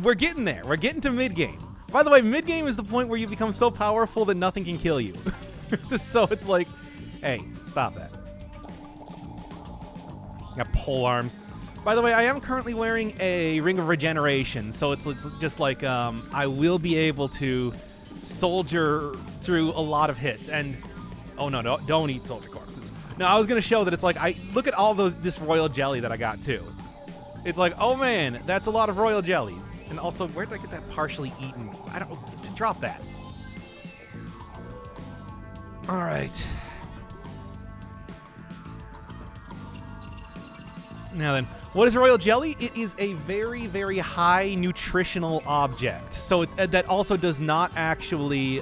we're getting there. We're getting to mid-game. By the way, mid-game is the point where you become so powerful that nothing can kill you. So it's like, hey, stop that. Got pole arms. By the way, I am currently wearing a Ring of Regeneration, so it's just like I will be able to soldier through a lot of hits. And oh no, don't eat soldier corpses. No, I was gonna show that it's like I look at all this royal jelly that I got too. It's like, oh man, that's a lot of royal jellies. And also, where did I get that partially eaten? I don't drop that. All right. Now then, what is royal jelly? It is a very, very high nutritional object. So that also does not actually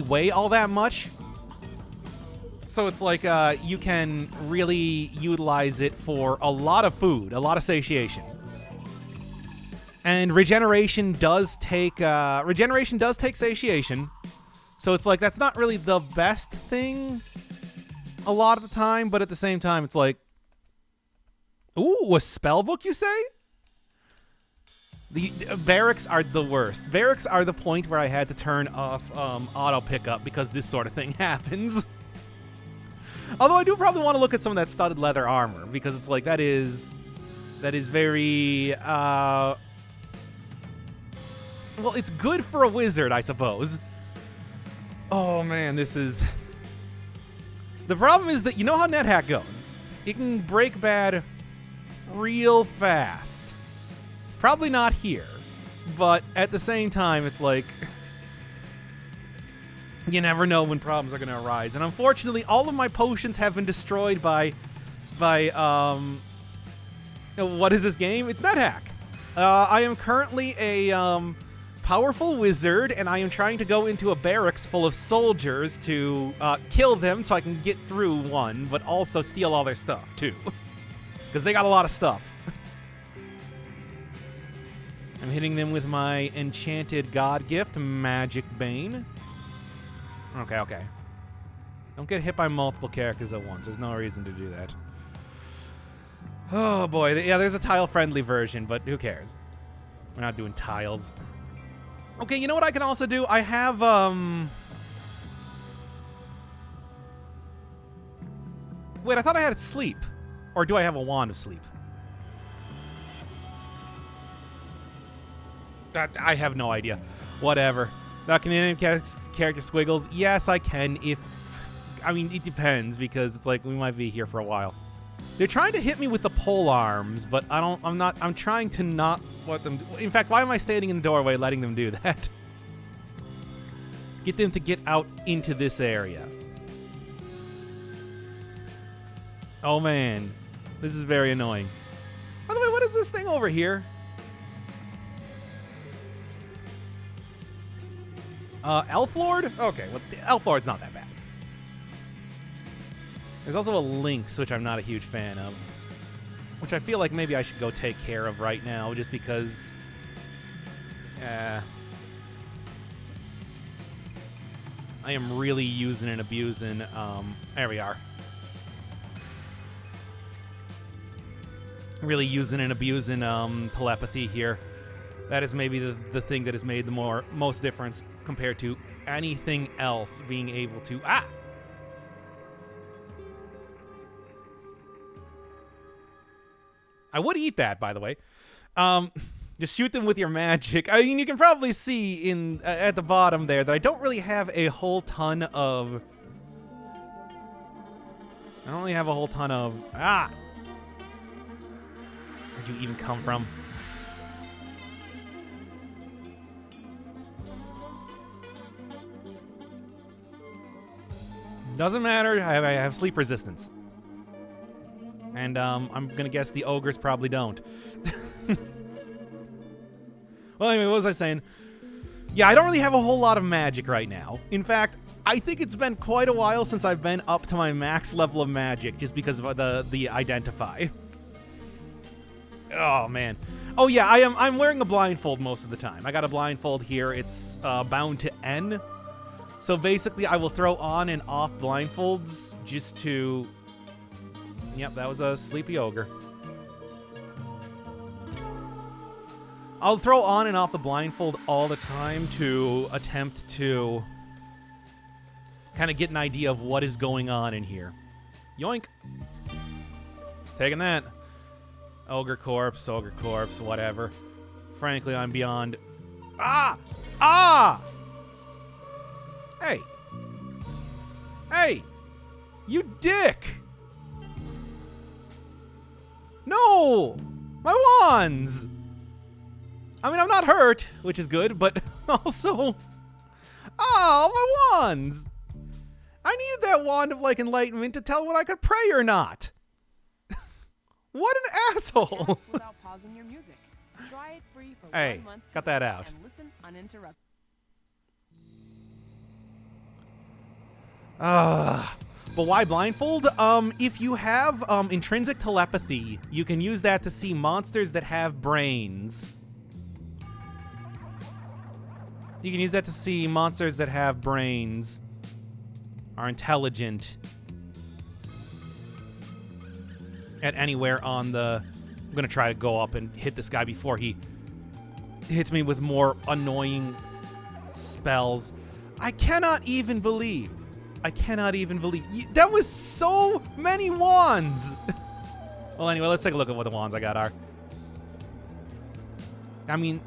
weigh all that much. So it's like you can really utilize it for a lot of food, a lot of satiation. And regeneration does take satiation. So it's like that's not really the best thing a lot of the time, but at the same time it's like, ooh, a spell book, you say? The barracks are the worst. Barracks are the point where I had to turn off auto pickup because this sort of thing happens. Although I do probably want to look at some of that studded leather armor because it's like that is very well, it's good for a wizard, I suppose. Oh man, this is... The problem is that you know how NetHack goes. It can break bad real fast. Probably not here, but at the same time, it's like... You never know when problems are going to arise. And unfortunately, all of my potions have been destroyed by what is this game? It's NetHack. I am currently a powerful wizard, and I am trying to go into a barracks full of soldiers to kill them so I can get through one, but also steal all their stuff, too. Because they got a lot of stuff. I'm hitting them with my enchanted god gift, Magic Bane. Okay. Don't get hit by multiple characters at once. There's no reason to do that. Oh, boy. Yeah, there's a tile-friendly version, but who cares? We're not doing tiles. Okay, you know what I can also do? I have, Wait, I thought I had sleep. Or do I have a wand of sleep? I have no idea. Whatever. Now, can any character squiggles? Yes, I can. I mean, it depends because it's like we might be here for a while. They're trying to hit me with the pole arms, but I'm trying to not let them do. In fact, why am I standing in the doorway letting them do that? Get them to get out into this area. Oh man, this is very annoying. By the way, what is this thing over here? Elf Lord? Okay, well, Elf Lord's not that bad. There's also a Lynx, which I'm not a huge fan of. Which I feel like maybe I should go take care of right now, just because... I am really using and abusing... there we are. Really using and abusing telepathy here. That is maybe the thing that has made the most difference compared to anything else being able to... Ah! I would eat that, by the way. Just shoot them with your magic. I mean, you can probably see at the bottom there that I don't really have a whole ton of... I don't really have a whole ton of... Ah! Where'd you even come from? Doesn't matter. I have sleep resistance. And I'm going to guess the ogres probably don't. Well, anyway, what was I saying? Yeah, I don't really have a whole lot of magic right now. In fact, I think it's been quite a while since I've been up to my max level of magic just because of the identify. Oh, man. Oh, yeah, I'm wearing a blindfold most of the time. I got a blindfold here. It's bound to N. So basically, I will throw on and off blindfolds just to... Yep, that was a sleepy ogre. I'll throw on and off the blindfold all the time to attempt to kind of get an idea of what is going on in here. Yoink. Taking that. Ogre corpse, whatever. Frankly, I'm beyond... Ah! Ah! Hey. Hey! You dick! No! My wands! I mean, I'm not hurt, which is good, but also... Oh, my wands! I needed that wand of, like, enlightenment to tell when I could pray or not. What an asshole! Without pausing your music. Try it free for Hey, 1 month cut that out. and listen uninterrupted. But why blindfold? If you have intrinsic telepathy, you can use that to see monsters that have brains. You can use that to see monsters that have brains, are intelligent, at anywhere on the... I'm going to try to go up and hit this guy before he hits me with more annoying spells. I cannot even believe. That was so many wands. Well, anyway, let's take a look at what the wands I got are. I mean,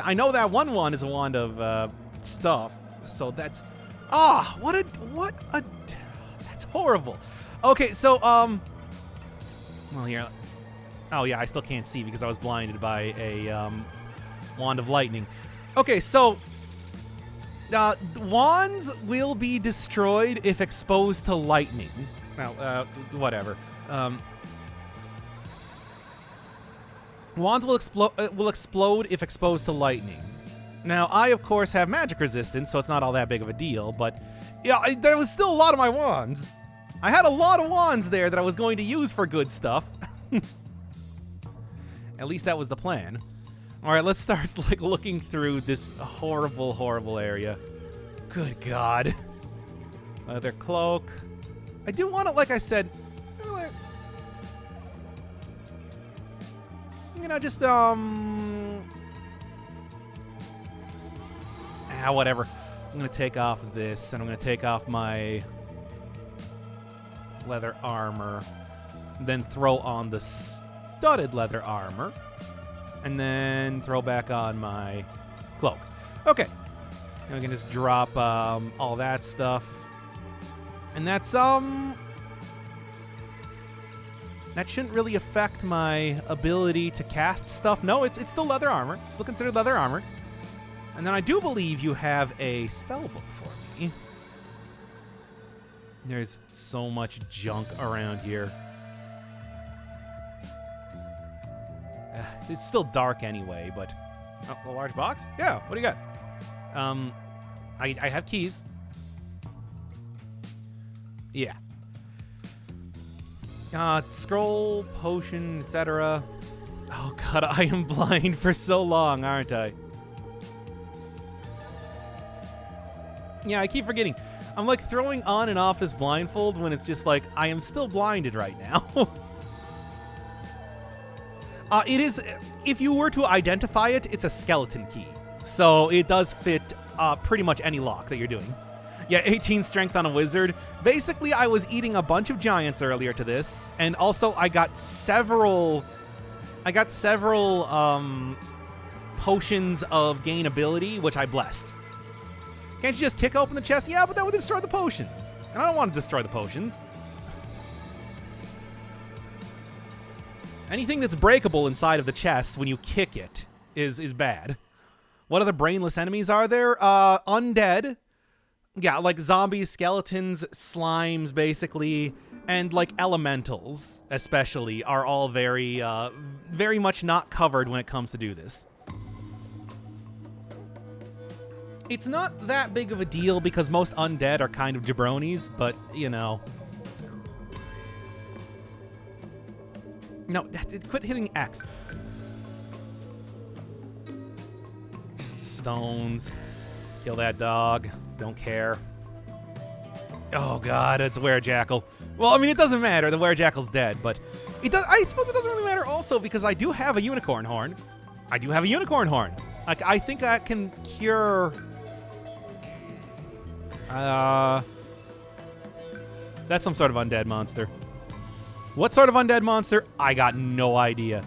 I know that one wand is a wand of stuff, so that's... Ah, what a... That's horrible. Okay, so, well, here... Oh, yeah, I still can't see because I was blinded by a wand of lightning. Okay, so... wands will be destroyed if exposed to lightning. Now, whatever. Wands will explode if exposed to lightning. Now, I, of course, have magic resistance, so it's not all that big of a deal, but... Yeah, there was still a lot of my wands. I had a lot of wands there that I was going to use for good stuff. At least that was the plan. All right, let's start like looking through this horrible, horrible area. Good God. Their cloak. I do want to, like I said, you know, just whatever. I'm gonna take off this, and I'm gonna take off my leather armor, then throw on the studded leather armor, and then throw back on my cloak. Okay. And we can just drop all that stuff. And that's, that shouldn't really affect my ability to cast stuff. No, it's still leather armor. It's still considered leather armor. And then I do believe you have a spell book for me. There's so much junk around here. It's still dark anyway, but... Oh, a large box? Yeah, what do you got? I have keys. Yeah. Scroll, potion, etc. Oh God, I am blind for so long, aren't I? Yeah, I keep forgetting. I'm like throwing on and off this blindfold when it's just like, I am still blinded right now. It is, if you were to identify it, it's a skeleton key. So it does fit pretty much any lock that you're doing. Yeah, 18 strength on a wizard. Basically, I was eating a bunch of giants earlier to this, and also I got several potions of gain ability, which I blessed. Can't you just kick open the chest? Yeah, but that would destroy the potions. And I don't want to destroy the potions. Anything that's breakable inside of the chest when you kick it is bad. What other brainless enemies are there? Undead. Yeah, like zombies, skeletons, slimes, basically, and like elementals, especially, are all very much not covered when it comes to do this. It's not that big of a deal because most undead are kind of jabronis, but, you know. No, quit hitting X. Stones. Kill that dog. Don't care. Oh God, it's a werejackal. Well, I mean, it doesn't matter. The werejackal's dead, but it does. I suppose it doesn't really matter also because I do have a unicorn horn. I do have a unicorn horn. Like, I think I can cure... That's some sort of undead monster. What sort of undead monster? I got no idea.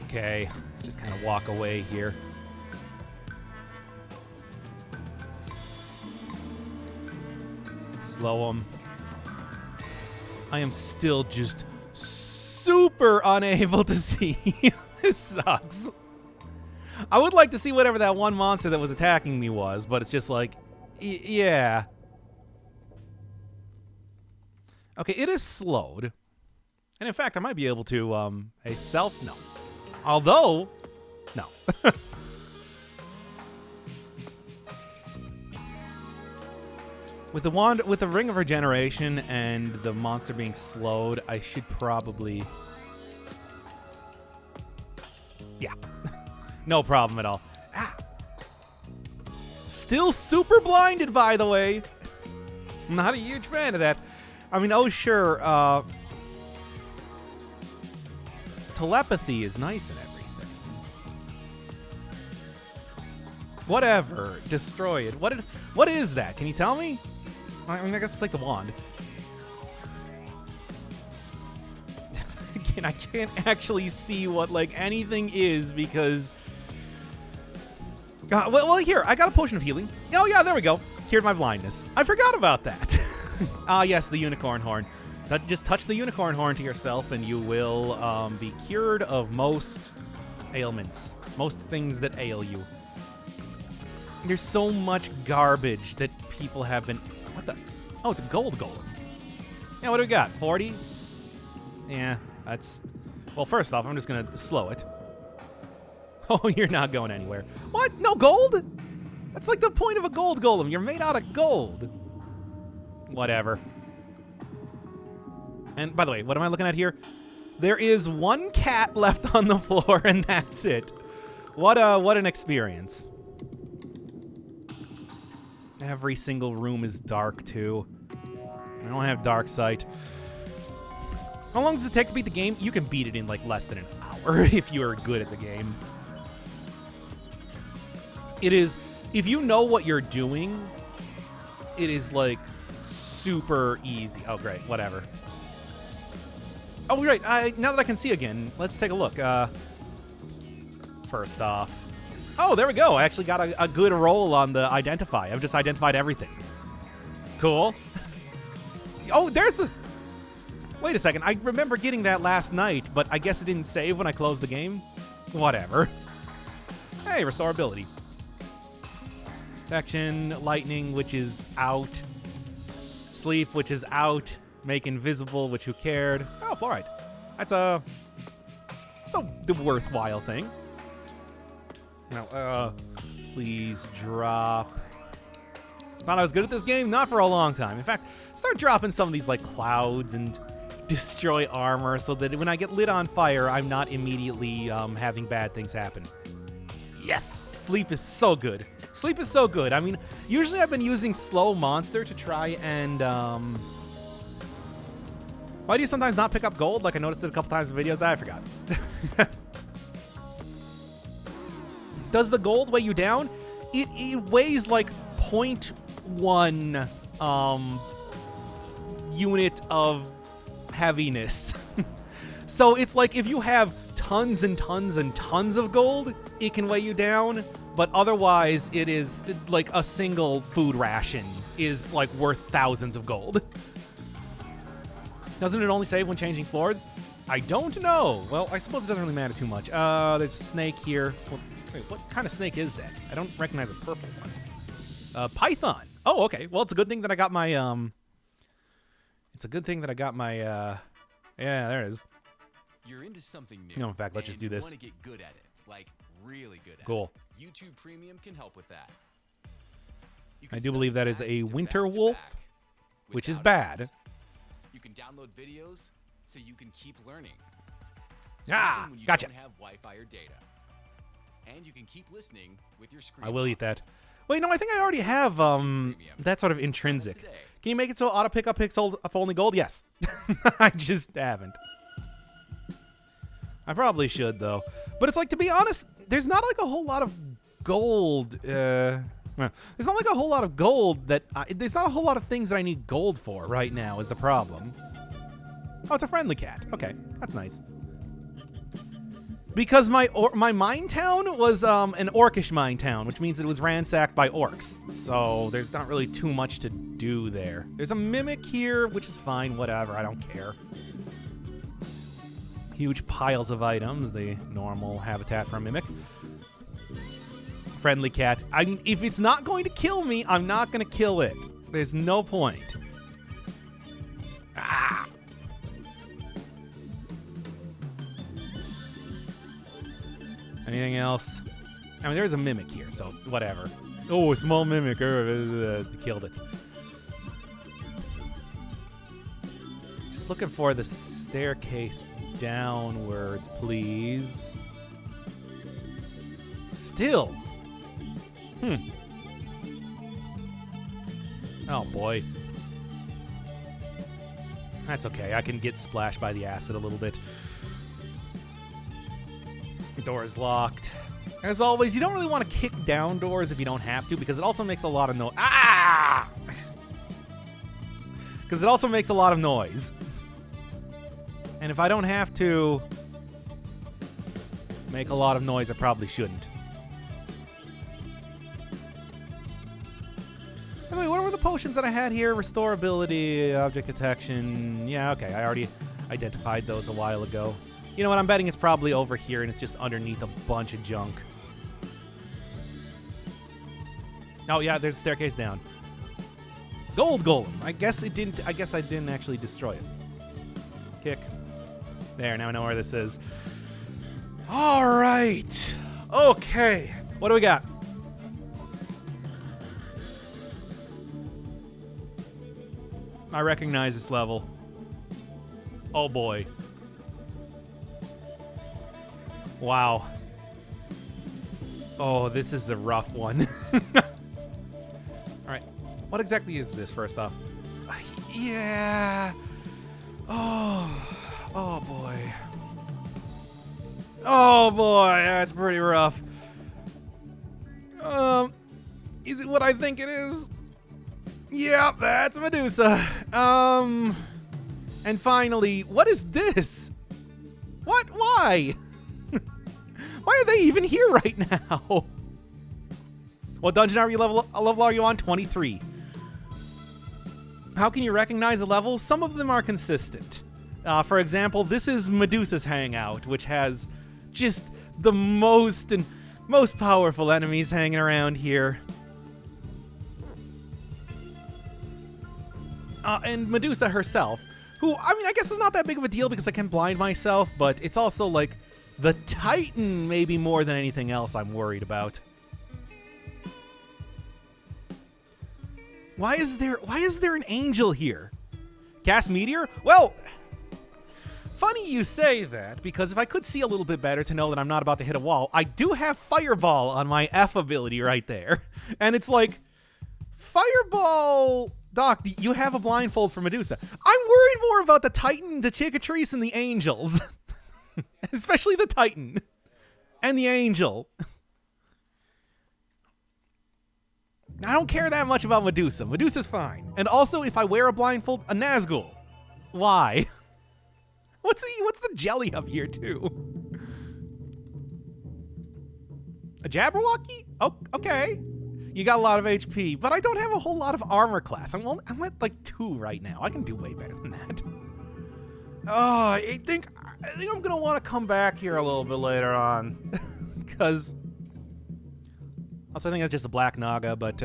Okay, let's just kind of walk away here. Slow him. I am still just super unable to see. This sucks. I would like to see whatever that one monster that was attacking me was, but it's just like, yeah. Okay, it is slowed. And in fact, I might be able to, no. Although, no. With the wand, with the Ring of Regeneration and the monster being slowed, I should probably... Yeah. No problem at all. Ah. Still super blinded, by the way. Not a huge fan of that. I mean, oh, sure. Telepathy is nice and everything. Whatever. Destroy it. What is that? Can you tell me? I mean, I guess it's like the wand. Again, I can't actually see what, like, anything is because... well, here, I got a potion of healing. Oh, yeah, there we go. Cured my blindness. I forgot about that. Ah, yes, the unicorn horn. Just touch the unicorn horn to yourself and you will be cured of most ailments. Most things that ail you. There's so much garbage that people have been... What the... Oh, it's a gold golem. Yeah, what do we got? 40? Yeah, that's... Well, first off, I'm just going to slow it. Oh, you're not going anywhere. What? No gold? That's like the point of a gold golem. You're made out of gold. Whatever. And by the way, what am I looking at here? There is one cat left on the floor, and that's it. What an experience. Every single room is dark, too. I don't have dark sight. How long does it take to beat the game? You can beat it in, like, less than an hour if you are good at the game. It is... If you know what you're doing, it is, like, super easy. Oh, great. Whatever. Oh, right. Now that I can see again, let's take a look. First off. Oh, there we go. I actually got a good roll on the identify. I've just identified everything. Cool. Oh, there's this... Wait a second. I remember getting that last night, but I guess it didn't save when I closed the game. Whatever. Hey, restore ability. Action, lightning, which is out. Sleep, which is out. Make invisible, which who cared? Oh, fluoride. That's a worthwhile thing. Now, please drop. Thought I was good at this game? Not for a long time. In fact, start dropping some of these like clouds and destroy armor so that when I get lit on fire, I'm not immediately having bad things happen. Yes! Sleep is so good. Sleep is so good. I mean, usually I've been using slow monster to try and why do you sometimes not pick up gold? Like I noticed it a couple times in videos. I forgot. Does the gold weigh you down? It weighs like 0.1 unit of heaviness. So it's like if you have tons and tons and tons of gold, it can weigh you down. But otherwise, it is like a single food ration is like worth thousands of gold. Doesn't it only save when changing floors? I don't know. Well, I suppose it doesn't really matter too much. There's a snake here. Wait, what kind of snake is that? I don't recognize a purple one. Python. Oh, okay. Well, it's a good thing that I got my, It's a good thing that I got my, Yeah, there it is. You're into something new. No, in fact, let's just do this. You want to get good at it. Like, really good at cool. it. YouTube Premium can help with that. I do believe that is a winter wolf, which is bad. You can download videos so you can keep learning. Ah, when you gotcha. don't have Wi-Fi or data. And you can keep listening with your screen. I will eat that. Wait, no, I think I already have that sort of intrinsic. Can you make it so auto pickup picks up only gold? Yes. I just haven't. I probably should, though. But it's like, to be honest, there's not like a whole lot of gold. There's not like a whole lot of gold that... there's not a whole lot of things that I need gold for right now is the problem. Oh, it's a friendly cat. Okay, that's nice. Because my mine town was an orcish mine town, which means it was ransacked by orcs. So there's not really too much to do there. There's a mimic here, which is fine, whatever, I don't care. Huge piles of items, the normal habitat for a mimic. Friendly cat. If it's not going to kill me, I'm not going to kill it. There's no point. Ah! Anything else? I mean, there's a mimic here, so whatever. Oh, a small mimic. Killed it. Just looking for the staircase downwards, please. Still. Oh, boy. That's okay. I can get splashed by the acid a little bit. The door is locked. As always, you don't really want to kick down doors if you don't have to, because it also makes a lot of noise. Ah! Because it also makes a lot of noise. And if I don't have to make a lot of noise, I probably shouldn't. Anyway, what were the potions that I had here? Restorability, object detection. Yeah, okay. I already identified those a while ago. You know what? I'm betting it's probably over here, and it's just underneath a bunch of junk. Oh, yeah, there's a staircase down. Gold golem. I guess I didn't actually destroy it. Kick. There, now I know where this is. All right. Okay. What do we got? I recognize this level. Oh, boy. Wow. Oh, this is a rough one. All right. What exactly is this, first off? Yeah. Oh, boy. Oh, boy. That's pretty rough. Is it what I think it is? Yep, that's Medusa. And finally, what is this? What? Why? Why are they even here right now? What dungeon level are you on? 23. How can you recognize a level? Some of them are consistent. For example, this is Medusa's hangout, which has just the most powerful enemies hanging around here. And Medusa herself, who, I mean, I guess is not that big of a deal because I can blind myself, but it's also like the Titan maybe more than anything else I'm worried about. Why is there an angel here? Cast Meteor? Well, funny you say that, because if I could see a little bit better to know that I'm not about to hit a wall, I do have Fireball on my F ability right there. And it's like, Fireball... Doc, you have a blindfold for Medusa. I'm worried more about the Titan, the Cicatrice, and the angels. Especially the Titan. And the angel. I don't care that much about Medusa. Medusa's fine. And also, if I wear a blindfold, a Nazgul. Why? What's the jelly up here, too? A Jabberwocky? Oh, okay. You got a lot of HP, but I don't have a whole lot of armor class. I'm at like 2 right now. I can do way better than that. Oh, I think I'm gonna want to come back here a little bit later on, because also I think that's just a black Naga, but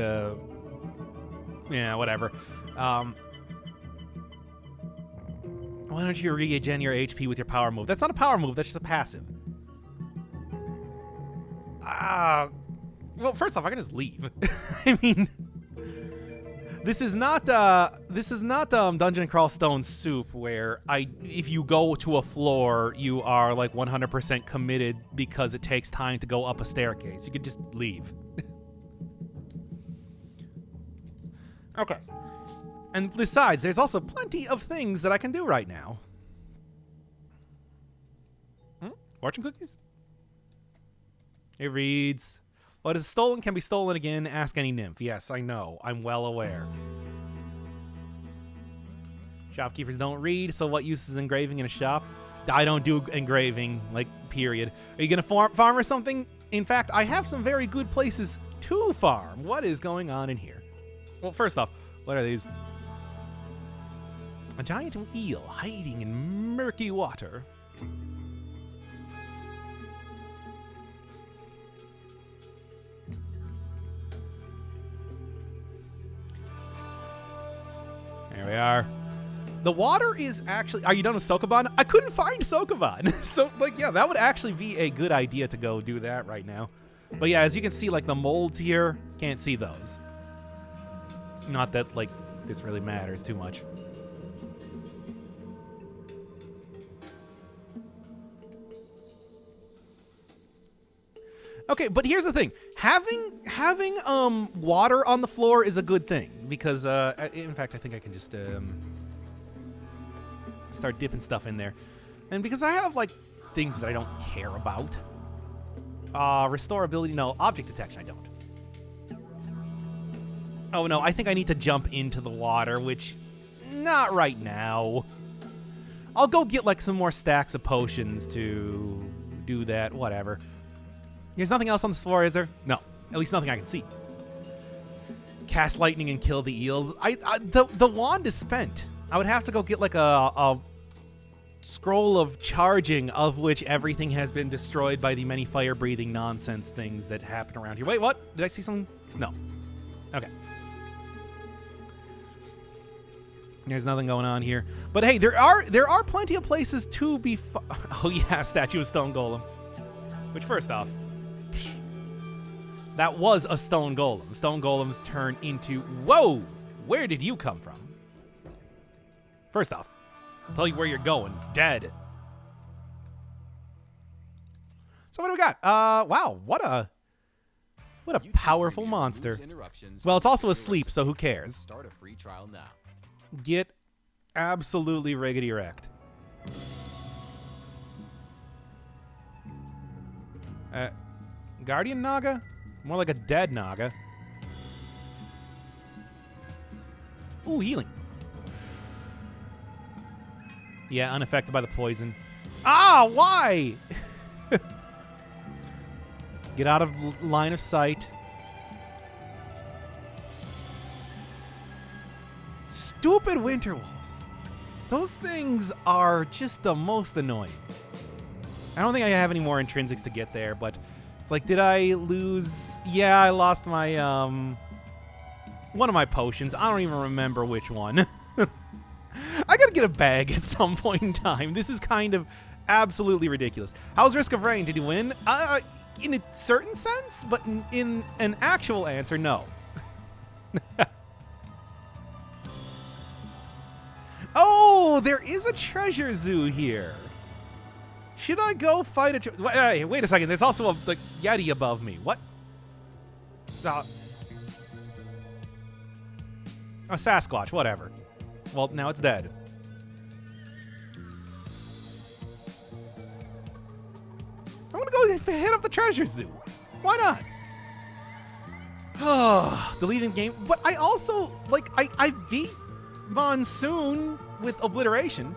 yeah, whatever. Why don't you regen your HP with your power move? That's not a power move. That's just a passive. Well, first off, I can just leave. I mean, this is not Dungeon Crawl Stone Soup, where if you go to a floor, you are like 100% committed because it takes time to go up a staircase. You could just leave. Okay. And besides, there's also plenty of things that I can do right now. Fortune cookies? It reads, what is stolen can be stolen again. Ask any nymph. Yes, I know. I'm well aware. Shopkeepers don't read, so what use is engraving in a shop? I don't do engraving, like, period. Are you going to farm or something? In fact, I have some very good places to farm. What is going on in here? Well, first off, what are these? A giant eel hiding in murky water. There we are. The water is actually... Are you done with Sokoban? I couldn't find Sokoban. So, like, yeah, that would actually be a good idea to go do that right now. But yeah, as you can see, like, the molds here, can't see those. Not that, like, this really matters too much. Okay, but here's the thing. Having water on the floor is a good thing because in fact I think I can just start dipping stuff in there. And because I have like things that I don't care about. Restore ability, no. Object detection, I don't. Oh no, I think I need to jump into the water, which not right now. I'll go get like some more stacks of potions to do that, whatever. There's nothing else on this floor, is there? No. At least nothing I can see. Cast lightning and kill the eels. The wand is spent. I would have to go get like a scroll of charging, of which everything has been destroyed by the many fire-breathing nonsense things that happen around here. Wait, what? Did I see something? No. Okay. There's nothing going on here. But hey, there are plenty of places to be... Oh yeah, statue of Stone Golem. Which, first off... That was a stone golem. Stone golems turn into... Whoa! Where did you come from? First off, I'll tell you where you're going. Dead. So what do we got? Wow, what a powerful monster. Well, it's also asleep, so who cares? Start a free trial now. Get absolutely riggedy wrecked. Guardian Naga? More like a dead Naga. Ooh, healing. Yeah, unaffected by the poison. Ah, why? Get out of line of sight. Stupid winter wolves. Those things are just the most annoying. I don't think I have any more intrinsics to get there, but it's like, did I lose? Yeah, I lost my, one of my potions. I don't even remember which one. I gotta get a bag at some point in time. This is kind of absolutely ridiculous. How's Risk of Rain? Did you win? In a certain sense, but in an actual answer, no. Oh, there is a treasure zoo here. Should I go fight a... Hey, wait a second. There's also a Yeti above me. What? A Sasquatch, whatever. Well, now it's dead. I'm going to go hit up the treasure zoo. Why not? Oh, deleting game. But I also, like, I beat Monsoon with Obliteration.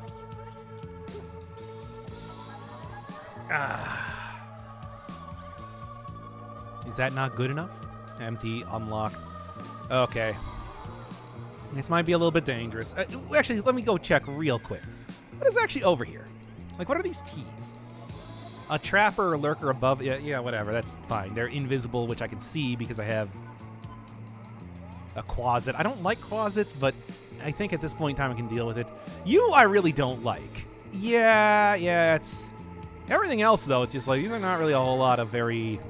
Is that not good enough? Empty, unlock. Okay. This might be a little bit dangerous. Actually, let me go check real quick. What is actually over here? Like, what are these T's? A trapper or lurker above? Yeah, whatever. That's fine. They're invisible, which I can see because I have a closet. I don't like closets, but I think at this point in time I can deal with it. You, I really don't like. Yeah, it's... Everything else, though, it's just like, these are not really a whole lot of very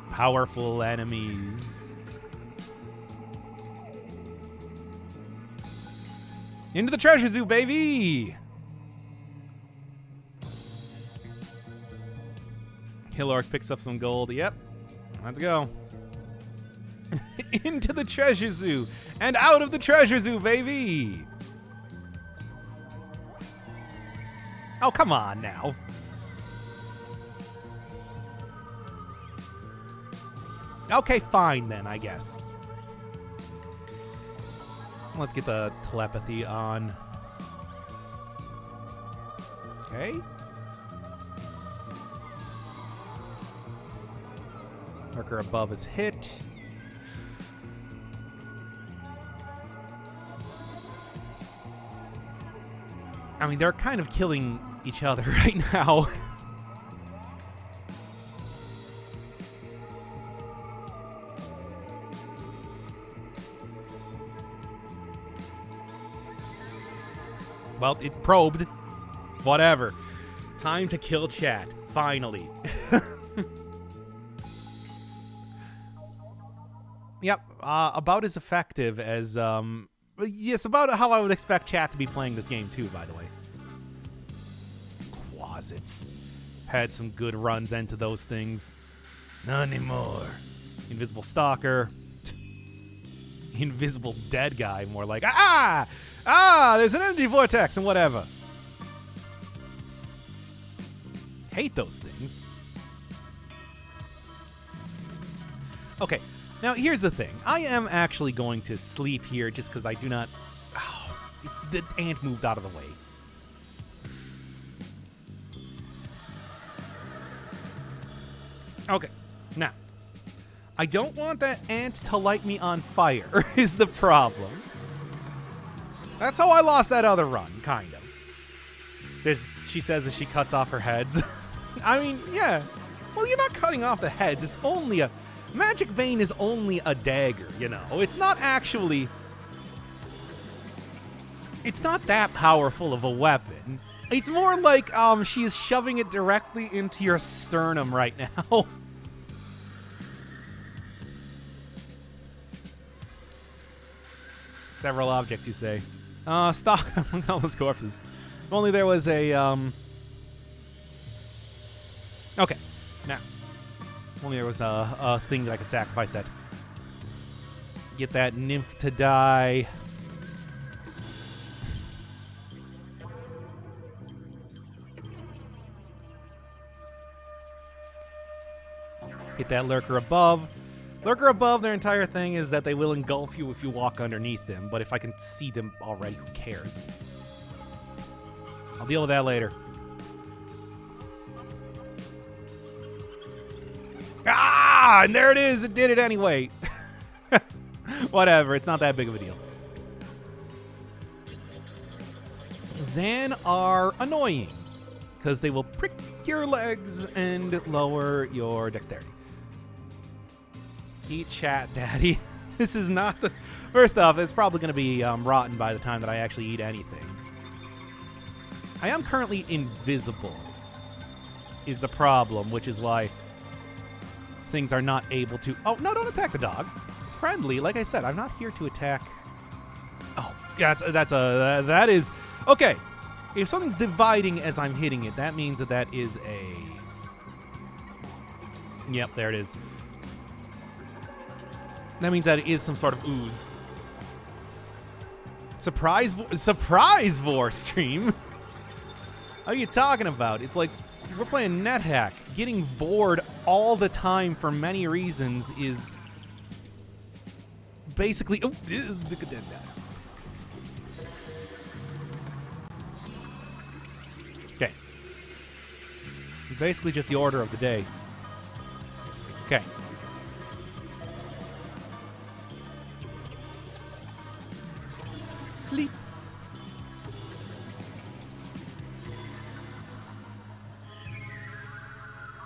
powerful enemies. Into the treasure zoo, baby! Hillork picks up some gold. Yep. Let's go. Into the treasure zoo. And out of the treasure zoo, baby! Oh, come on now. Okay, fine then, I guess. Let's get the telepathy on. Okay. Marker above is hit. I mean, they're kind of killing each other right now. Well, it probed. Whatever. Time to kill chat. Finally. Yep. About as effective as, yes, about how I would expect chat to be playing this game too, by the way. Quasits. Had some good runs into those things. Not anymore. Invisible Stalker. Invisible Dead Guy, more like, there's an energy vortex and whatever. Hate those things. Okay, now here's the thing. I am actually going to sleep here just because I do not... Oh, the ant moved out of the way. Okay, now. I don't want that ant to light me on fire is the problem. That's how I lost that other run, kind of. She says as she cuts off her heads. I mean, yeah. Well, you're not cutting off the heads. It's only a... Magic Vein is only a dagger, you know. It's not actually... It's not that powerful of a weapon. It's more like she's shoving it directly into your sternum right now. Several objects, you say. Stop among all those corpses. If only there was a, Okay, now. If only there was a thing that I could sacrifice at. Get that nymph to die. Hit that lurker above. Lurker above, their entire thing is that they will engulf you if you walk underneath them, but if I can see them already, who cares? I'll deal with that later. Ah! And there it is! It did it anyway! Whatever, it's not that big of a deal. Zan are annoying, because they will prick your legs and lower your dexterity. Eat chat, daddy. This is not the... First off, it's probably going to be rotten by the time that I actually eat anything. I am currently invisible, is the problem, which is why things are not able to... Oh, no, don't attack the dog. It's friendly. Like I said, I'm not here to attack... Oh, that is... Okay, if something's dividing as I'm hitting it, that means that is a... Yep, there it is. That means that it is some sort of ooze. Surprise Vor stream? What are you talking about? It's like we're playing NetHack. Getting bored all the time for many reasons is basically... Oh, look at that. Okay. Basically just the order of the day. Okay. Sleep.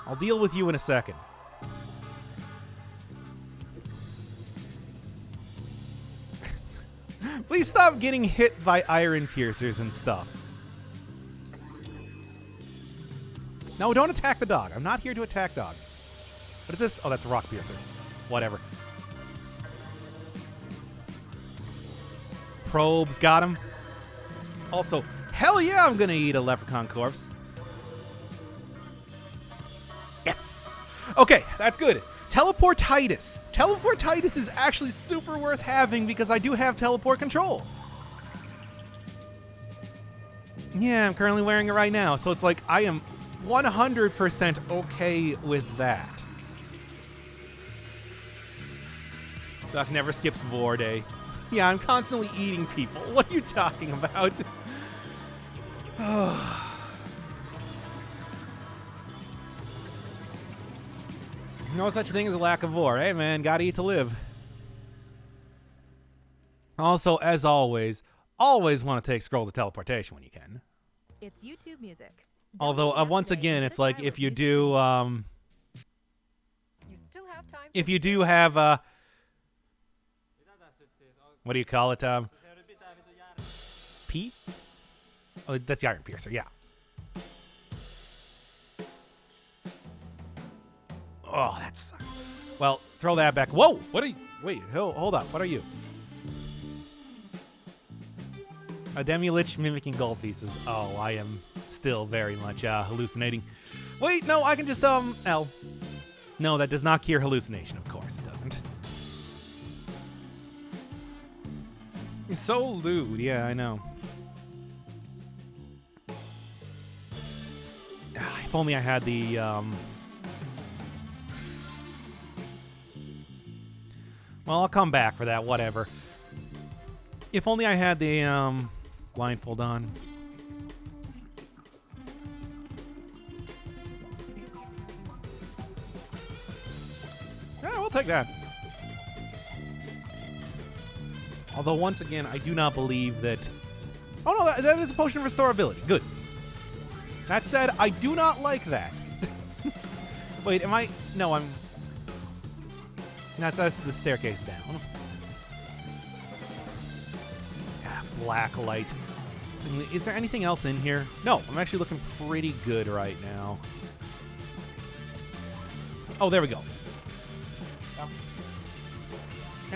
I'll deal with you in a second. Please stop getting hit by iron piercers and stuff. No, don't attack the dog. I'm not here to attack dogs. What is this? Oh, that's a rock piercer. Whatever. Probes, got him. Also, hell yeah, I'm gonna eat a leprechaun corpse. Yes! Okay, that's good. Teleportitis. Teleportitis is actually super worth having because I do have teleport control. Yeah, I'm currently wearing it right now, so it's like I am 100% okay with that. Doc never skips Vor Day. Yeah, I'm constantly eating people. What are you talking about? No such thing as a lack of Vor. Hey, man, gotta eat to live. Also, as always want to take scrolls of teleportation when you can. It's YouTube music. Although, once again, it's like if you do, You still have time. if you do have, what do you call it, P? Oh, that's the Iron Piercer, yeah. Oh, that sucks. Well, throw that back. Whoa! What are you? Wait, hold up. What are you? A Demi-Lich mimicking gold pieces. Oh, I am still very much hallucinating. Wait, no, I can just, L. No, that does not cure hallucination. Of course it doesn't. So lewd. Yeah, I know. If only I had the, Well, I'll come back for that, whatever. If only I had the, blindfold on. Yeah, we'll take that. Although, once again, I do not believe that... Oh, no, that is a potion of restorability. Good. That said, I do not like that. Wait, am I... No, I'm... That's the staircase down. Black light. Is there anything else in here? No, I'm actually looking pretty good right now. Oh, there we go. I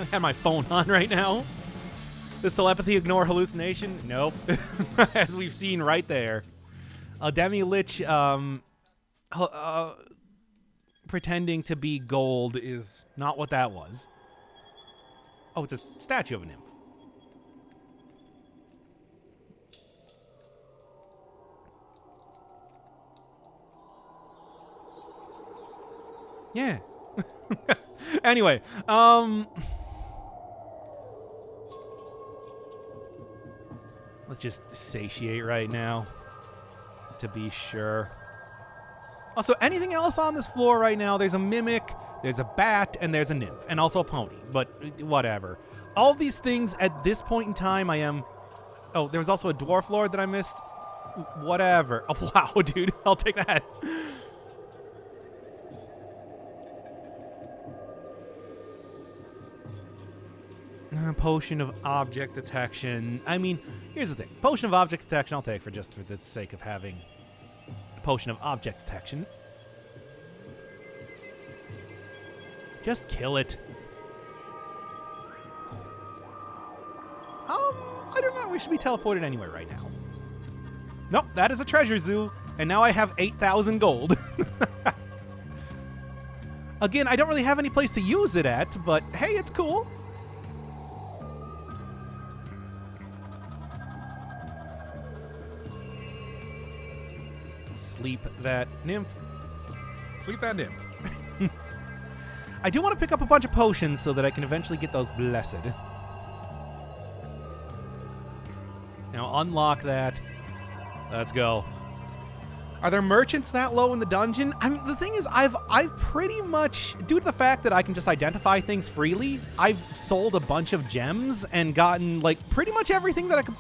have my phone on right now. Does telepathy ignore hallucination? Nope. As we've seen right there. A Demi-Lich pretending to be gold is not what that was. Oh, it's a statue of a nymph. Yeah. Anyway, let's just satiate right now, to be sure. Also, anything else on this floor right now? There's a mimic, there's a bat, and there's a nymph, and also a pony, but whatever. All these things at this point in time, I am... Oh, there was also a dwarf lord that I missed. Whatever. Oh, wow, dude. I'll take that. Potion of object detection. I mean, here's the thing. Potion of object detection I'll take for the sake of having potion of object detection. Just kill it. I do not wish to be teleported anywhere right now. Nope, that is a treasure zoo, and now I have 8,000 gold. Again, I don't really have any place to use it at, but hey, it's cool. Sleep that nymph. Sleep that nymph. I do want to pick up a bunch of potions so that I can eventually get those blessed. Now unlock that. Let's go. Are there merchants that low in the dungeon? I mean, the thing is, I've pretty much, due to the fact that I can just identify things freely, I've sold a bunch of gems and gotten, like, pretty much everything that I could...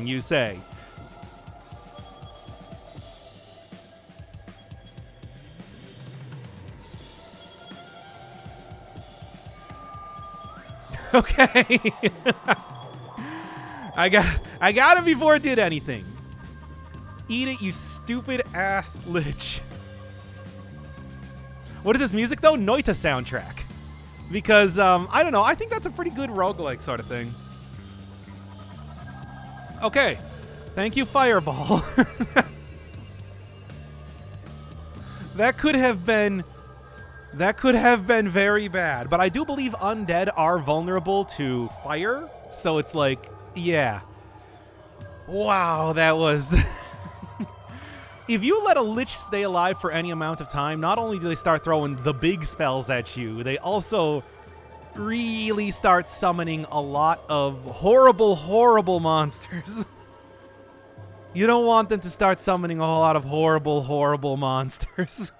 you say. Okay. I got it before it did anything. Eat it, you stupid ass lich. What is this music though? Noita soundtrack. Because I don't know, I think that's a pretty good roguelike sort of thing. Okay. Thank you, Fireball. That could have been very bad. But I do believe undead are vulnerable to fire. So it's like, yeah. Wow, that was... If you let a lich stay alive for any amount of time, not only do they start throwing the big spells at you, they also really start summoning a lot of horrible, horrible monsters. You don't want them to start summoning a whole lot of horrible, horrible monsters.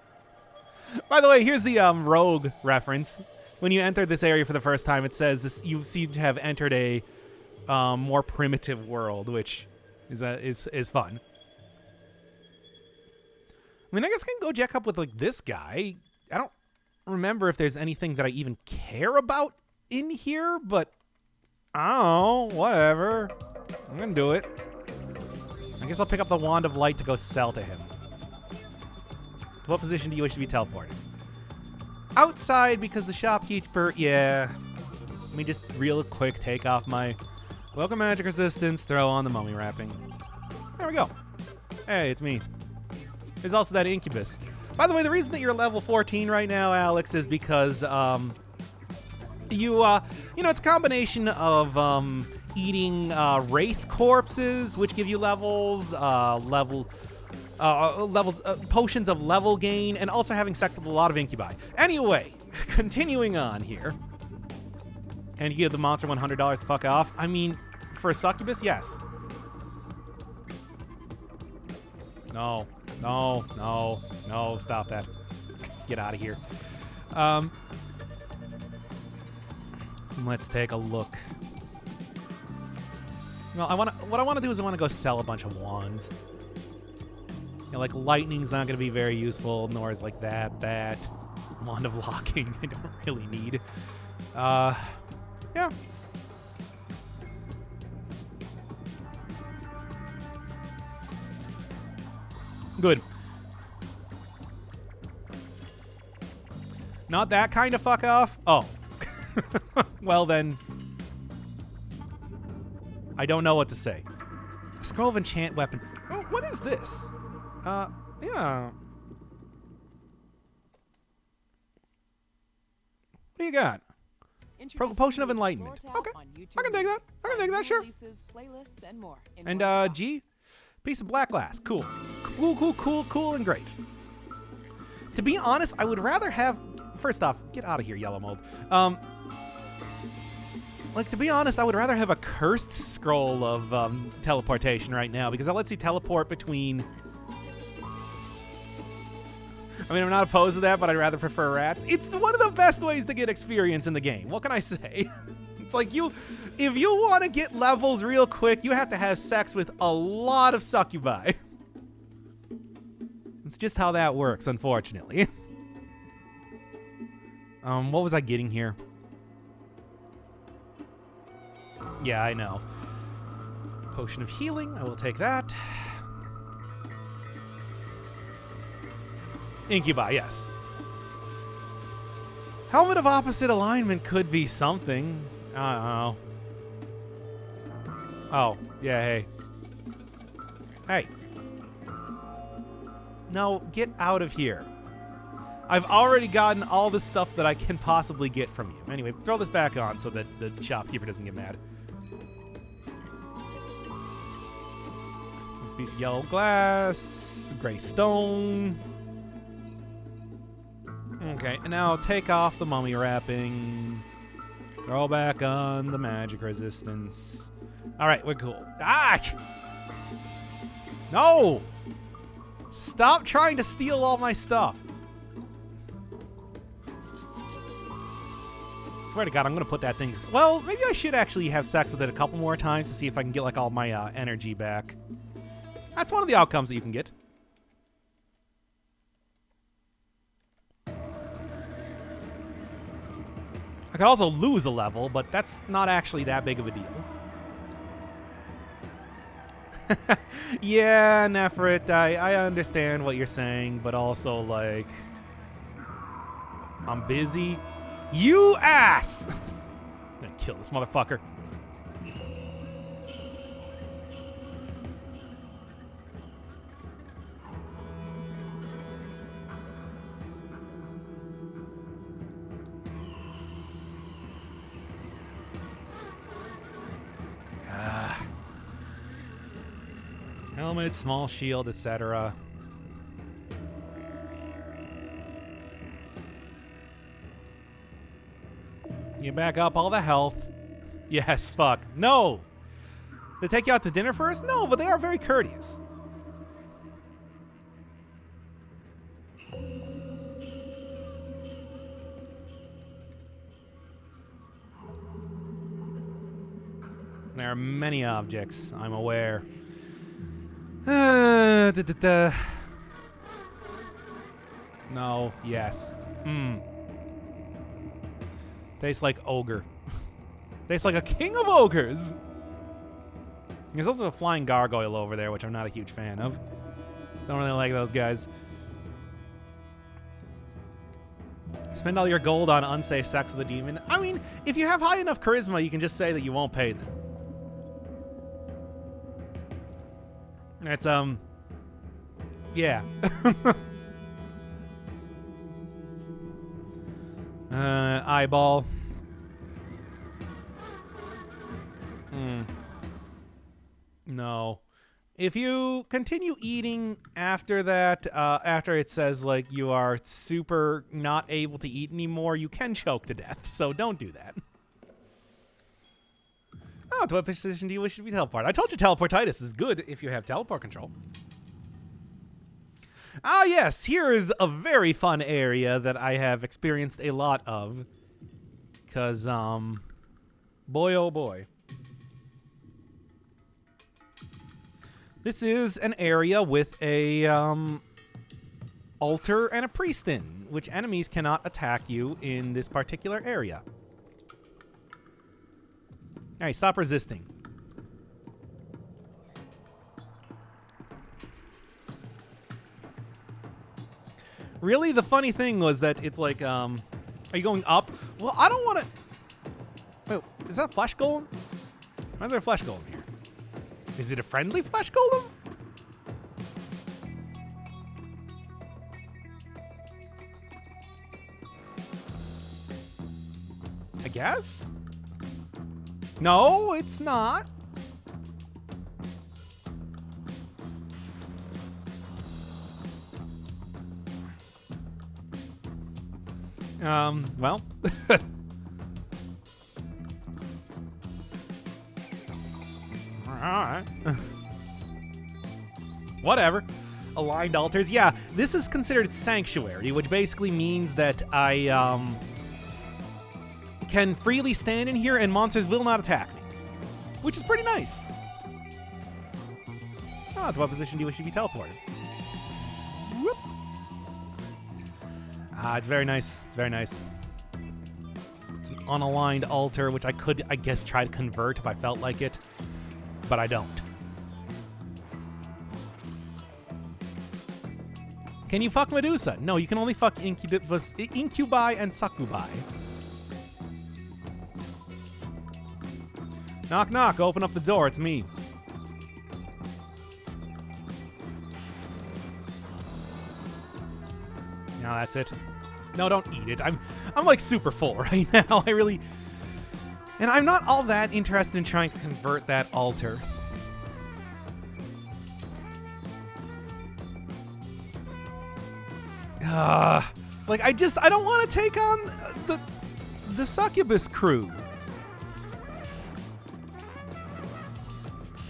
By the way, here's the rogue reference. When you enter this area for the first time, it says this, you seem to have entered a more primitive world, which is fun. I mean, I guess I can go jack up with, like, this guy. I don't remember if there's anything that I even care about in here, but I don't know. Whatever. I'm going to do it. I guess I'll pick up the Wand of Light to go sell to him. To what position do you wish to be teleported? Outside, because the shopkeeper... Yeah. Let me just real quick take off my Welcome Magic Resistance, throw on the mummy wrapping. There we go. Hey, it's me. There's also that incubus. By the way, the reason that you're level 14 right now, Alex, is because you know, it's a combination of eating wraith corpses, which give you levels, potions of level gain, and also having sex with a lot of incubi. Anyway, continuing on here. And you give the monster $100 to fuck off. I mean, for a succubus, yes. No. No, no, no, stop that. Get out of here. Let's take a look. Well, what I want to do is I want to go sell a bunch of wands. You know, like lightning's not going to be very useful, nor is like that. Wand of locking I don't really need. Yeah. Good. Not that kind of fuck off? Oh. Well then. I don't know what to say. Scroll of enchant weapon. Oh, what is this? Yeah. What do you got? Potion of Enlightenment. Okay. I can take that. I can take that, sure. And, G? Piece of black glass. Cool. Cool, and great. To be honest, I would rather have... First off, get out of here, yellow mold. Like, to be honest, I would rather have a cursed scroll of teleportation right now, because that lets you teleport between... I mean, I'm not opposed to that, but I'd rather prefer rats. It's one of the best ways to get experience in the game. What can I say? It's like if you want to get levels real quick, you have to have sex with a lot of succubi. It's just how that works, unfortunately. What was I getting here? Yeah, I know. Potion of healing, I will take that. Incubi, yes. Helmet of opposite alignment could be something. I don't know. Oh, yeah, hey. Hey. No, get out of here. I've already gotten all the stuff that I can possibly get from you. Anyway, throw this back on so that the shopkeeper doesn't get mad. This piece of yellow glass, gray stone. Okay, and now take off the mummy wrapping. Throw back on the magic resistance. All right, we're cool. Ah! No! Stop trying to steal all my stuff. Swear to God, I'm going to put that thing... Well, maybe I should actually have sex with it a couple more times to see if I can get, like, all my energy back. That's one of the outcomes that you can get. I could also lose a level, but that's not actually that big of a deal. Yeah, Nefrit, I understand what you're saying, but also, like... I'm busy. You ass! I'm gonna kill this motherfucker. Helmet, small shield, etc. You back up all the health. Yes, fuck. No! They take you out to dinner first? No, but they are very courteous. There are many objects, I'm aware. No, yes. Tastes like ogre. Tastes like a king of ogres. There's also a flying gargoyle over there, which I'm not a huge fan of. Don't really like those guys. Spend all your gold on unsafe sex with a demon. I mean, if you have high enough charisma, you can just say that you won't pay them. It's, yeah. Eyeball. No. If you continue eating after that, after it says, like, you are super not able to eat anymore, you can choke to death, so don't do that. Oh, to what position do you wish to be teleported? I told you teleportitis is good if you have teleport control. Ah, yes, here is a very fun area that I have experienced a lot of. Because, boy oh boy. This is an area with a, altar and a priest in, which enemies cannot attack you in this particular area. Alright, stop resisting. Really, the funny thing was that it's like, are you going up? Well, I don't want to... Wait, is that a flesh golem? Why is there a flesh golem here? Is it a friendly flesh golem? I guess? No, it's not. Well. Alright. Whatever. Aligned altars. Yeah, this is considered sanctuary, which basically means that I, can freely stand in here and monsters will not attack me. Which is pretty nice. Oh, to what position do you wish to be teleported? Whoop. Ah, it's very nice. It's very nice. It's an unaligned altar, which I could, I guess, try to convert if I felt like it. But I don't. Can you fuck Medusa? No, you can only fuck incubi and succubi. Knock, knock. Open up the door. It's me. No, that's it. No, don't eat it. I'm like super full right now. I really... And I'm not all that interested in trying to convert that altar. Like, I don't want to take on the succubus crew.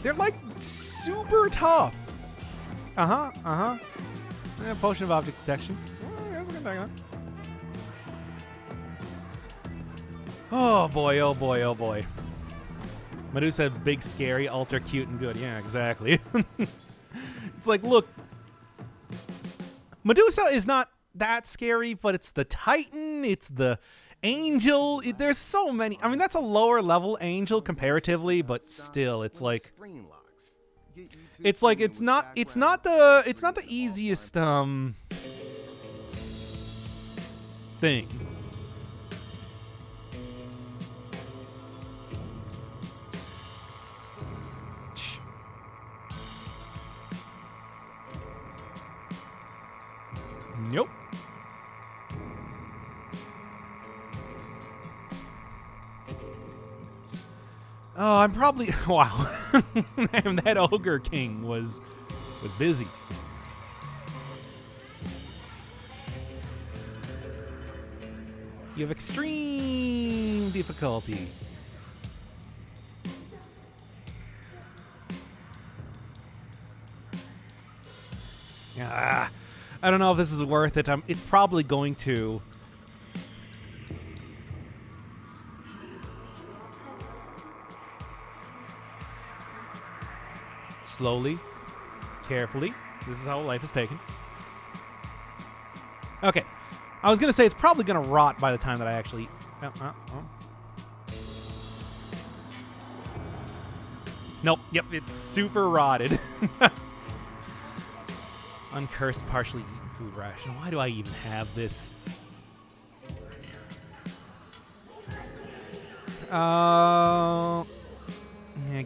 They're, like, super tough. Yeah, potion of object detection. That's a good thing, huh? Oh, boy, oh, boy, oh, boy. Medusa, big, scary, altar, cute, and good. Yeah, exactly. It's like, look. Medusa is not that scary, but it's the Titan, it's the Angel. There's so many. I mean, that's a lower level Angel comparatively, but still, it's like... It's like, it's not the easiest, thing. Nope. Oh, I'm probably... Wow. That Ogre King was was busy. You have extreme difficulty. I don't know if this is worth it. It's probably going to. Slowly, carefully. This is how life is taken. Okay. I was going to say it's probably going to rot by the time that I actually... Nope. Yep, it's super rotted. Uncursed, partially eaten food ration. Why do I even have this? Yeah,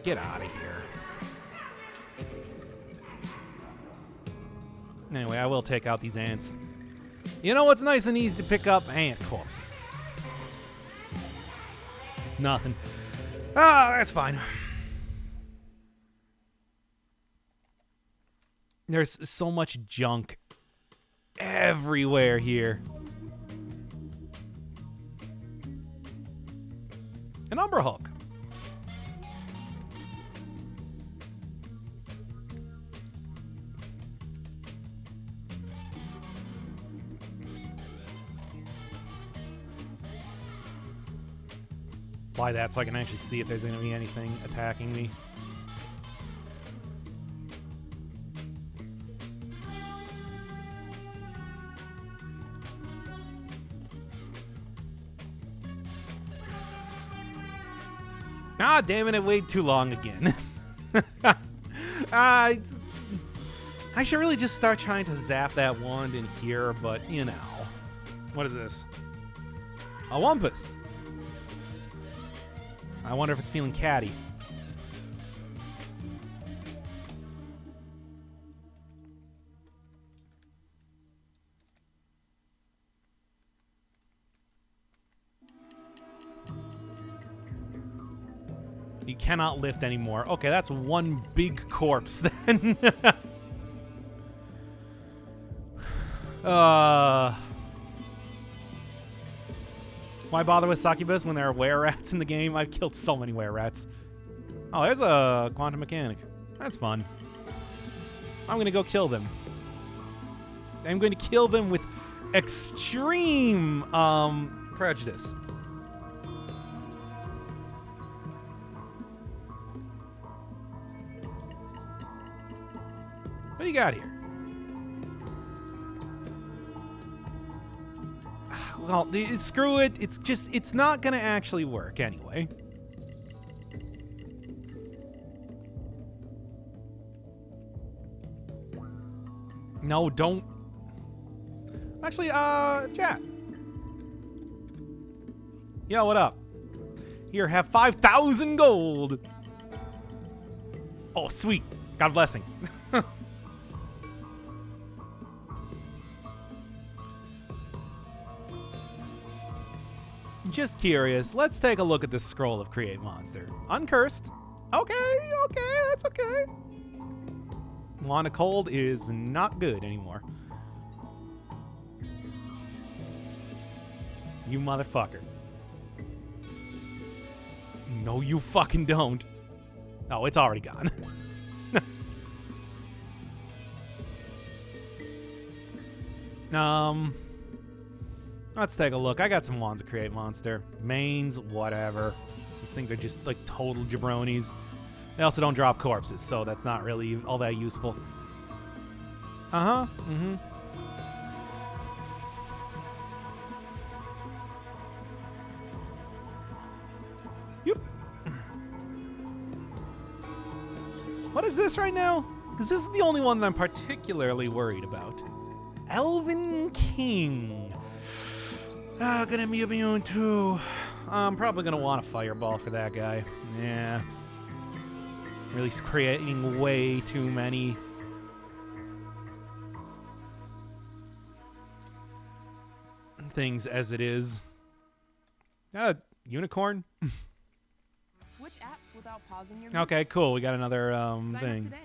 get out of here. Anyway, I will take out these ants. You know what's nice and easy to pick up? Ant corpses. Nothing. Ah, that's fine. There's so much junk everywhere here. An Umber Hulk. Apply that so I can actually see if there's going to be anything attacking me. Ah, damn it, I waited too long again. I should really just start trying to zap that wand in here, but, you know. What is this? A Wumpus. I wonder if it's feeling catty. You cannot lift anymore. Okay, that's one big corpse then. Why bother with succubus when there are were-rats in the game? I've killed so many were-rats. Oh, there's a quantum mechanic. That's fun. I'm going to go kill them. I'm going to kill them with extreme prejudice. What do you got here? Well, screw it. It's not going to actually work anyway. No, don't. Actually, chat. Yo, what up? Here, have 5,000 gold. Oh, sweet. God blessing. Just curious. Let's take a look at this scroll of Create Monster. Uncursed. Okay, that's okay. Wand of Cold is not good anymore. You motherfucker. No, you fucking don't. Oh, it's already gone. Let's take a look. I got some wands to Create Monster. Mains, whatever. These things are just like total jabronis. They also don't drop corpses, so that's not really all that useful. Uh-huh. Mm-hmm. Yep. What is this right now? Because this is the only one that I'm particularly worried about. Elven King. Gonna be immune too. I'm probably gonna want a fireball for that guy. Yeah. Really creating way too many. Things as it is. Unicorn? Switch apps without pausing your music. Okay, cool. We got another Sign up thing. today.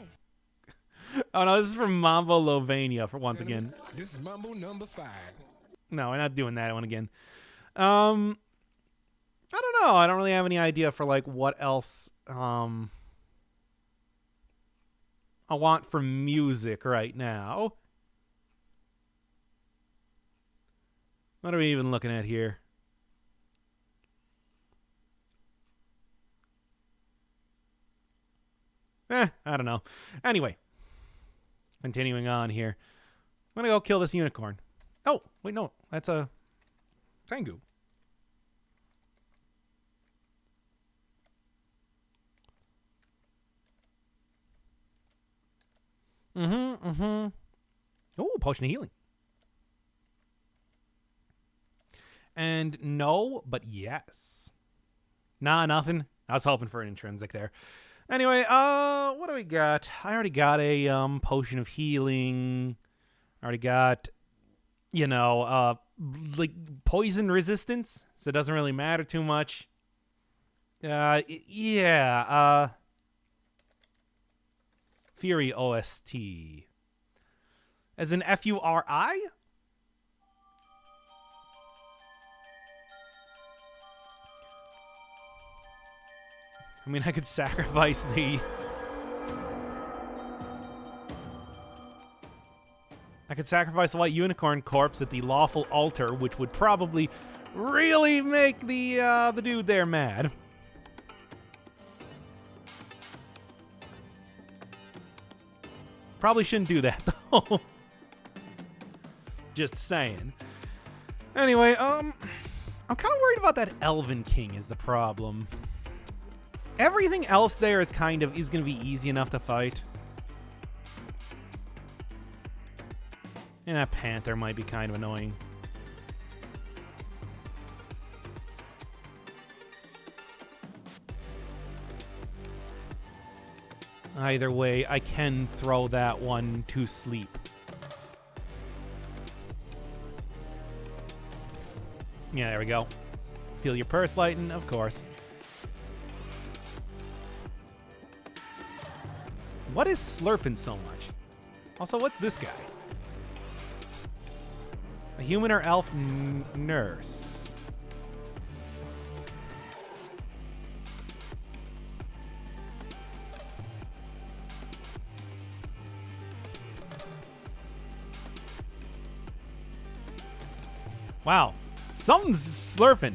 Oh no, this is from Mambo Lovania for once again. This is Mambo number 5. No, we're not doing that one again. I don't know. I don't really have any idea for like what else I want from music right now. What are we even looking at here? I don't know. Anyway, continuing on here. I'm going to go kill this unicorn. Oh, wait, no. That's a Tengu. Oh, potion of healing. And no, but yes. Nah, nothing. I was hoping for an intrinsic there. Anyway, what do we got? I already got a potion of healing. I already got, like poison resistance, so it doesn't really matter too much. Yeah. Fury OST. As in Furi? I mean, I could sacrifice the... I could sacrifice the white unicorn corpse at the lawful altar, which would probably really make the dude there mad. Probably shouldn't do that, though. Just saying. Anyway, I'm kind of worried about that Elven King is the problem. Everything else there is going to be easy enough to fight. And that Panther might be kind of annoying. Either way, I can throw that one to sleep. Yeah, there we go. Feel your purse lighten, of course. What is slurping so much? Also, what's this guy? A human or elf nurse. Wow. Something's slurping.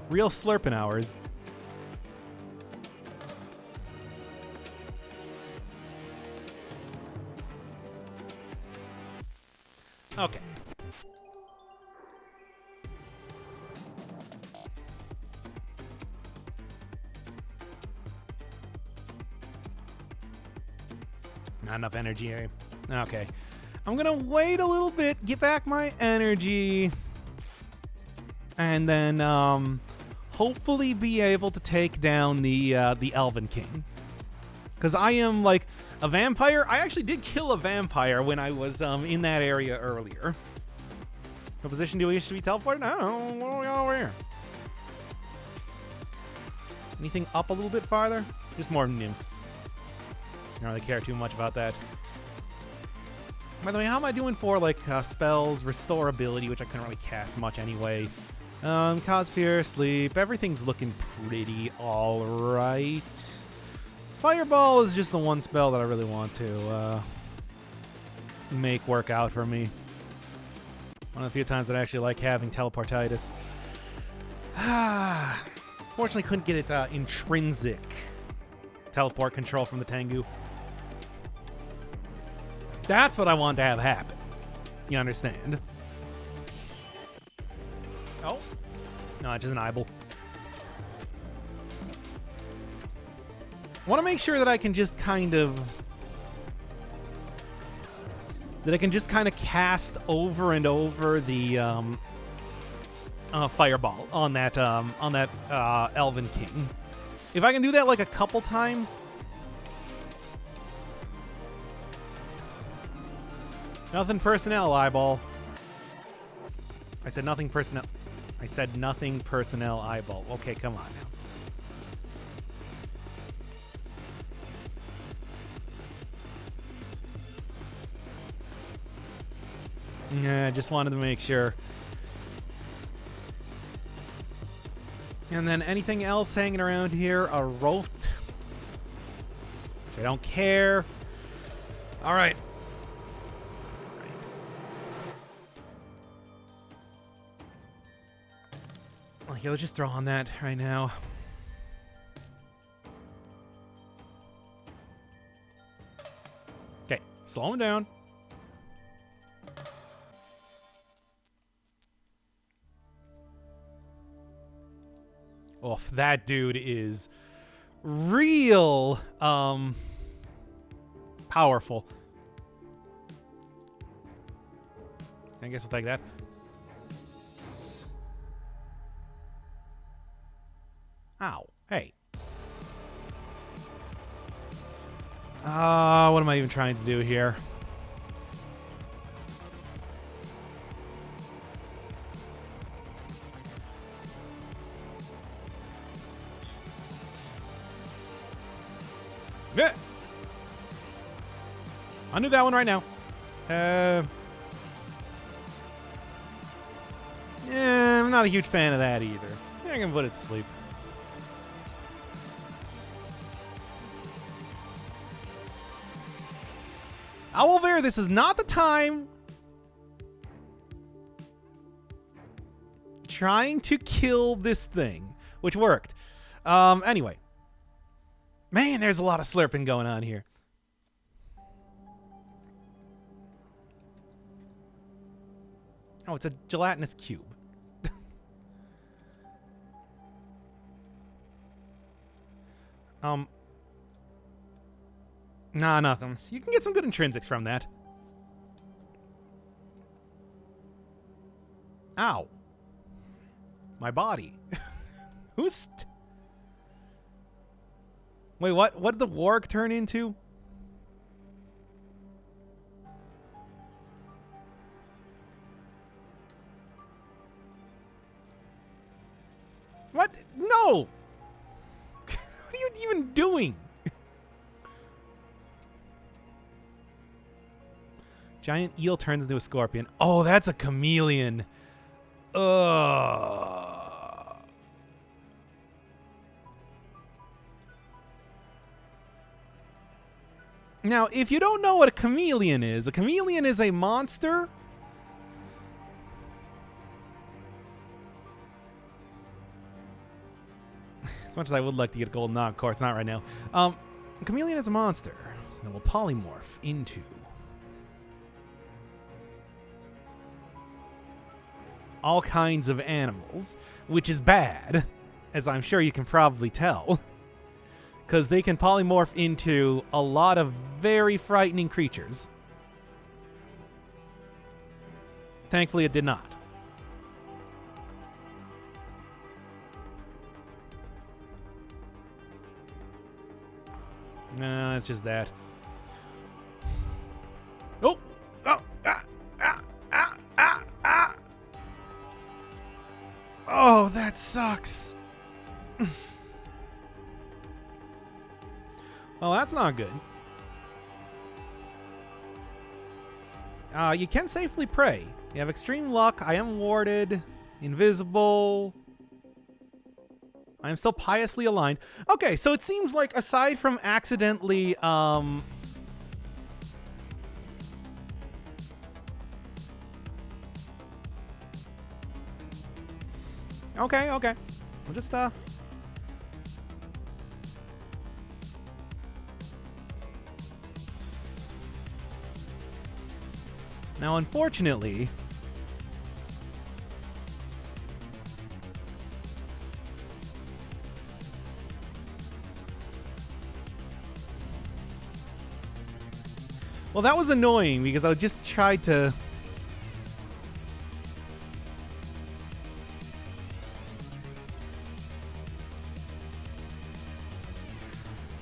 Real slurping hours. Okay. Not enough energy here. Okay. I'm gonna wait a little bit, get back my energy, and then hopefully be able to take down the Elven King. Because I am like a vampire. I actually did kill a vampire when I was in that area earlier. What position do we wish to be teleported? I don't know. What do we got over here? Anything up a little bit farther? Just more nymphs. I don't really care too much about that. By the way, how am I doing for like spells, restore ability, which I couldn't really cast much anyway. Cause fear, sleep. Everything's looking pretty all right. Fireball is just the one spell that I really want to make work out for me. One of the few times that I actually like having teleportitis. Fortunately, couldn't get it intrinsic teleport control from the Tengu. That's what I want to have happen. You understand? Oh. No, it's just an eyeball. I want to make sure that I can just kind of... cast over and over the fireball on that Elven King. If I can do that like a couple times... Nothing personnel, eyeball. I said nothing personnel. I said nothing personnel, eyeball. Okay, come on now. Yeah, I just wanted to make sure. And then anything else hanging around here? A rope. I don't care. All right. Okay, let's just throw on that right now. Okay, slow him down. Oh, that dude is real powerful. I guess I'll take that. Ow. Hey. What am I even trying to do here? Yeah. I'll do that one right now. Yeah, I'm not a huge fan of that either. I can put it to sleep. Owlbear, this is not the time trying to kill this thing, which worked. Anyway. Man, there's a lot of slurping going on here. Oh, it's a gelatinous cube. Nah, nothing. You can get some good intrinsics from that. Ow. My body. Who's... Wait, what? What did the warg turn into? What? No! What are you even doing? Giant eel turns into a scorpion. Oh, that's a chameleon. Ugh. Now, if you don't know what a chameleon is a monster. As much as I would like to get a golden knob, of course, not right now. A chameleon is a monster that will polymorph into all kinds of animals, which is bad, as I'm sure you can probably tell. Because they can polymorph into a lot of very frightening creatures. Thankfully, it did not. No, it's just that. Oh! Oh! Ah! Ah! Ah! Ah! Ah! Oh, that sucks. Well, that's not good. You can safely pray. You have extreme luck. I am warded. Invisible. I am still piously aligned. Okay, so it seems like aside from accidentally... Okay. I'll just, Now, unfortunately... Well, that was annoying because I just tried to...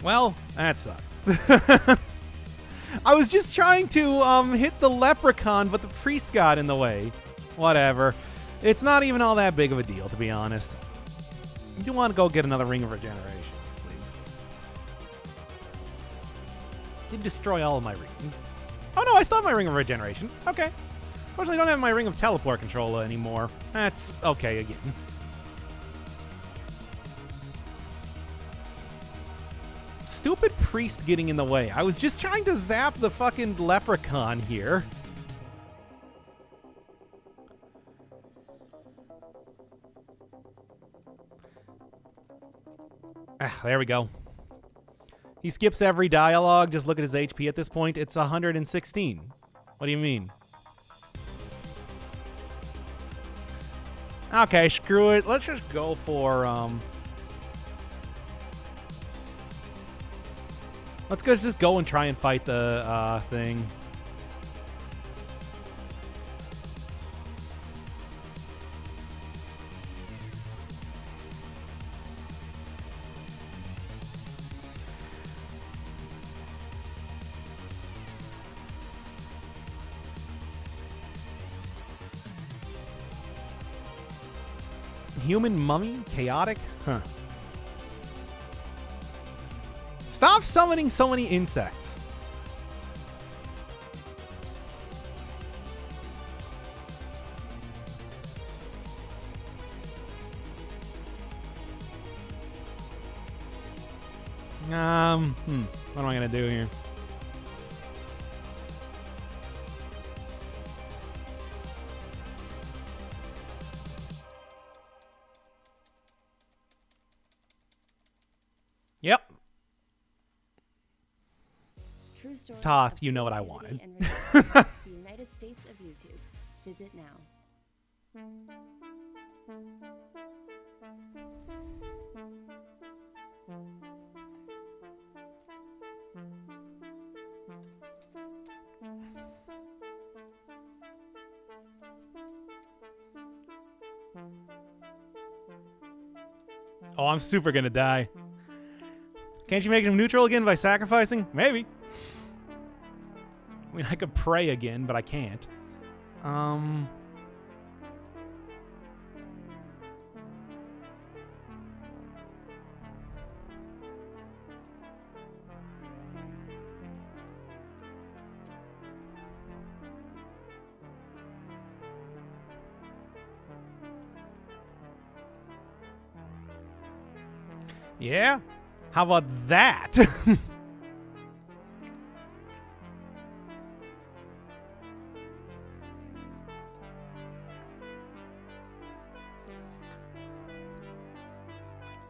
Well, that sucks. I was just trying to hit the leprechaun, but the priest got in the way. Whatever. It's not even all that big of a deal, to be honest. You do want to go get another Ring of Regeneration, please. Did destroy all of my rings. Oh no, I still have my Ring of Regeneration. Okay. Unfortunately, I don't have my Ring of Teleport controller anymore. That's okay again. Stupid priest getting in the way. I was just trying to zap the fucking leprechaun here. Ah, there we go. He skips every dialogue. Just look at his HP at this point. It's 116. What do you mean? Okay, screw it. Let's just go for, let's just go and try and fight the, thing. Human mummy? Chaotic? Huh. Stop summoning so many insects. What am I gonna do here? Yep. True stories Toth, of you know what I creativity wanted. and resilience. The United States of YouTube. Visit now. Oh, I'm super gonna die. Can't you make him neutral again by sacrificing? Maybe. I mean, I could pray again, but I can't. Yeah? How about that? Can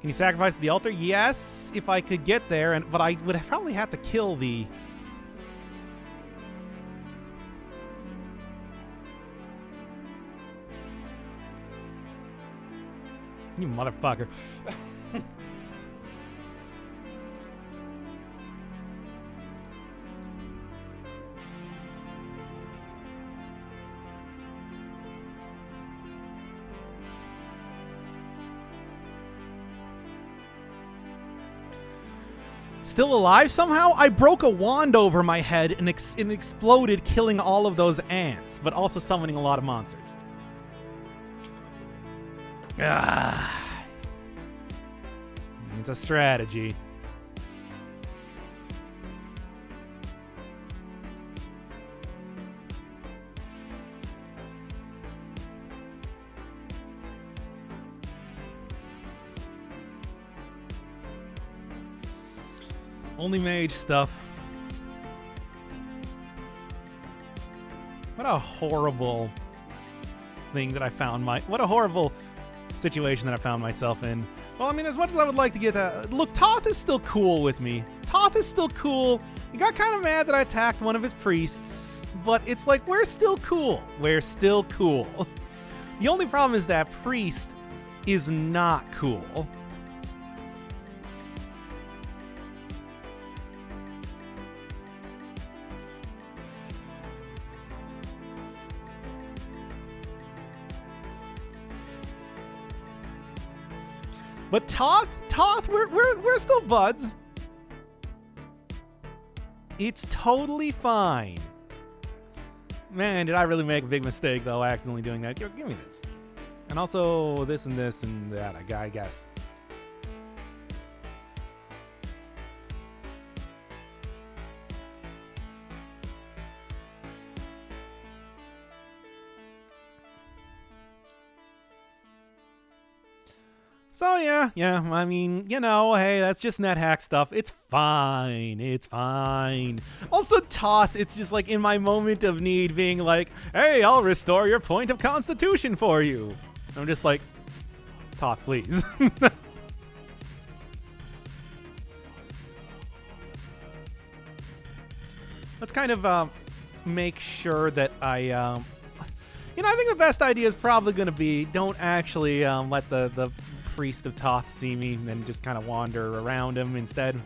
you sacrifice the altar? Yes, if I could get there, but I would probably have to kill the... You motherfucker. Still alive somehow? I broke a wand over my head and it exploded, killing all of those ants, but also summoning a lot of monsters. Ah. It's a strategy. Only mage stuff. What a horrible thing that I found what a horrible situation that I found myself in. Well, I mean, as much as I would like to get look, Toth is still cool with me. Toth is still cool. He got kind of mad that I attacked one of his priests, but it's like, we're still cool. We're still cool. The only problem is that priest is not cool. But Toth, we're still buds. It's totally fine. Man, did I really make a big mistake though, accidentally doing that? Give me this. And also this and this and that, I guess. So yeah, I mean, you know, hey, that's just NetHack stuff. It's fine. It's fine. Also, Toth, it's just like in my moment of need being like, hey, I'll restore your point of constitution for you. I'm just like, Toth, please. Let's kind of make sure that I think the best idea is probably going to be don't actually let the priest of Toth see me and just kind of wander around him instead.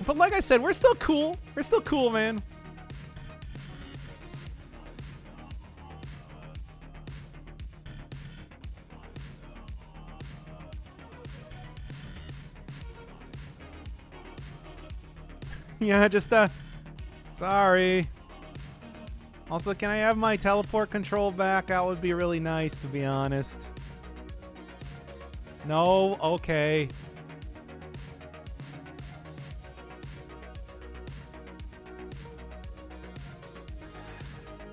But like I said, we're still cool. We're still cool, man. Yeah, just, sorry. Also, can I have my teleport control back? That would be really nice, to be honest. No? Okay.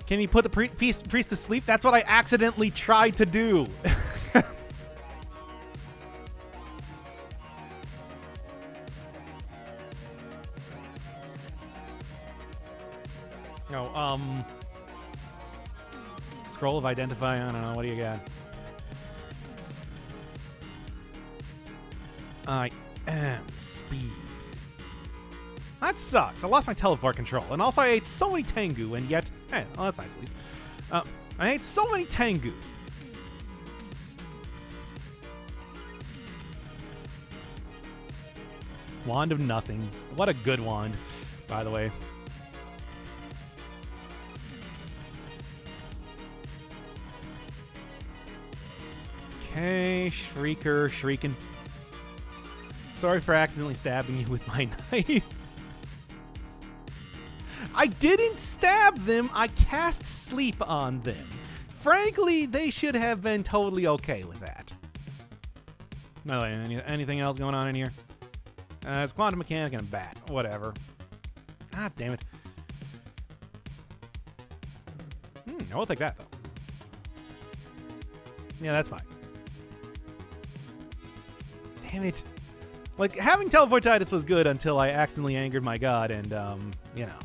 Can you put the priest to sleep? That's what I accidentally tried to do. No, scroll of identify. I don't know. What do you got? I am speed. That sucks. I lost my teleport control, and also I ate so many Tengu, and yet, hey, well, that's nice at least. I ate so many Tengu. Wand of nothing. What a good wand, by the way. Okay, Shrieker, shrieking. Sorry for accidentally stabbing you with my knife. I didn't stab them, I cast sleep on them. Frankly, they should have been totally okay with that. By the way, anything else going on in here? It's quantum mechanic and a bat. Whatever. Ah, damn it. I will take that, though. Yeah, that's fine. Damn it. Like, having teleportitis was good until I accidentally angered my god and, you know.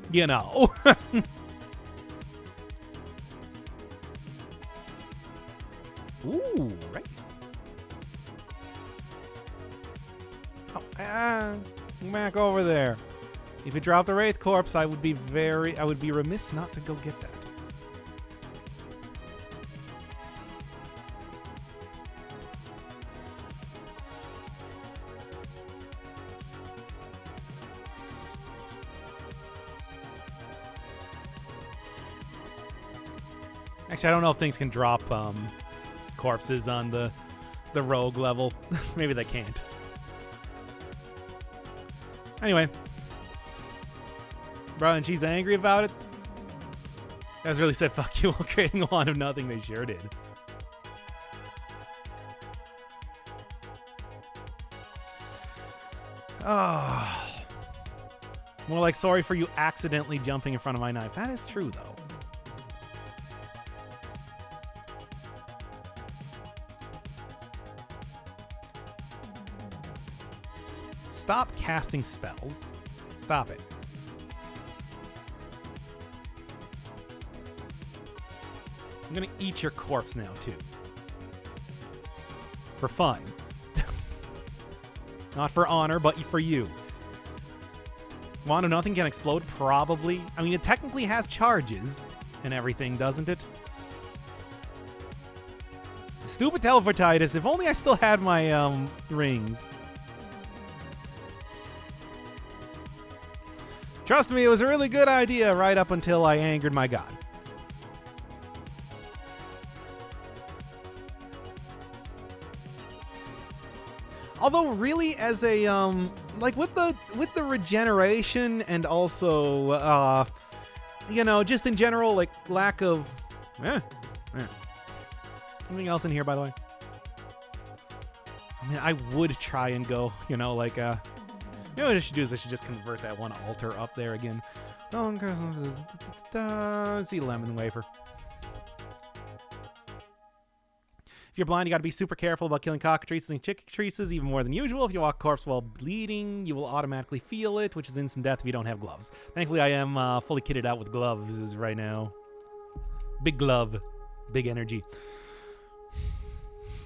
You know. Ooh, right. Oh, back over there. If you dropped the Wraith Corpse, I would be remiss not to go get that. Actually, I don't know if things can drop corpses on the rogue level. Maybe they can't. Anyway. Bro, and she's angry about it? Guys really said fuck you while creating a wand of nothing. They sure did. Oh. More like sorry for you accidentally jumping in front of my knife. That is true, though. Stop casting spells. Stop it. I'm gonna eat your corpse now, too. For fun. Not for honor, but for you. Wand of nothing can explode? Probably. I mean, it technically has charges and everything, doesn't it? Stupid teleportitis. If only I still had my rings. Trust me, it was a really good idea right up until I angered my god. Although really as a like with the regeneration and also you know, just in general like lack of Anything else in here, by the way? I mean, I would try and go, you know, like, you know what I should do is I should just convert that one altar up there again. See lemon wafer. If you're blind, you got to be super careful about killing cockatrices and chickatrices even more than usual. If you walk a corpse while bleeding, you will automatically feel it, which is instant death if you don't have gloves. Thankfully, I am fully kitted out with gloves right now. Big glove, big energy.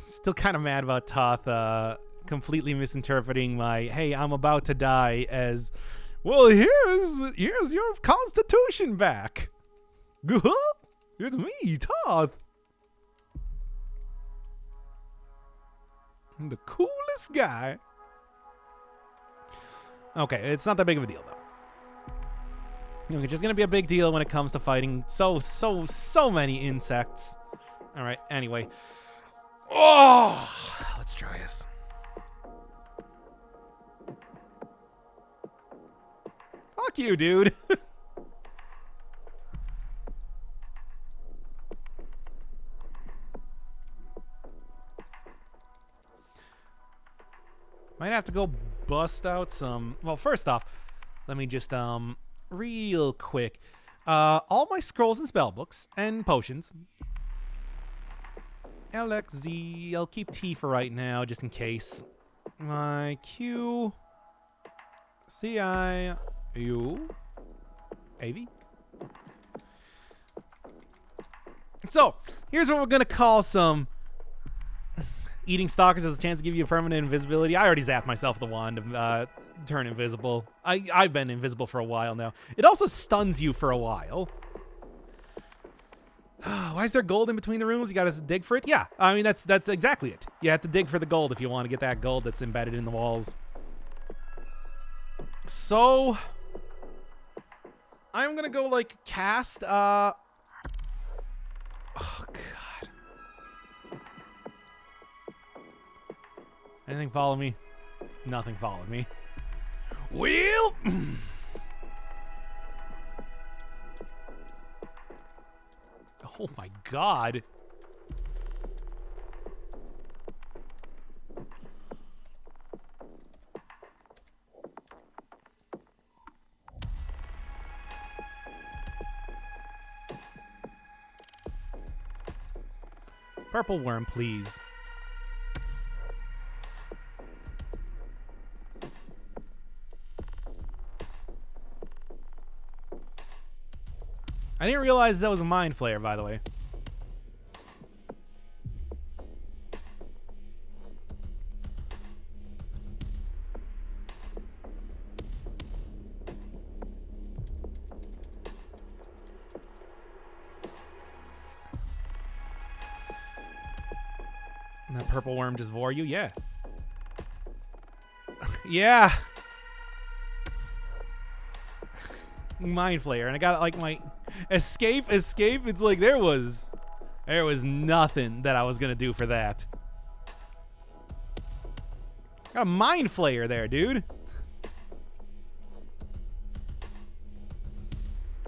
Still kind of mad about Toth completely misinterpreting my "hey, I'm about to die" as, well, here's your constitution back. It's me, Toth. I'm the coolest guy. Okay, it's not that big of a deal, though. You know, it's just gonna be a big deal when it comes to fighting so many insects. All right, anyway. Oh, let's try this. Fuck you, dude. Might have to go bust out some... Well, first off, let me just, real quick. All my scrolls and spell books and potions. LXZ. I'll keep T for right now, just in case. My Q... CI... U... AV. So, here's what we're going to call some... Eating stalkers has a chance to give you permanent invisibility. I already zapped myself with the wand to turn invisible. I've been invisible for a while now. It also stuns you for a while. Why is there gold in between the rooms? You gotta dig for it? Yeah, I mean, that's exactly it. You have to dig for the gold if you want to get that gold that's embedded in the walls. So, I'm gonna go, like, cast, oh, God. Anything follow me? Nothing followed me. Well... Oh my God. Purple worm, please. I didn't realize that was a mind flayer, by the way. And that purple worm just vor you? Yeah. Yeah. Mind flayer. And I got like my escape. It's like there was nothing that I was going to do for that. Got a mind flayer there, dude.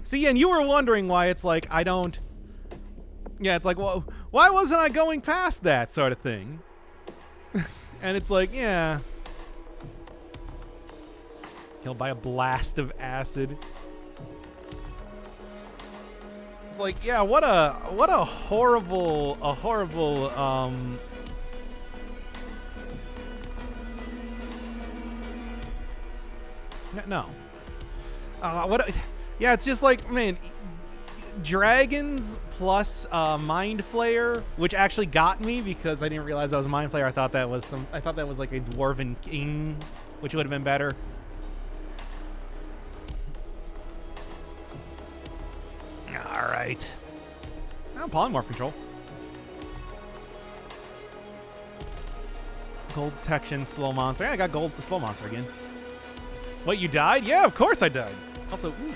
See, and you were wondering why it's like I don't... Yeah, it's like, well, why wasn't I going past that sort of thing? And it's like, yeah. Killed by a blast of acid. It's like, yeah, what a horrible, no. Yeah, it's just like, man, dragons plus mind flayer, which actually got me because I didn't realize that was a mind flayer. I thought that was like a dwarven king, which would have been better. All right. Oh, polymorph control. Gold detection, slow monster. Yeah, I got gold slow monster again. What, you died? Yeah, of course I died. Also, ooh.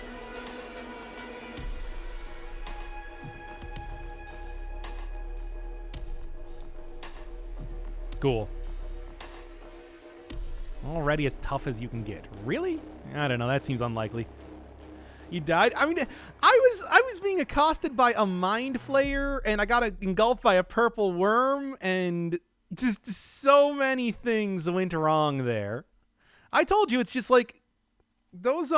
Cool. Already as tough as you can get. Really? I don't know. That seems unlikely. You died? I mean, I was being accosted by a mind flayer, and I got engulfed by a purple worm, and Just so many things went wrong there. I told you, it's just like those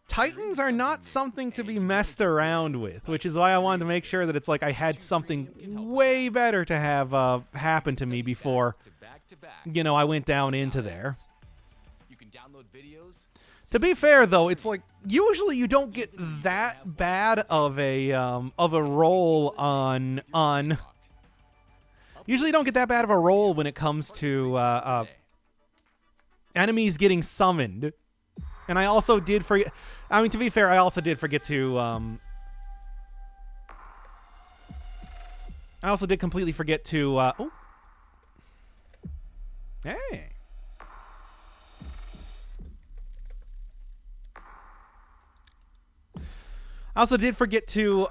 Titans are not something to be messed around with, which is why I wanted to make sure that it's like I had something way better to have happen to me before, you know, I went down into there. You can download videos. To be fair, though, it's like usually you don't get that bad of a roll on. Usually, you don't get that bad of a roll when it comes to enemies getting summoned. And I also did forget. I mean, to be fair, I also did forget to. I also did completely forget to. Oh, hey. I also did forget to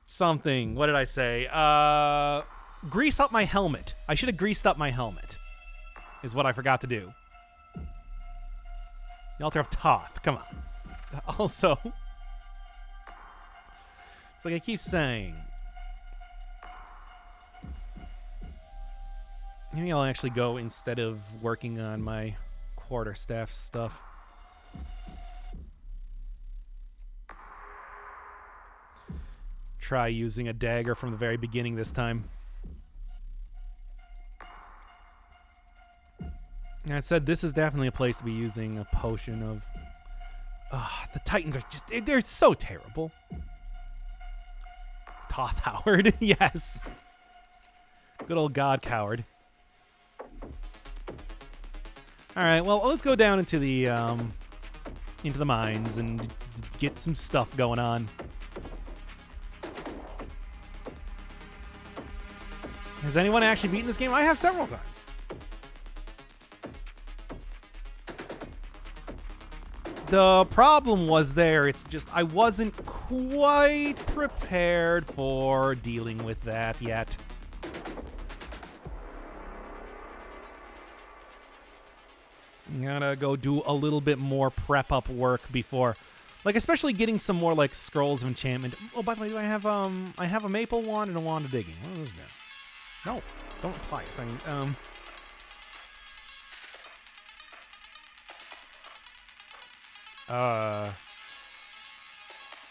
something. What did I say? Grease up my helmet. I should have greased up my helmet. Is what I forgot to do. The Altar of Thoth. Come on. Also, it's like I keep saying. Maybe I'll actually go instead of working on my quarterstaff stuff. Try using a dagger from the very beginning this time. And I said this is definitely a place to be using a potion of... the Titans are just... They're so terrible. Toth Howard, yes. Good old God Coward. All right, well, let's go down into the mines and get some stuff going on. Has anyone actually beaten this game? I have several times. The problem was there. It's just I wasn't quite prepared for dealing with that yet. Gotta go do a little bit more prep up work before, like especially getting some more like scrolls of enchantment. Oh, by the way, do I have a maple wand and a wand of digging. What is that? No, don't apply it. I mean,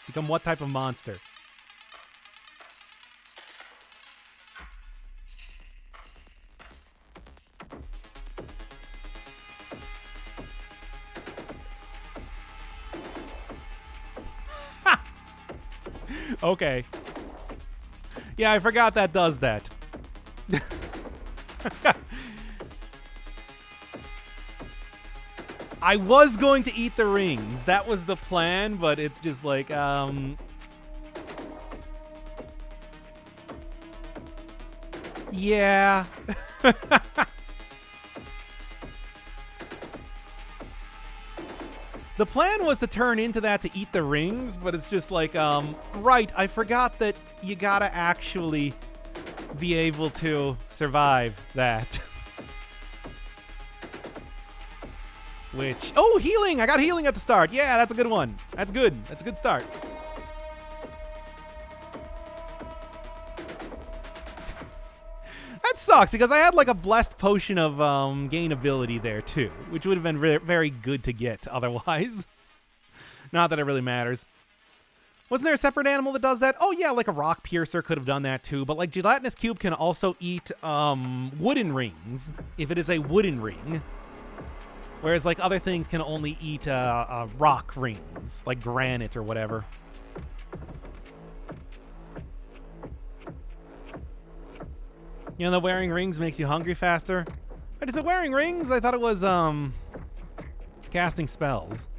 become what type of monster? Okay. Yeah, I forgot that does that. I was going to eat the rings. That was the plan, but it's just like, yeah. The plan was to turn into that to eat the rings, but it's just like, right, I forgot that you gotta actually be able to survive that. Which, oh, healing! I got healing at the start. Yeah, that's a good one. That's good. That's a good start. That sucks because I had like a blessed potion of gain ability there too, which would have been very good to get otherwise. Not that it really matters. Wasn't there a separate animal that does that? Oh yeah, like a rock piercer could have done that too, but like gelatinous cube can also eat wooden rings if it is a wooden ring. Whereas like other things can only eat rock rings, like granite or whatever. You know, the wearing rings makes you hungry faster. Wait, is it wearing rings? I thought it was casting spells.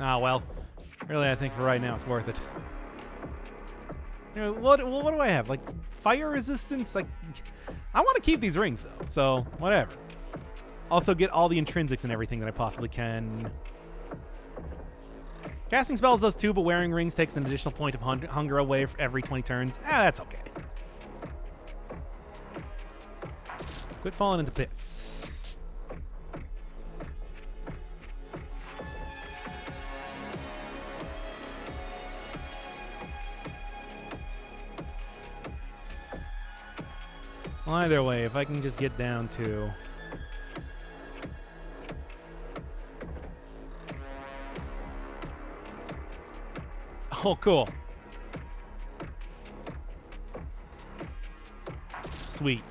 Ah, well, really, I think for right now it's worth it. You know, what do I have? Like fire resistance? Like, I want to keep these rings though, so whatever. Also get all the intrinsics and everything that I possibly can. Casting spells does too, but wearing rings takes an additional point of hunger away for every 20 turns. That's okay. Quit falling into pits. Well, either way, if I can just get down to... Oh, cool. Sweet.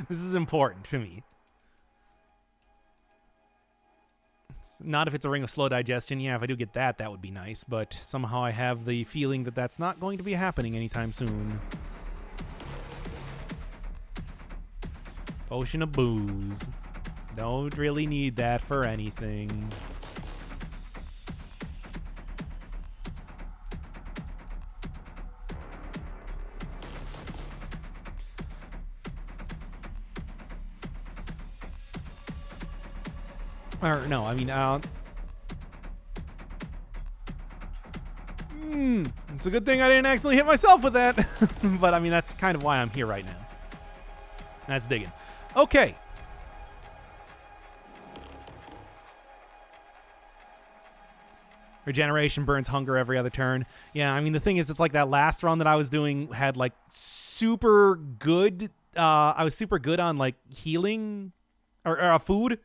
This is important to me. Not if it's a ring of slow digestion. Yeah, if I do get that, that would be nice. But somehow I have the feeling that that's not going to be happening anytime soon. Potion of booze. Don't really need that for anything. Or, no, I mean, it's a good thing I didn't accidentally hit myself with that. But, I mean, that's kind of why I'm here right now. That's digging. Okay. Regeneration burns hunger every other turn. Yeah, I mean, the thing is, it's like that last run that I was doing had, like, super good... I was super good on, like, healing or food.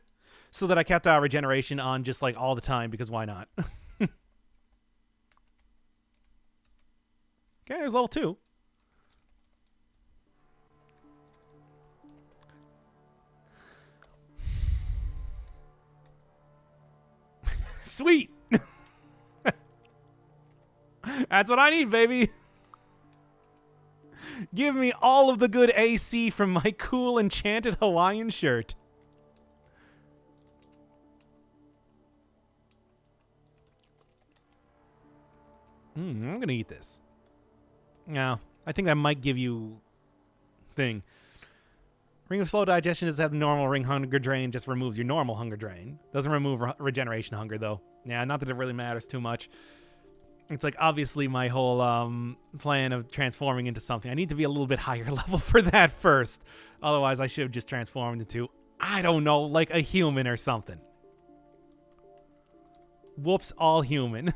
So that I kept regeneration on just like all the time because why not? Okay, there's level 2. Sweet. That's what I need, baby. Give me all of the good AC from my cool enchanted Hawaiian shirt. I'm going to eat this. No, I think that might give you thing. Ring of slow digestion does have the normal ring hunger drain, just removes your normal hunger drain. Doesn't remove regeneration hunger, though. Yeah, not that it really matters too much. It's like, obviously, my whole plan of transforming into something. I need to be a little bit higher level for that first. Otherwise, I should have just transformed into, I don't know, like a human or something. Whoops, all human.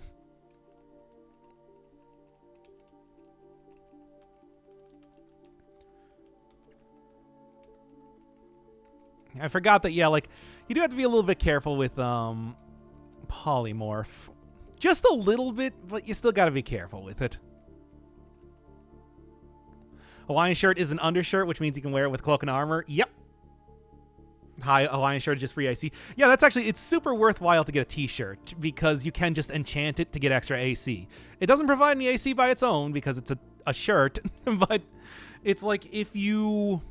I forgot that, yeah, like, you do have to be a little bit careful with polymorph. Just a little bit, but you still got to be careful with it. Hawaiian shirt is an undershirt, which means you can wear it with cloak and armor. Yep. Hawaiian shirt is just free AC. Yeah, that's actually, it's super worthwhile to get a t-shirt because you can just enchant it to get extra AC. It doesn't provide any AC by its own because it's a shirt, but it's like if you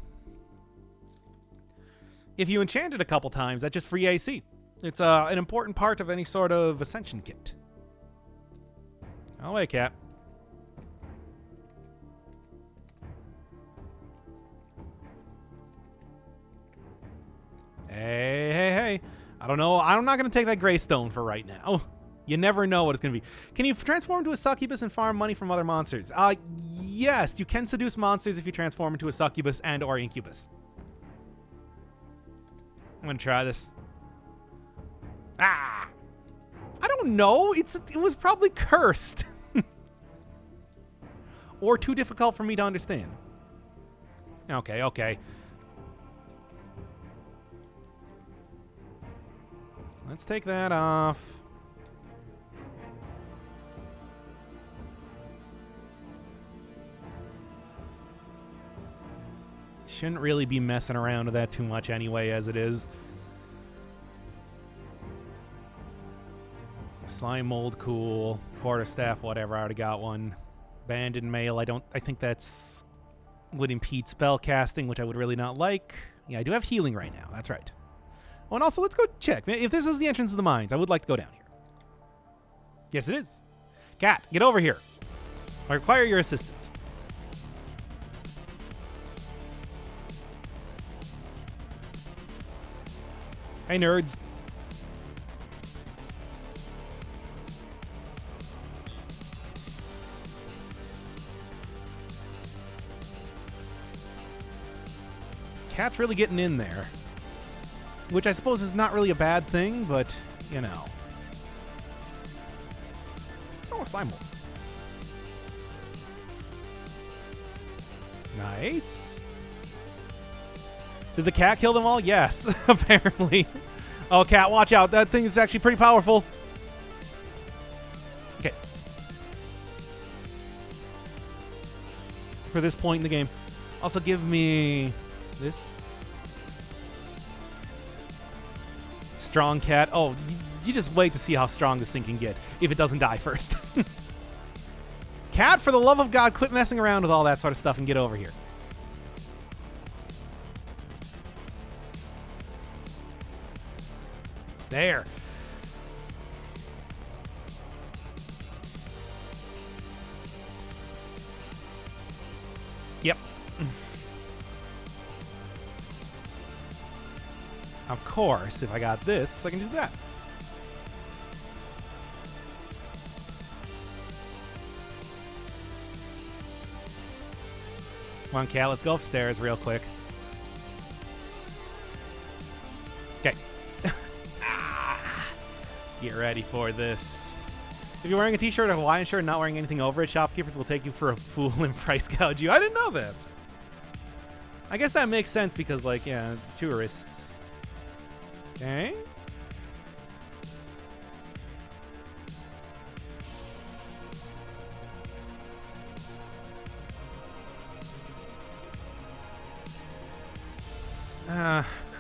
enchant it a couple times, that's just free AC. It's an important part of any sort of Ascension kit. Oh, wait, cat. Hey. I don't know. I'm not going to take that gray stone for right now. You never know what it's going to be. Can you transform into a succubus and farm money from other monsters? Yes, you can seduce monsters if you transform into a succubus and or incubus. I'm going to try this. I don't know. It was probably cursed. Or too difficult for me to understand. Okay. Let's take that off. Shouldn't really be messing around with that too much anyway, as it is. Slime mold, cool. Quarterstaff, whatever. I already got one. Abandoned mail. I think that's would impede spell casting, which I would really not like. Yeah, I do have healing right now. That's right. Oh, and also, let's go check. If this is the entrance to the mines, I would like to go down here. Yes, it is. Cat, get over here. I require your assistance. Hey, nerds. Cat's really getting in there. Which I suppose is not really a bad thing, but, you know. Oh, slime mold. Nice. Did the cat kill them all? Yes, apparently. Oh, cat, watch out. That thing is actually pretty powerful. Okay. For this point in the game. Also, give me this. Strong cat. Oh, you just wait to see how strong this thing can get if it doesn't die first. Cat, for the love of God, quit messing around with all that sort of stuff and get over here. There. Yep. Of course, if I got this, I can do that. Come on, cat, let's go upstairs real quick. Okay. Get ready for this. If you're wearing a t-shirt or a Hawaiian shirt and not wearing anything over it, shopkeepers will take you for a fool and price gouge you. I didn't know that. I guess that makes sense because, like, yeah, tourists. Okay.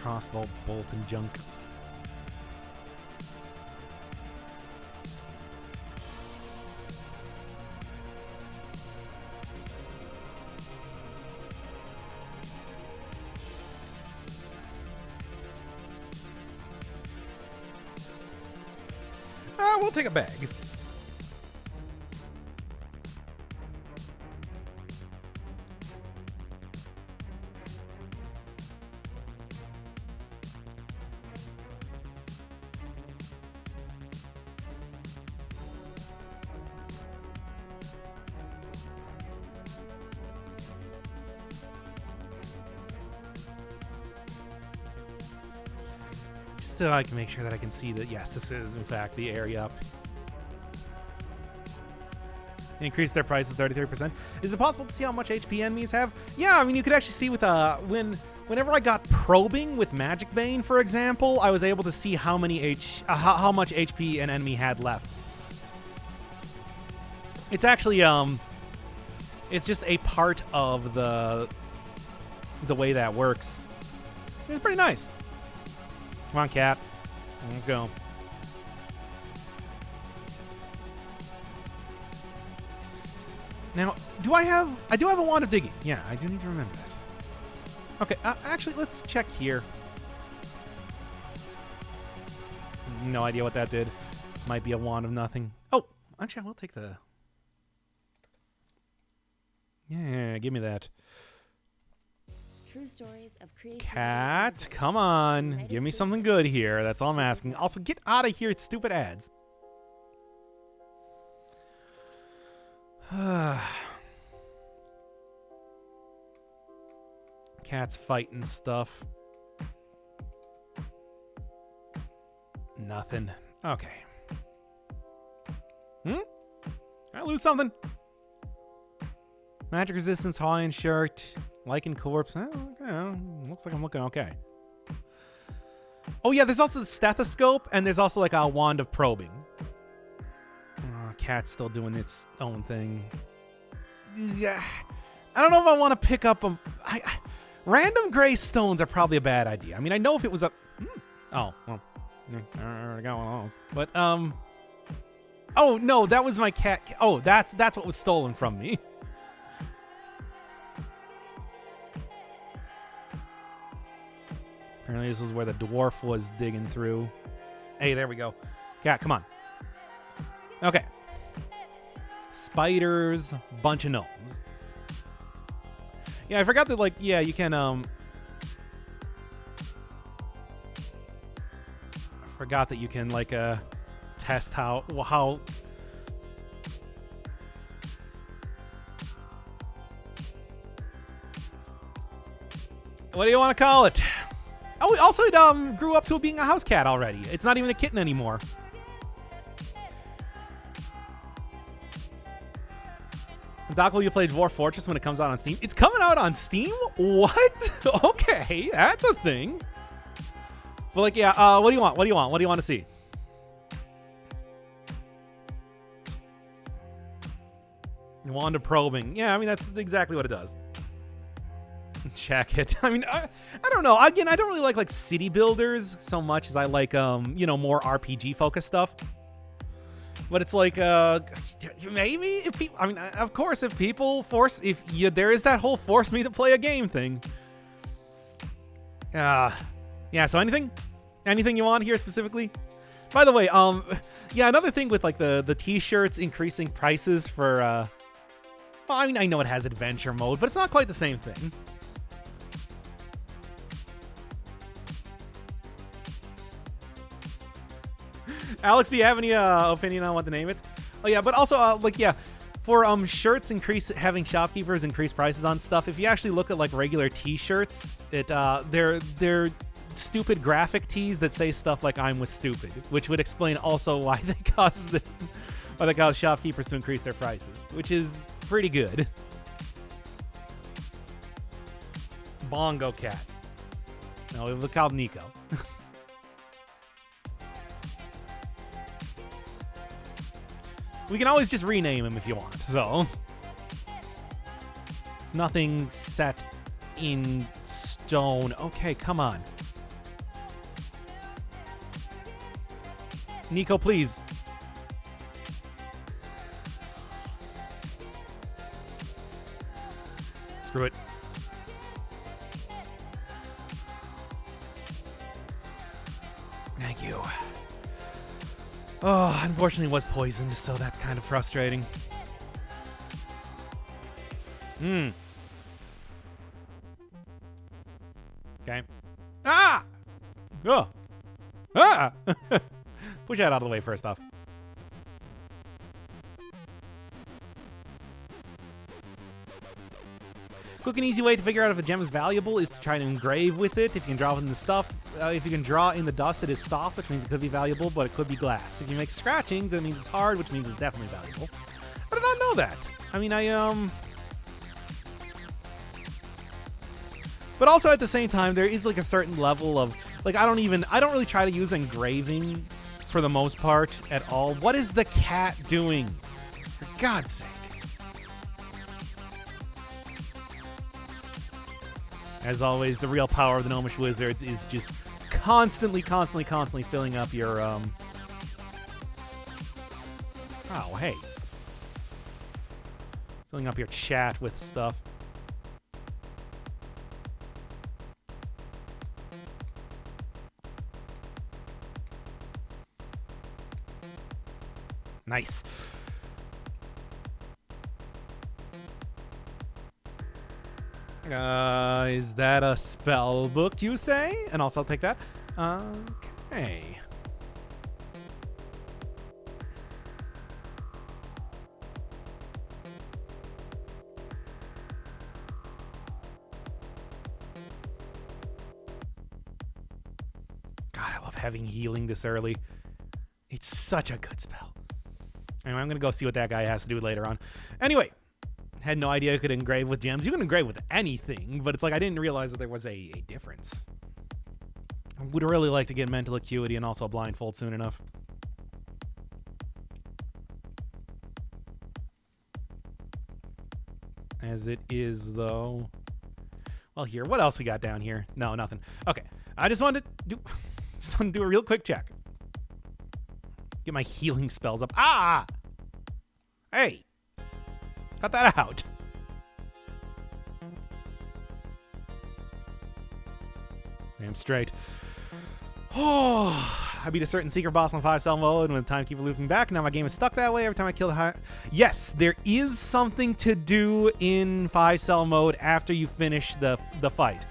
Crossbow bolt and junk. We'll take a bag. So I can make sure that I can see that, yes, this is, in fact, the area up. Increase their prices 33%. Is it possible to see how much HP enemies have? Yeah, I mean, you could actually see with, whenever I got probing with Magic Bane, for example, I was able to see how many how much HP an enemy had left. It's actually, it's just a part of the way that works. It's pretty nice. Come on, cat. Let's go. Now, I do have a wand of digging. Yeah, I do need to remember that. Okay, actually, let's check here. No idea what that did. Might be a wand of nothing. Oh, actually, I will take the... Yeah, give me that. True stories of creativity. Cat, come on. Give me something good here. That's all I'm asking. Also, get out of here, stupid ads. Cat's fighting stuff. Nothing. Okay. Did I lose something? Magic resistance, Hawaiian shirt, lichen corpse. Okay. Looks like I'm looking okay. Oh yeah, there's also the stethoscope, and there's also like a wand of probing. Cat's still doing its own thing. Yeah, I don't know if I want to pick up a... random gray stones are probably a bad idea. I mean, I know if it was a... Oh, well, I already got one of those. But, oh, no, that was my cat. Oh, that's what was stolen from me. Apparently this is where the dwarf was digging through. Hey, there we go. Cat, come on. Okay. Spiders, bunch of gnomes. Yeah, I forgot that, like, yeah, you can, I forgot that you can, like, test how... What do you want to call it? Oh, also it grew up to being a house cat already. It's not even a kitten Doc, will you play Dwarf Fortress when it comes out on Steam? It's coming out on Steam? What? Okay, that's a thing. But like, yeah, what do you want? What do you want? What do you want to see? Wand of probing. Yeah, I mean, that's exactly what it does. Check it. I mean, I don't know. Again, I don't really like city builders so much as I like, you know, more RPG focused stuff. But it's like, maybe if people, I mean, of course, if people force, there is that whole force me to play a game thing. Yeah. So anything you want here specifically? By the way, yeah, another thing with like the t-shirts increasing prices for, well, I mean, I know it has adventure mode, but it's not quite the same thing. Alex, do you have any opinion on what to name it? Oh yeah, but also like, yeah, for shirts having shopkeepers increase prices on stuff. If you actually look at like regular t-shirts, they're stupid graphic tees that say stuff like "I'm with stupid," which would explain also why they cause shopkeepers to increase their prices, which is pretty good. Bongo Cat. No, it was called Nico. We can always just rename him if you want, so. It's nothing set in stone. Okay, come on. Nico, please. Screw it. Thank you. Oh, unfortunately was poisoned, so that's kind of frustrating. Okay. Ah! Oh! Ah! Push that out of the way first off. Quick and easy way to figure out if a gem is valuable is to try to engrave with it. If you can draw in the stuff, if you can draw in the dust, it is soft, which means it could be valuable, but it could be glass. If you make scratchings, that means it's hard, which means it's definitely valuable. I did not know that. I mean, But also at the same time, there is like a certain level of, like, I don't really try to use engraving for the most part at all. What is the cat doing? For God's sake. As always, the real power of the Gnomish Wizards is just constantly filling up your, Oh, hey. Filling up your chat with stuff. Nice. Is that a spell book, you say? And also I'll take that. Okay. God, I love having healing this early. It's such a good spell. Anyway, I'm going to go see what that guy has to do later on. Anyway. Had no idea you could engrave with gems. You can engrave with anything, but it's like I didn't realize that there was a difference. I would really like to get mental acuity and also a blindfold soon enough. As it is, though. Well, here, what else we got down here? No, nothing. Okay, I just wanted to do a real quick check. Get my healing spells up. Ah! Hey! Cut that out. Damn straight. Oh, I beat a certain secret boss on 5-cell mode and with time keep looping back. Now my game is stuck that way every time I kill the high. Yes, there is something to do in 5-cell mode after you finish the fight.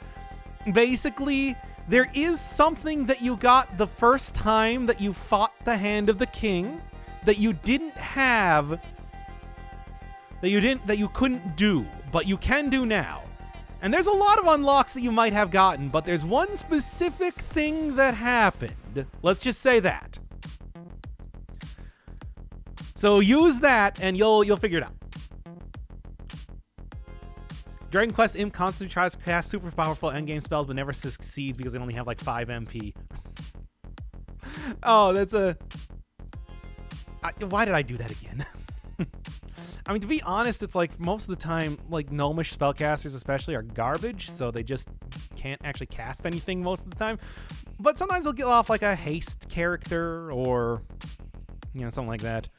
Basically, there is something that you got the first time that you fought the Hand of the King that you didn't have. That you couldn't do, but you can do now. And there's a lot of unlocks that you might have gotten, but there's one specific thing that happened. Let's just say that. So use that and you'll figure it out. Dragon Quest Imp constantly tries to cast super powerful endgame spells but never succeeds because they only have like 5 MP. Oh, that's a... why did I do that again? I mean, to be honest, it's like most of the time, like gnomish spellcasters especially are garbage, so they just can't actually cast anything most of the time. But sometimes they'll get off like a haste character or, you know, something like that.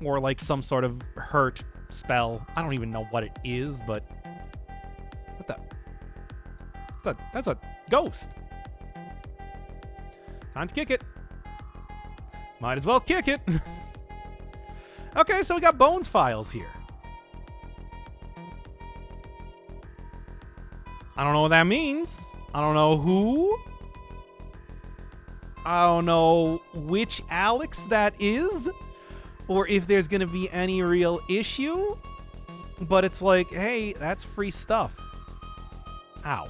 Or like some sort of hurt spell. I don't even know what it is, but what the? That's a ghost. Time to kick it. Might as well kick it. Okay, so we got bones files here. I don't know what that means. I don't know who. I don't know which Alex that is, or if there's going to be any real issue. But it's like, hey, that's free stuff. Ow.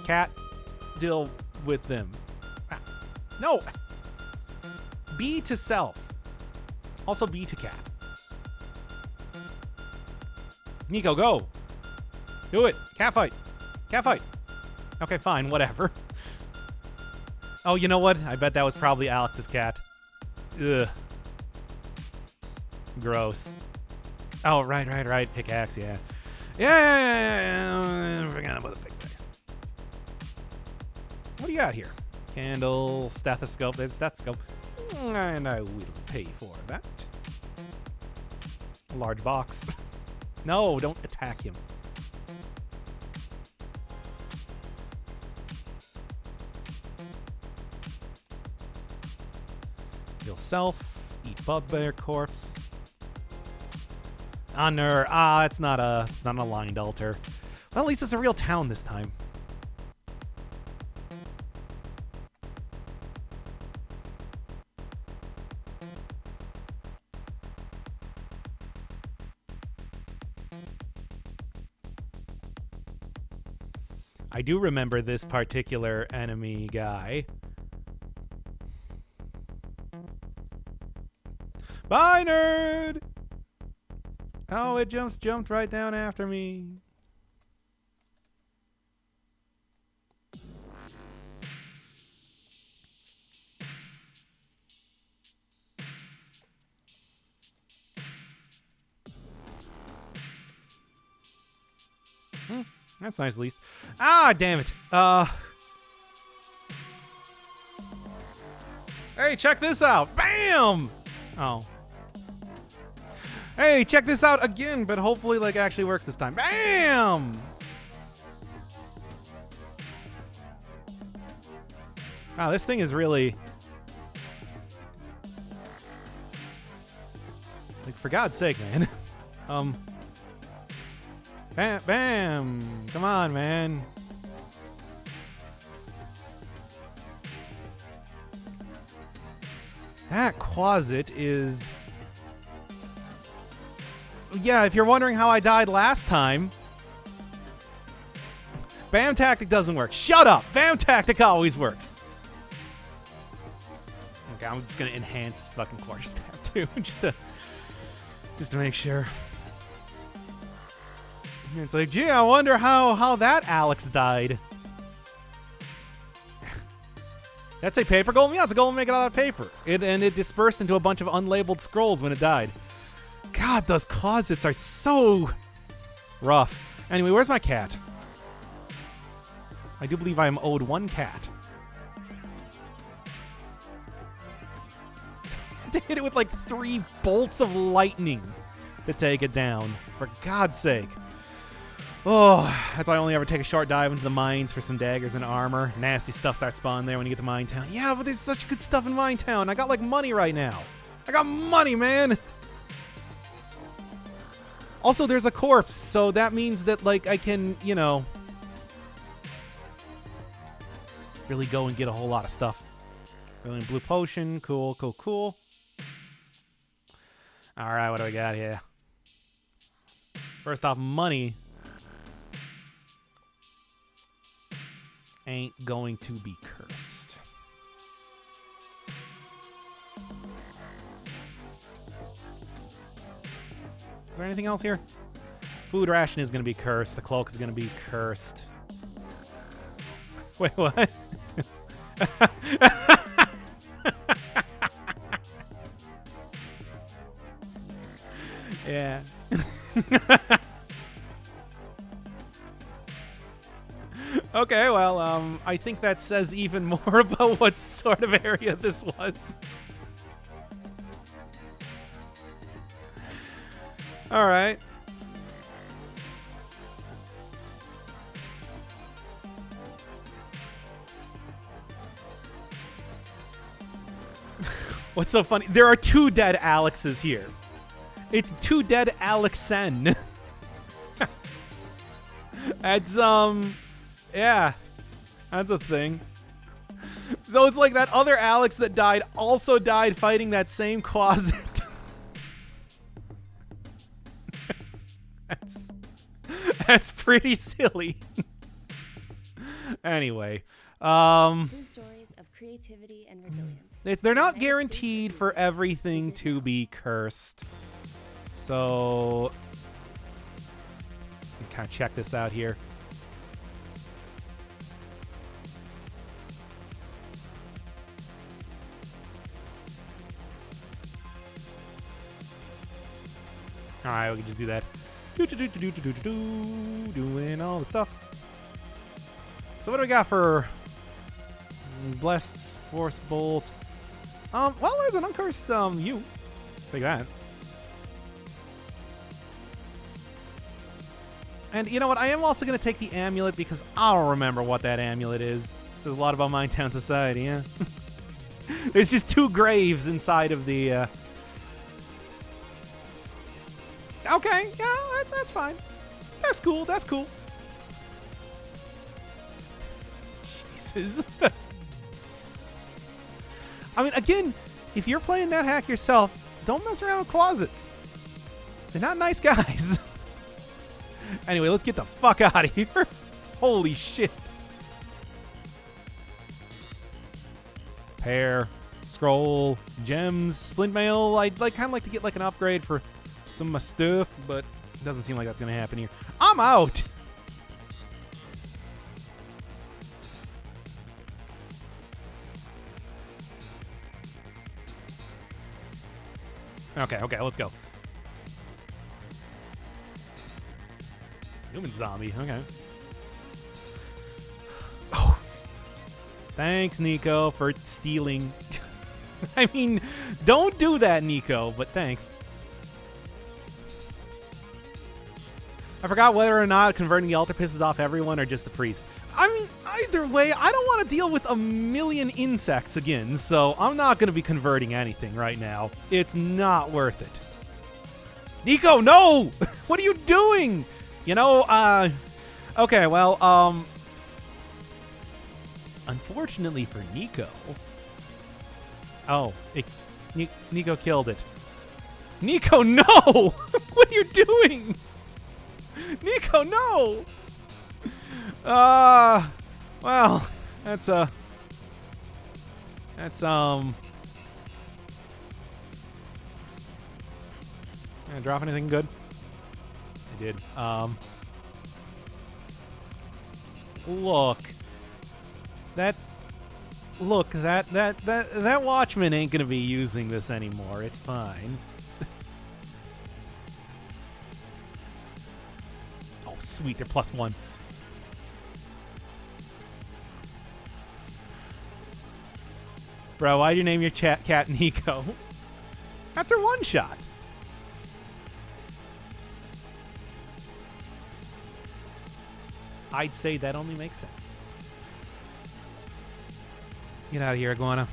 Cat, deal with them. Ah. No. B to self. Also B to cat. Nico, go. Do it. Cat fight. Cat fight. Okay, fine. Whatever. Oh, you know what? I bet that was probably Alex's cat. Ugh. Gross. Oh, right. Pickaxe, yeah. Yeah. Forgot about the pickaxe. What do you got here? Candle, stethoscope. There's a stethoscope. And I will pay for that. A large box. No, don't attack him. Heal self. Eat bugbear corpse. Honor. Ah, it's not an aligned altar. Well, at least it's a real town this time. I do remember this particular enemy guy. Bye, nerd! Oh, it jumped right down after me. That's nice, at least. Ah, damn it. Hey, check this out. Bam! Oh. Hey, check this out again, but hopefully, like, actually works this time. Bam! Wow, this thing is really... like, for God's sake, man. Bam, bam! Come on, man. That Quasit is... yeah, if you're wondering how I died last time... Bam Tactic doesn't work. Shut up! Bam Tactic always works. Okay, I'm just gonna enhance fucking Quarterstaff too, just to make sure. It's like, gee, I wonder how that Alex died. That's a paper golem? Yeah, it's a golem making out of paper. And it dispersed into a bunch of unlabeled scrolls when it died. God, those closets are so rough. Anyway, where's my cat? I do believe I am owed one cat. To hit it with like 3 bolts of lightning to take it down. For God's sake. Oh, that's why I only ever take a short dive into the mines for some daggers and armor. Nasty stuff starts spawning there when you get to Minetown. Yeah, but there's such good stuff in Minetown. I got like money right now. I got money, man. Also, there's a corpse, so that means that like I can, you know, really go and get a whole lot of stuff. Brilliant blue potion. Cool. All right, what do we got here? First off, money ain't going to be cursed. Is there anything else here? food ration is going to be cursed. The cloak is going to be cursed. Wait, what? Yeah. Okay, well, I think that says even more about what sort of area this was. All right. What's so funny? There are 2 dead Alexes here. It's 2 dead Alexen. That's, yeah. That's a thing. So it's like that other Alex that died also died fighting that same closet. That's pretty silly. Anyway, True stories of creativity and resilience. they're not guaranteed for everything to be cursed. So, kind of check this out here. All right, we can just do that. Doing all the stuff. So what do we got for Blessed Force Bolt? Well, there's an uncursed U. Take that. And you know what? I am also going to take the amulet because I don't remember what that amulet is. It says a lot about Mindtown Society, yeah? There's just 2 graves inside of the... Okay, yeah, that's fine. That's cool, that's cool. Jesus. I mean, again, if you're playing NetHack yourself, don't mess around with closets. They're not nice guys. Anyway, let's get the fuck out of here. Holy shit. Pear, scroll, gems, splint mail. I'd kind of like to get like an upgrade for some of my stuff, but it doesn't seem like that's going to happen here. I'm out. Okay, let's go. Human zombie, okay. Oh. Thanks, Nico, for stealing. I mean, don't do that, Nico, but thanks. I forgot whether or not converting the altar pisses off everyone or just the priest. I mean, either way, I don't want to deal with a million insects again, so I'm not going to be converting anything right now. It's not worth it. Nico, no! What are you doing? You know, okay, well, unfortunately for Nico... Oh, Nico killed it. Nico, no! What are you doing? Nico, no! Well, that's, Did I drop anything good? I did. Look, that Watchman ain't gonna be using this anymore. It's fine. Oh, sweet, they're +1. Bro, why'd you name your cat Nico? After one shot. I'd say that only makes sense. Get out of here, Iguana.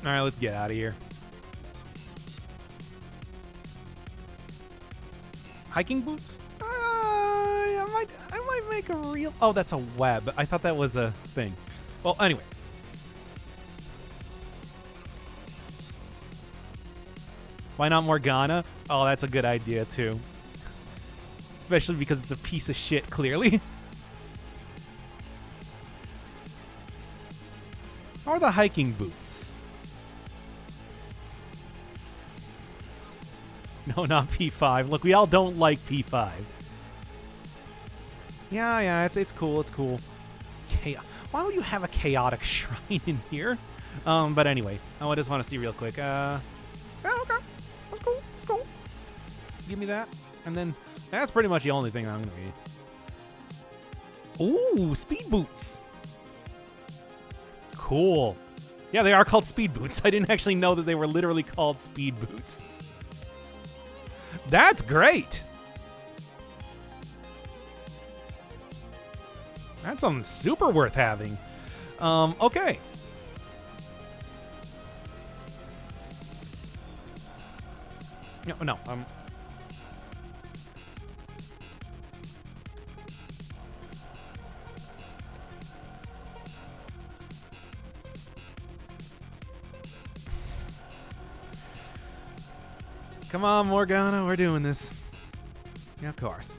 All right, let's get out of here. Hiking boots? I might make a real... Oh, that's a web. I thought that was a thing. Well, anyway. Why not Morgana? Oh, that's a good idea, too. Especially because it's a piece of shit, clearly. How are the hiking boots? No, not P5. Look, we all don't like P5. Yeah, it's cool. It's cool. Why would you have a chaotic shrine in here? But anyway, I just want to see real quick. Yeah, okay. That's cool. That's cool. Give me that. And then that's pretty much the only thing I'm going to be. Ooh, speed boots. Cool. Yeah, they are called speed boots. I didn't actually know that they were literally called speed boots. That's great. That's something super worth having. Okay. No. Come on, Morgana, we're doing this. Yeah, of course.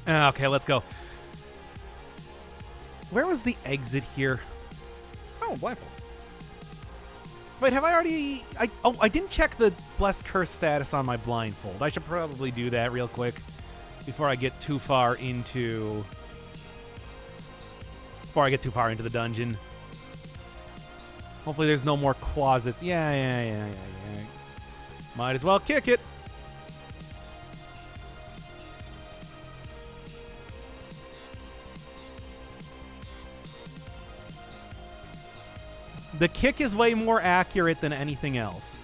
Okay, let's go. Where was the exit here? Oh, blindfold. Wait, have I already... I didn't check the Blessed Curse status on my blindfold. I should probably do that real quick before I get too far into... the dungeon. Hopefully there's no more closets. Yeah. Might as well kick it. The kick is way more accurate than anything else.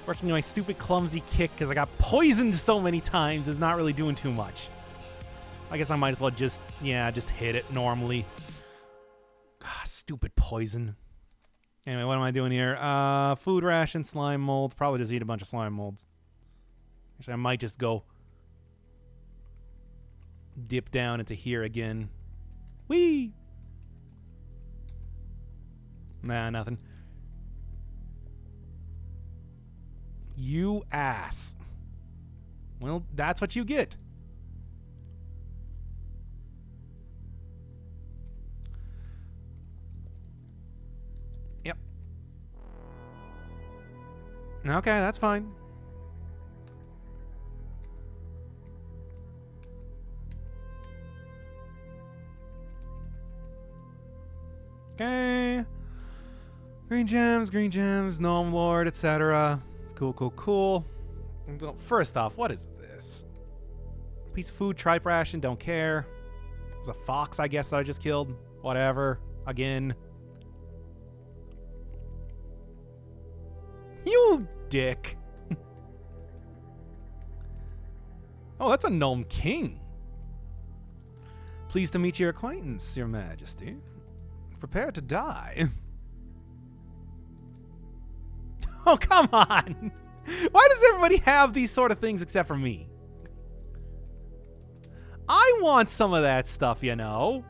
Fortunately, my stupid clumsy kick, because I got poisoned so many times, is not really doing too much. I guess I might as well just hit it normally. Stupid poison. Anyway, what am I doing here? Food ration, slime molds. Probably just eat a bunch of slime molds. Actually, I might just go dip down into here again. Whee! Nah, nothing. You ass. Well, that's what you get. Yep. Okay, that's fine. Okay. Green gems, gnome lord, etc. Cool. Well, first off, what is this? Piece of food, tripe ration, don't care. There's a fox, I guess, that I just killed. Whatever. Again. You dick. Oh, that's a gnome king. Pleased to meet your acquaintance, your majesty. Prepare to die. Oh, come on. Why does everybody have these sort of things except for me? I want some of that stuff, you know.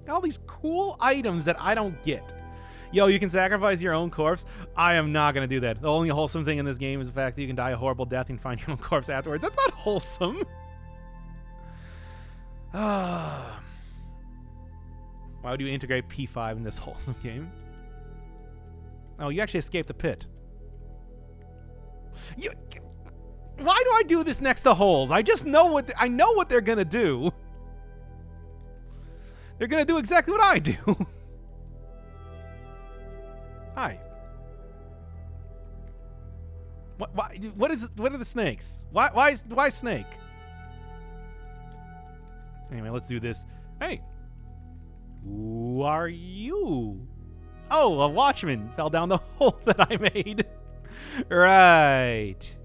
Got all these cool items that I don't get. Yo, you can sacrifice your own corpse. I am not going to do that. The only wholesome thing in this game is the fact that you can die a horrible death and find your own corpse afterwards. That's not wholesome. Why would you integrate P5 in this wholesome game? Oh, you actually escaped the pit. Why do I do this next to holes? I just know what I know what they're gonna do. They're gonna do exactly what I do. Hi. What are the snakes? Why snake? Anyway, let's do this. Hey. Who are you? Oh, a watchman fell down the hole that I made. Right.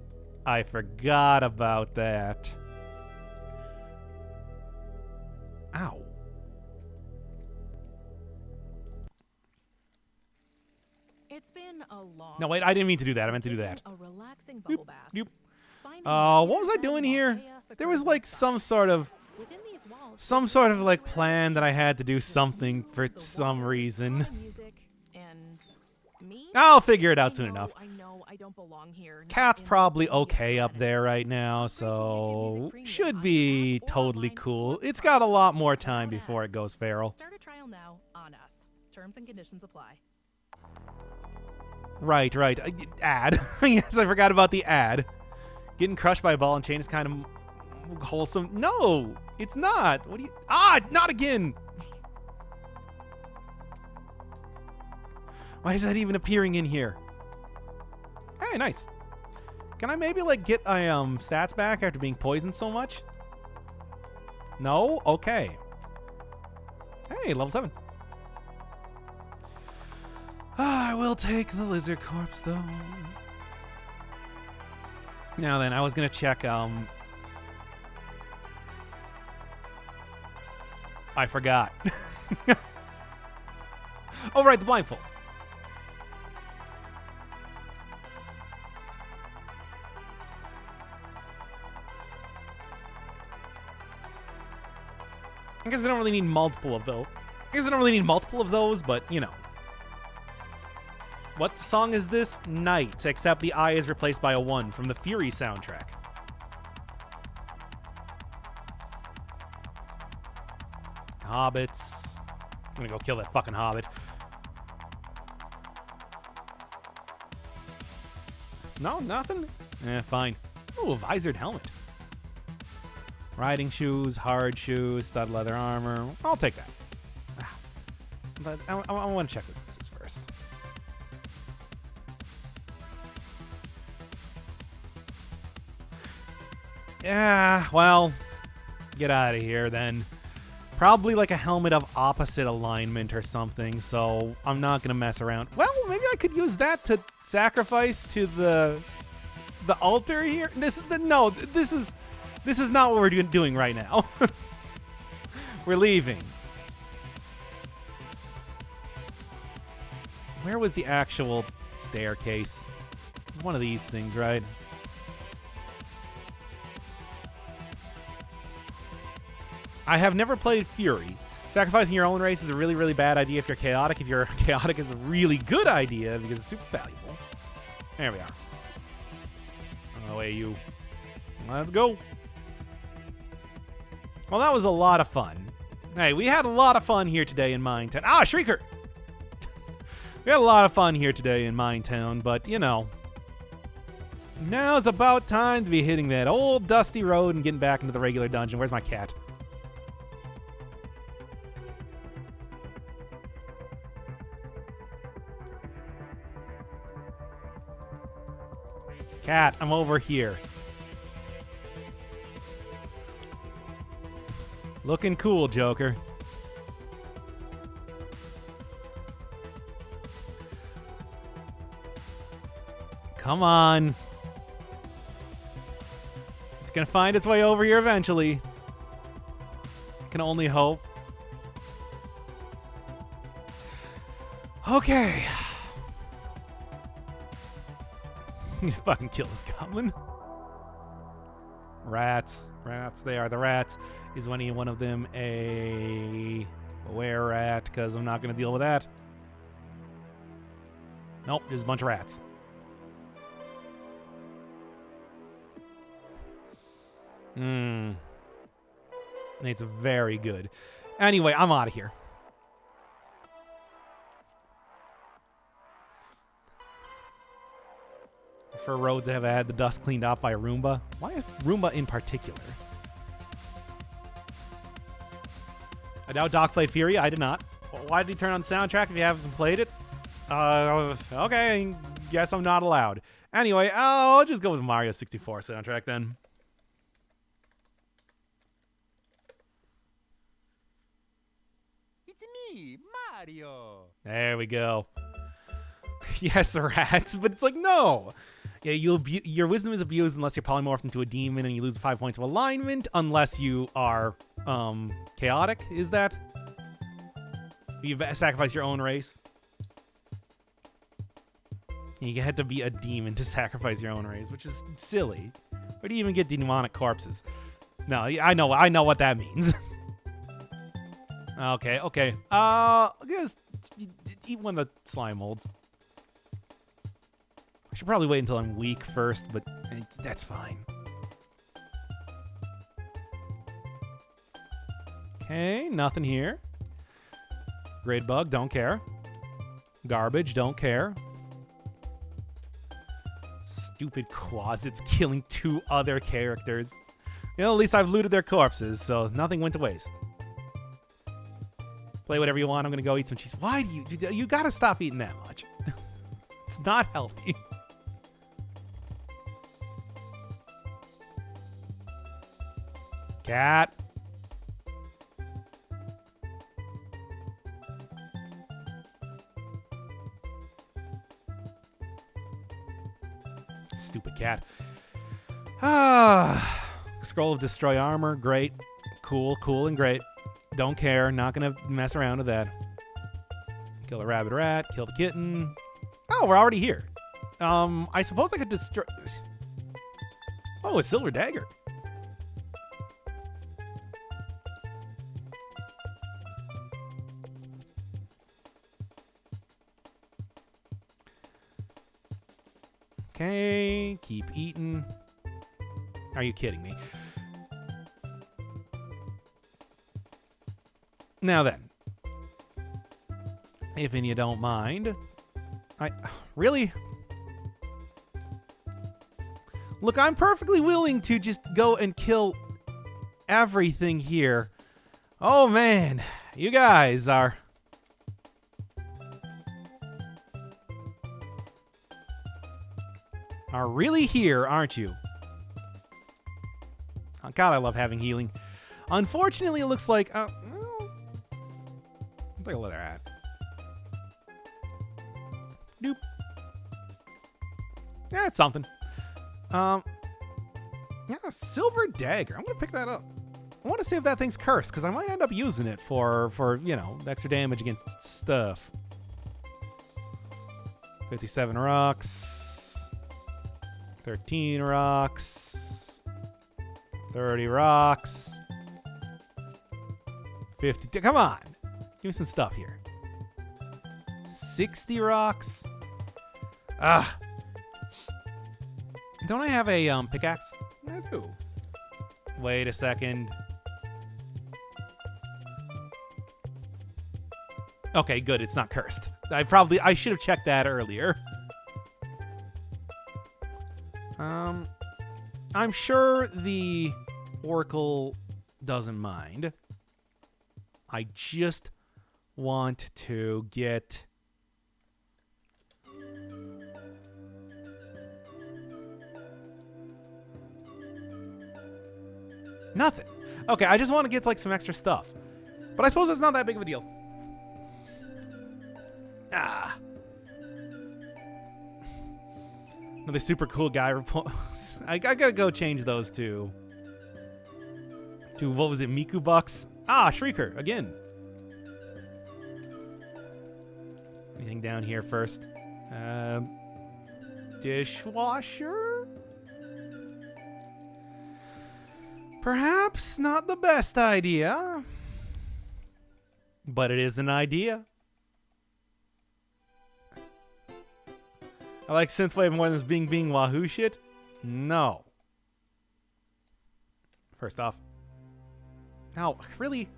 I forgot about that. Ow. It's been a long. No, wait, I didn't mean to do that. I meant to do that. A relaxing bubble bath. Doop. Finding What wonders was I and doing while here? chaos There was occurs like outside. some sort of Some plan that I had to do something for some reason. Music and me? I'll figure it out soon enough. I know I don't belong here. not Cat's in this probably city of okay up sanity. there right now, Upgrade to YouTube Music so Premium should on be app or totally online cool. for It's got a lot more without time before it ads. goes feral. Start a trial now on us. Terms and conditions apply. Right. Ad. Yes, I forgot about the ad. Getting crushed by a ball and chain is kind of wholesome. No, it's not. What do you... not again. Why is that even appearing in here? Hey, nice. Can I maybe, like, get my stats back after being poisoned so much? No? Okay. Hey, level 7. I will take the lizard corpse, though. Now then, I was going to check, I forgot. Oh, right, the blindfolds. I guess I don't really need multiple of those. But, you know. What song is this? Night, except the I is replaced by a 1 from the Fury soundtrack. Hobbits. I'm gonna go kill that fucking hobbit. No, nothing? Fine. Ooh, a visored helmet. Riding shoes, hard shoes, stud leather armor. I'll take that. But I want to check what this is first. Yeah, well, get out of here then. Probably like a helmet of opposite alignment or something, so I'm not going to mess around. Well, maybe I could use that to sacrifice to the altar here. This is not what we're doing right now. We're leaving. Where was the actual staircase? It was one of these things, right? I have never played Fury. Sacrificing your own race is a really, really bad idea if you're chaotic. If you're chaotic, it's a really good idea because it's super valuable. There we are. Oh, hey, you. Let's go. Well, that was a lot of fun. Hey, we had a lot of fun here today in Minetown. Ah, Shrieker! We had a lot of fun here today in Minetown, but, you know, now it's about time to be hitting that old dusty road and getting back into the regular dungeon. Where's my cat? Cat, I'm over here. Looking cool, Joker. Come on. It's gonna find its way over here eventually. I can only hope. Okay. Fucking kill this goblin. Rats. They are the rats. Is any one of them a were rat? Because I'm not going to deal with that. Nope, there's a bunch of rats. It's very good. Anyway, I'm out of here. For roads that have had the dust cleaned off by Roomba. Why is Roomba in particular? I doubt Doc played Fury. I did not. Why did he turn on the soundtrack if you haven't played it? Okay, guess I'm not allowed. Anyway, I'll just go with the Mario 64 soundtrack then. It's me, Mario. There we go. Yes, rats, but it's like, no. Yeah, your wisdom is abused unless you're polymorphed into a demon and you lose 5 points of alignment unless you are chaotic. Is that? You sacrifice your own race. You had to be a demon to sacrifice your own race, which is silly. Where do you even get demonic corpses? No, I know what that means. Okay. Just eat one of the slime molds. I should probably wait until I'm weak first, but that's fine. Okay, nothing here. Grade bug, don't care. Garbage, don't care. Stupid quasits killing 2 other characters. You know, at least I've looted their corpses, so nothing went to waste. Play whatever you want. I'm gonna go eat some cheese. Why do you gotta stop eating that much? It's not healthy. Cat. Stupid cat. Scroll of Destroy Armor. Great. Cool and great. Don't care. Not going to mess around with that. Kill the rabbit rat. Kill the kitten. Oh, we're already here. I suppose I could destroy... Oh, a silver dagger. Okay, keep eating. Are you kidding me? Now then, if you don't mind, really? Look, I'm perfectly willing to just go and kill everything here. Oh man, you guys are... really here, aren't you? Oh, God, I love having healing. Unfortunately, it looks like... well, take a look at that. Nope. Yeah, it's something. Yeah, silver dagger. I'm gonna pick that up. I want to see if that thing's cursed, because I might end up using it for you know, extra damage against stuff. 57 rocks. 13 rocks. 30 rocks. 50. Come on. Give me some stuff here. 60 rocks. Ah. Don't I have a pickaxe? I do. Wait a second. Okay, good. It's not cursed. I should have checked that earlier. I'm sure the Oracle doesn't mind. I just want to get... Nothing. Okay, I just want to get like some extra stuff. But I suppose it's not that big of a deal. Ah. Another super cool guy report. I gotta go change those to what was it, Miku Bucks? Ah, Shrieker again. Anything down here first? Dishwasher? Perhaps not the best idea, but it is an idea. I like synthwave more than this Bing Bing Wahoo shit. No. First off. No, really?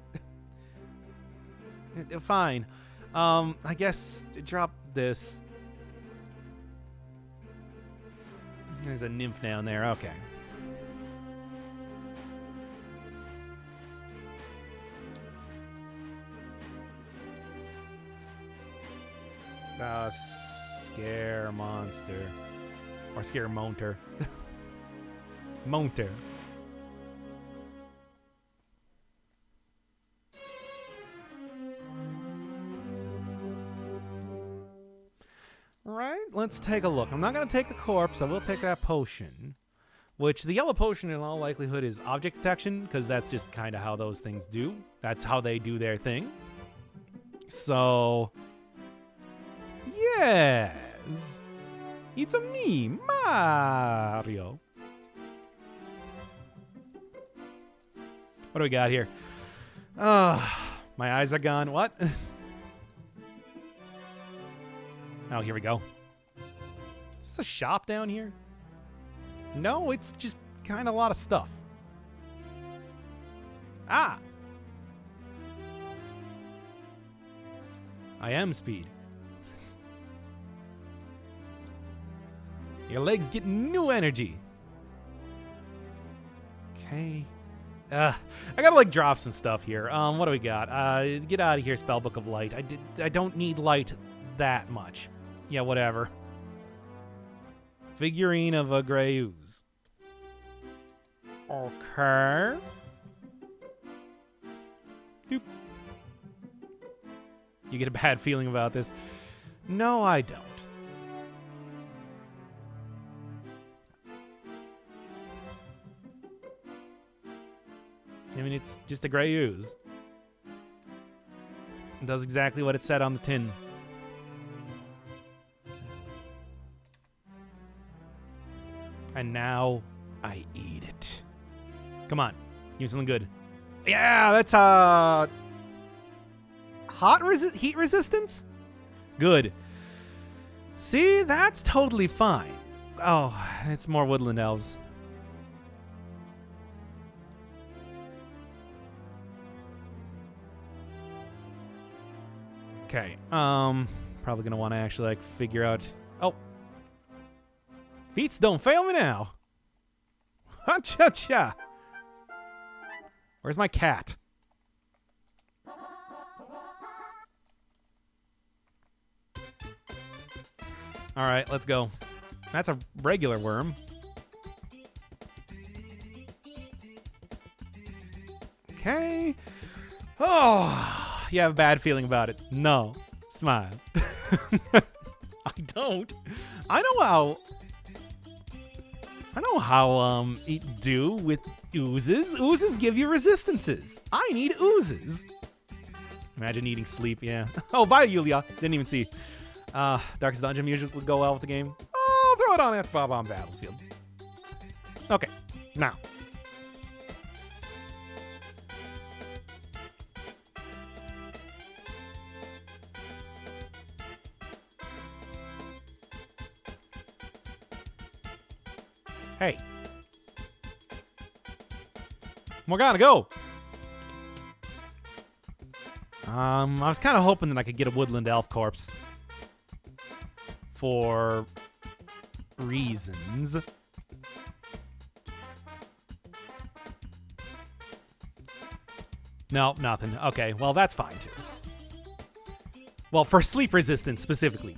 Fine. I guess drop this. There's a nymph down there. Okay. Scare monster. Or scare monter. Monter. Right, let's take a look. I'm not going to take the corpse. I will take that potion. Which, the yellow potion in all likelihood is object detection, because that's just kind of how those things do. That's how they do their thing. So... yes. It's a me, Mario. What do we got here? My eyes are gone. What? Oh, here we go. Is this a shop down here? No, it's just kind of a lot of stuff. Ah! I am Speed. Your legs get new energy. Okay. I gotta like drop some stuff here. What do we got? Get out of here, Spellbook of Light. I don't need light that much. Yeah, whatever. Figurine of a gray ooze. Okay. Doop. You get a bad feeling about this? No, I don't. I mean, it's just a gray ooze. It does exactly what it said on the tin. And now I eat it. Come on. Give me something good. Yeah, that's heat resistance? Good. See, that's totally fine. Oh, it's more woodland elves. Okay. Probably gonna want to actually like figure out. Oh, feats don't fail me now. Ha cha cha. Where's my cat? All right, let's go. That's a regular worm. Okay. Oh, you have a bad feeling about it. No. Smile. I don't. I know how it do with oozes. Oozes give you resistances. I need oozes. Imagine eating sleep, yeah. Oh, bye, Yulia. Didn't even see. Darkest Dungeon music would go well with the game. Oh, throw it on after Bob on Battlefield. Okay, now. Hey. Morgana, go! I was kind of hoping that I could get a woodland elf corpse. For reasons. No, nothing. Okay, well, that's fine, too. Well, for sleep resistance, specifically.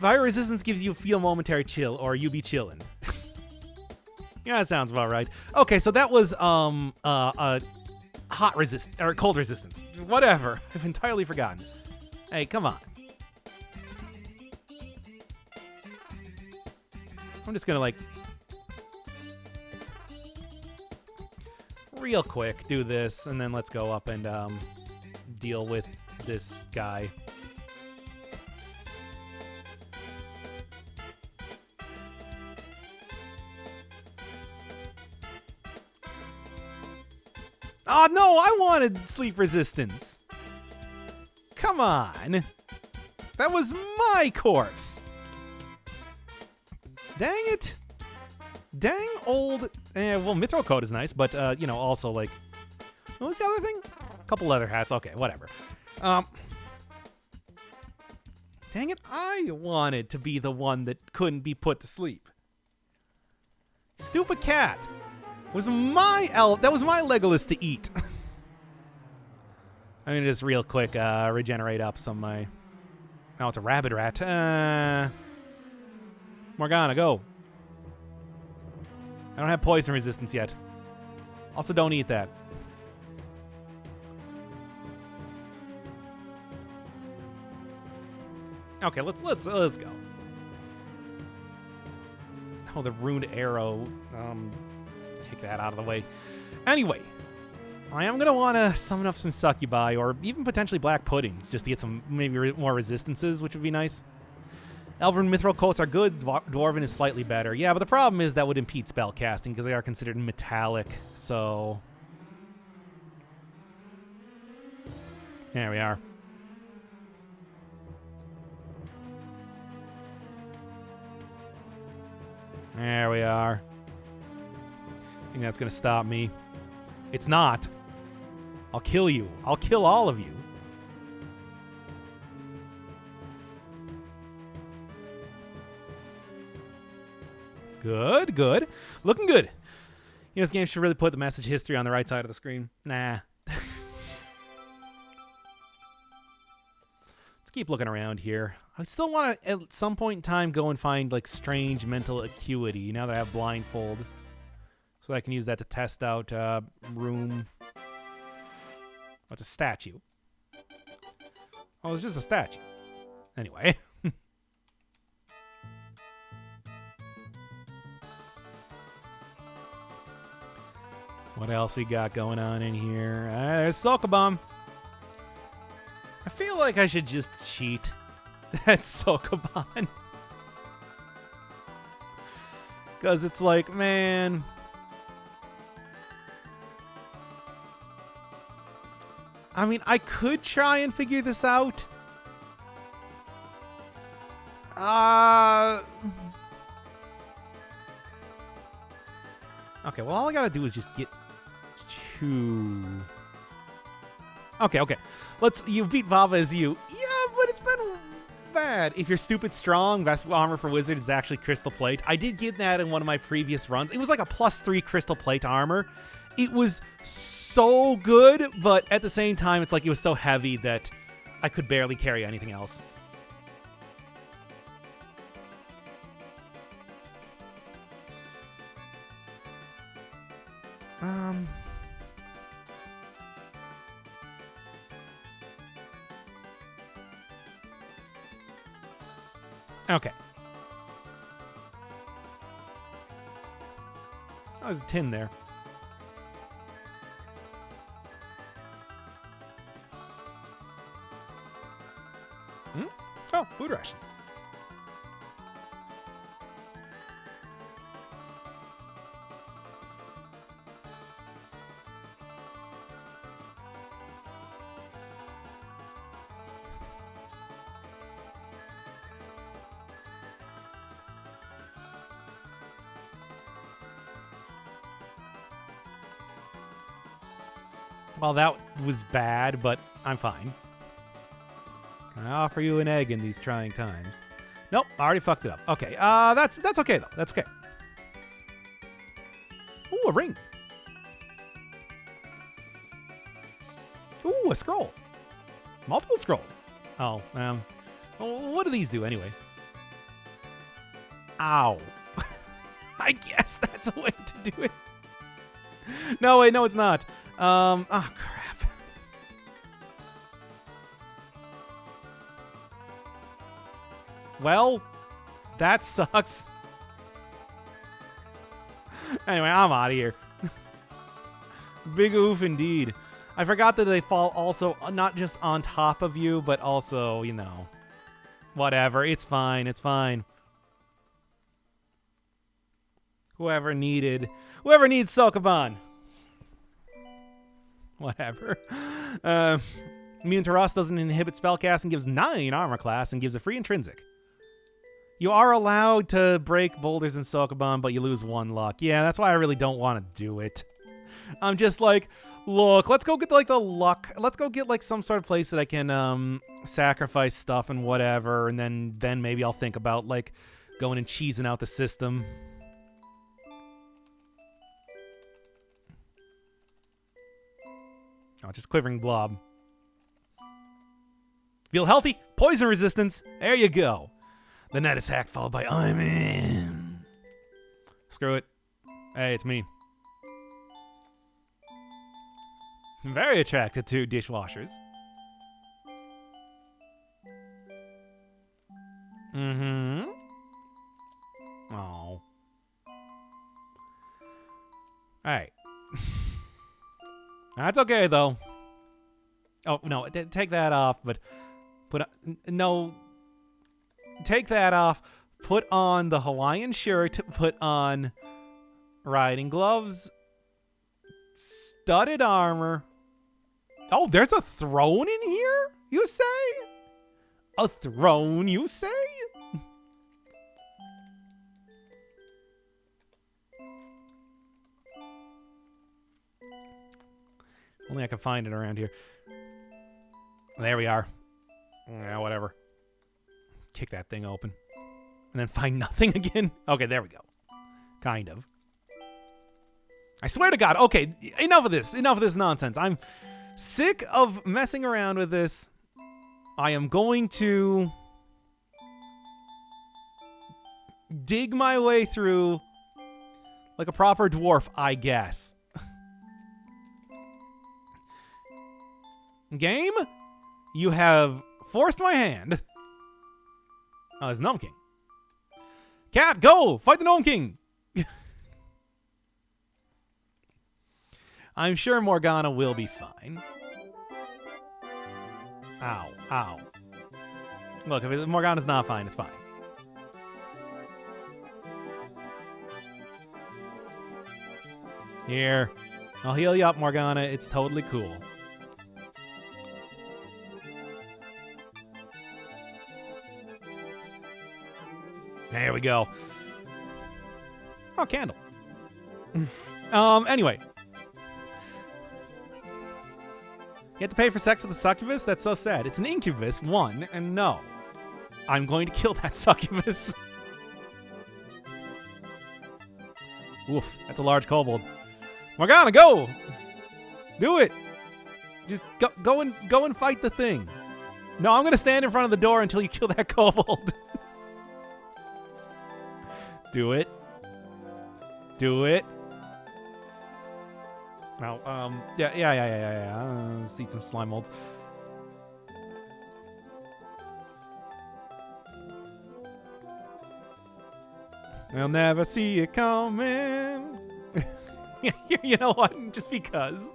Fire resistance gives you a feel momentary chill, or you be chillin'. Yeah, that sounds about right. Okay, so that was, hot resist, or cold resistance. Whatever. I've entirely forgotten. Hey, come on. I'm just gonna, like, real quick do this, and then let's go up and deal with this guy. Oh, no, I wanted sleep resistance. Come on. That was my corpse. Dang it. Dang old... well, Mithril Coat is nice, but, you know, also, like... What was the other thing? A couple leather hats. Okay, whatever. Dang it. I wanted to be the one that couldn't be put to sleep. Stupid cat. Was my elf... That was my Legolas to eat. I'm gonna just real quick regenerate up some of my... Oh, it's a rabbit rat. Morgana, go. I don't have poison resistance yet. Also, don't eat that. Okay, let's go. Oh, the ruined arrow. Kick that out of the way. Anyway, I am gonna want to summon up some succubi or even potentially black puddings just to get some maybe more resistances, which would be nice. Elven mithril coats are good. Dwarven is slightly better. Yeah, but the problem is that would impede spell casting because they are considered metallic. So there we are. There we are. I think that's going to stop me. It's not. I'll kill you. I'll kill all of you. Good, good. Looking good. You know, this game should really put the message history on the right side of the screen. Nah. Let's keep looking around here. I still want to, at some point in time, go and find, like, strange mental acuity now that I have blindfold. So I can use that to test out room. What's a statue? Oh, it's just a statue. Anyway. What else we got going on in here? There's Sokobomb. I feel like I should just cheat at Sokobon. Because it's like, man. I mean, I could try and figure this out. Okay, well, all I gotta do is just get two. Okay. You beat Vava as you. Yeah, but it's been bad. If you're stupid strong, best armor for wizard is actually crystal plate. I did get that in one of my previous runs. It was like a +3 crystal plate armor. It was so good, but at the same time, it's like it was so heavy that I could barely carry anything else. Okay. Oh, there's a tin there. Oh, food rations. Well, that was bad, but I'm fine. Can I offer you an egg in these trying times? Nope, I already fucked it up. Okay, that's okay, though. That's okay. Ooh, a ring. Ooh, a scroll. Multiple scrolls. Oh, what do these do, anyway? Ow. I guess that's a way to do it. No, wait, no, it's not. Oh, crap. Well, that sucks. Anyway, I'm out of here. Big oof indeed. I forgot that they fall also not just on top of you, but also, you know, whatever. It's fine. It's fine. Whoever needs Sokoban. Whatever. Immune to Rust doesn't inhibit spellcasting, gives 9 armor class, and gives a free intrinsic. You are allowed to break boulders in Sokoban, but you lose 1 luck. Yeah, that's why I really don't want to do it. I'm just like, look, let's go get like the luck. Let's go get like some sort of place that I can sacrifice stuff and whatever, and then maybe I'll think about like going and cheesing out the system. Oh, just quivering blob. Feel healthy? Poison resistance. There you go. The net is hacked, followed by I'm in. Screw it. Hey, it's me. I'm very attracted to dishwashers. Mm-hmm. Oh. All right. That's okay, though. Oh, no, take that off, but no. take that off, put on the Hawaiian shirt, put on riding gloves, studded armor. Oh, there's a throne in here, you say? A throne, you say? Only I can find it around here. There we are. Yeah, whatever. Kick that thing open. And then find nothing again? Okay, there we go. Kind of. I swear to God. Okay, enough of this. Enough of this nonsense. I'm sick of messing around with this. I am going to dig my way through like a proper dwarf, I guess. Game, you have forced my hand. Oh, it's Gnome King. Cat, go! Fight the Gnome King! I'm sure Morgana will be fine. Ow, ow. Look, if Morgana's not fine, it's fine. Here. I'll heal you up, Morgana. It's totally cool. There we go. Oh, candle. Anyway. You have to pay for sex with a succubus? That's so sad. It's an incubus, one, and no. I'm going to kill that succubus. Oof, that's a large kobold. Morgana, go! Do it! Just go and fight the thing. No, I'm gonna stand in front of the door until you kill that kobold. Do it. Do it. No, yeah. Let's eat some slime molds. They'll never see it coming. You know what? Just because.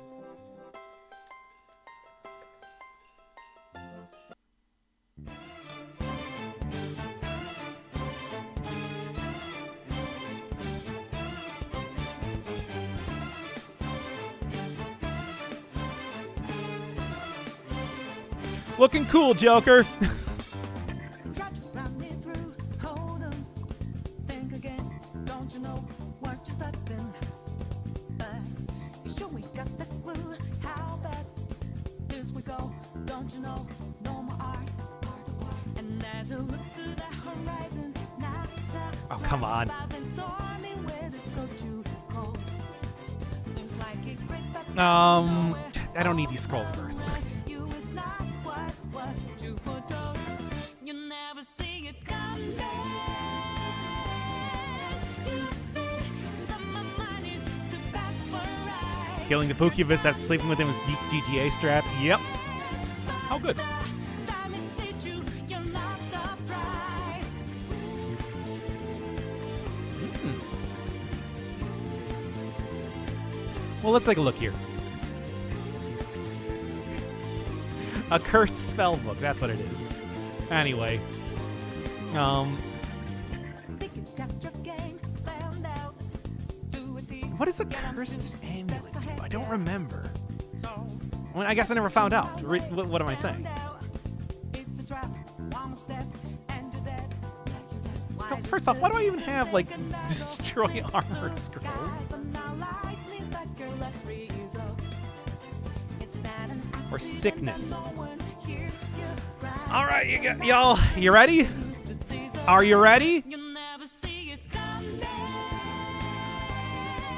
Looking cool, Joker. Oh, come on. I don't need these scrolls of Earth. Killing the Pukibus after sleeping with him is GTA strats. Yep. How good. Well, let's take a look here. A cursed spell book. That's what it is. Anyway. What is a cursed amulet do? I don't remember. Well, I guess I never found out. What am I saying? First off, why do I even have, like, destroy armor scrolls? Or sickness. All right, y'all, you ready? Are you ready?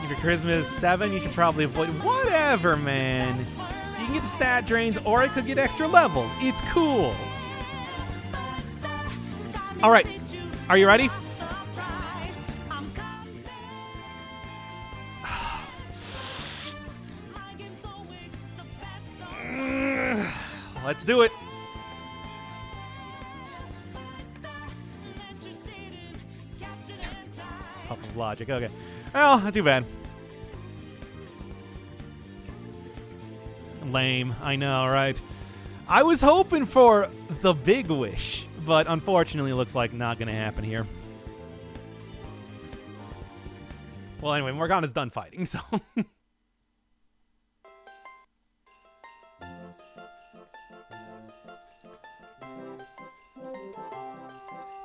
If your charisma is 7, you should probably avoid whatever, man. You can get stat drains, or it could get extra levels. It's cool. All right, are you ready? Let's do it. Puff of logic. Okay. Well, not too bad. Lame. I know, right? I was hoping for the big wish but unfortunately, it looks like not going to happen here. Well, anyway, Morgana's done fighting, so...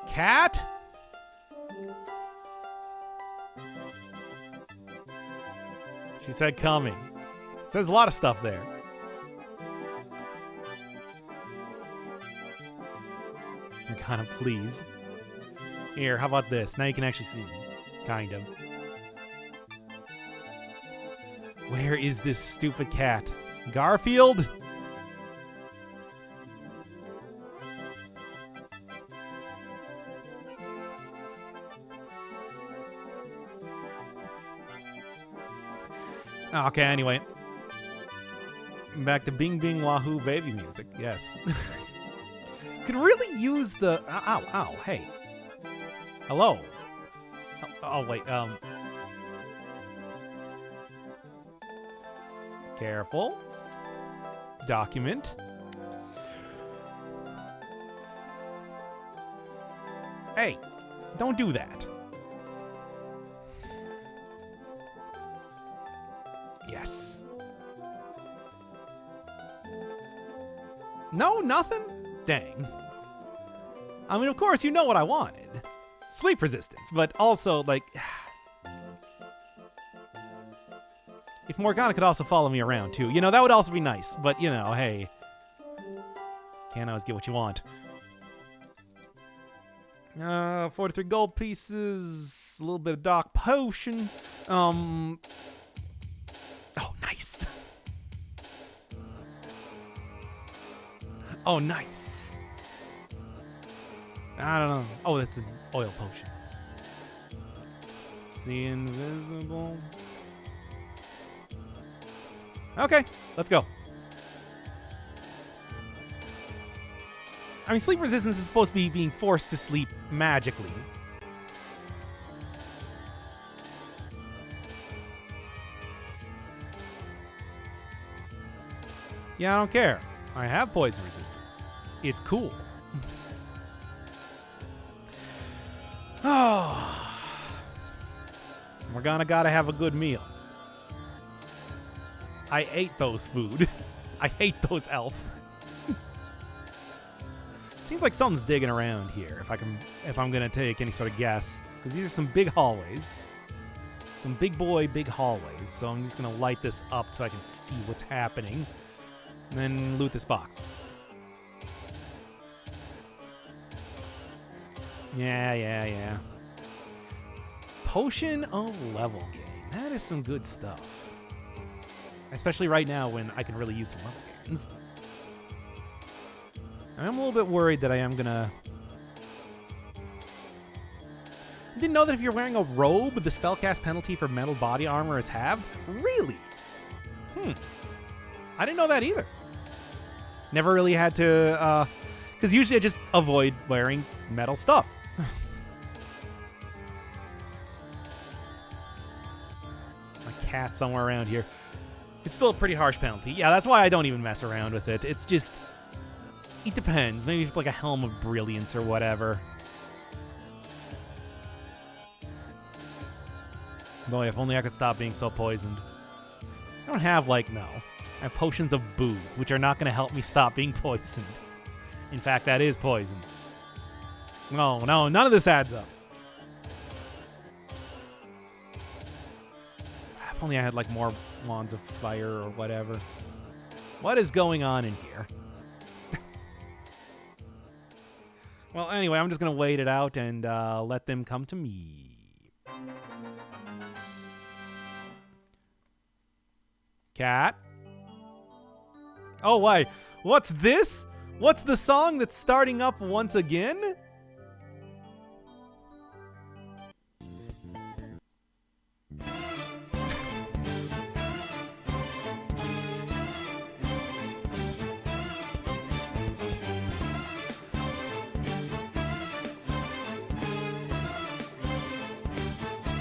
Cat? She said coming. Says a lot of stuff there. Kind of, please. Here, how about this? Now you can actually see. Kind of. Where is this stupid cat? Garfield? Okay, anyway. Back to Bing Bing Wahoo baby music. Yes. Could really use the... Ow, hey. Hello. Oh, wait, Careful. Document. Hey, don't do that. Yes. No, nothing? Dang. I mean, of course, you know what I wanted. Sleep resistance, but also, like... If Morgana could also follow me around, too. You know, that would also be nice. But, you know, hey. Can't always get what you want. 43 gold pieces. A little bit of dark potion. Oh, nice. Oh, nice. I don't know. Oh, that's an oil potion. See invisible. Okay, let's go. I mean, sleep resistance is supposed to be being forced to sleep magically. Yeah, I don't care. I have poison resistance. It's cool. Oh. Morgana gotta have a good meal. I ate those food. I hate those elf. Seems like something's digging around here. If I'm gonna take any sort of guess, because these are some big hallways, some big hallways. So I'm just gonna light this up so I can see what's happening, and then loot this box. Yeah. Potion of level gain. That is some good stuff. Especially right now when I can really use some level gains. I'm a little bit worried that I am gonna... I didn't know that if you're wearing a robe, the spellcast penalty for metal body armor is halved? Really? I didn't know that either. Never really had to, because usually I just avoid wearing metal stuff. My cat somewhere around here. It's still a pretty harsh penalty. Yeah, that's why I don't even mess around with it. It's just... It depends. Maybe if it's like a Helm of Brilliance or whatever. Boy, if only I could stop being so poisoned. I don't have, like, no. I have potions of booze, which are not going to help me stop being poisoned. In fact, that is poison. No, none of this adds up. If only I had, like, more wands of fire or whatever. What is going on in here? Well, anyway, I'm just going to wait it out and let them come to me. Cat? Oh, wait. What's this? What's the song that's starting up once again?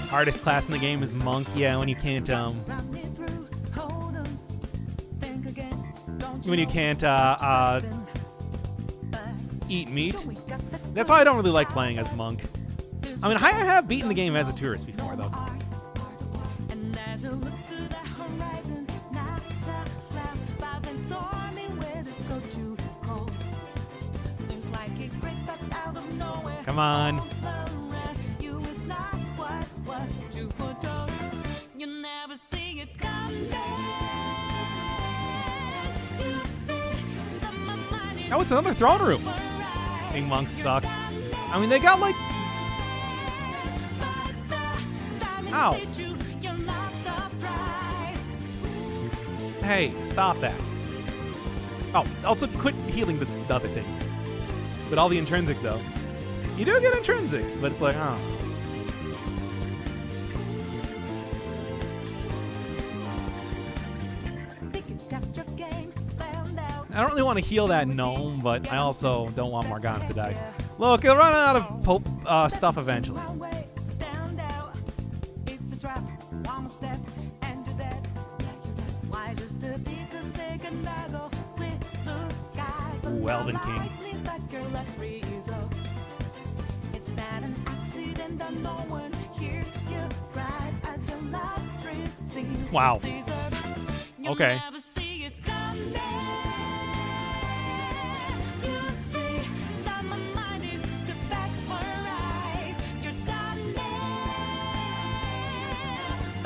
Hardest class in the game is Monk. Yeah, when you can't, eat meat. That's why I don't really like playing as Monk. I mean, I have beaten the game as a tourist before, though. Come on. Oh, it's another throne room. King Monk sucks. I mean, they got like... Ow. Hey, stop that. Oh, also quit healing the other things. But all the intrinsics, though. You do get intrinsics, but it's like, oh. I don't really want to heal that gnome, but I also don't want Morgana to die. Look, it'll run out of stuff eventually. Ooh, Elven King. Wow. Okay.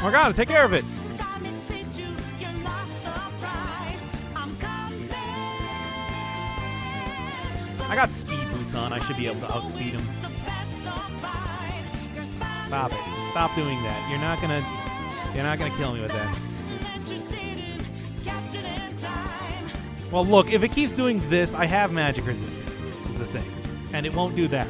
Morgana, take care of it. I got speed boots on. I should be able to outspeed him. Stop it. Stop doing that. You're not gonna kill me with that. Well, look, if it keeps doing this, I have magic resistance, is the thing. And it won't do that.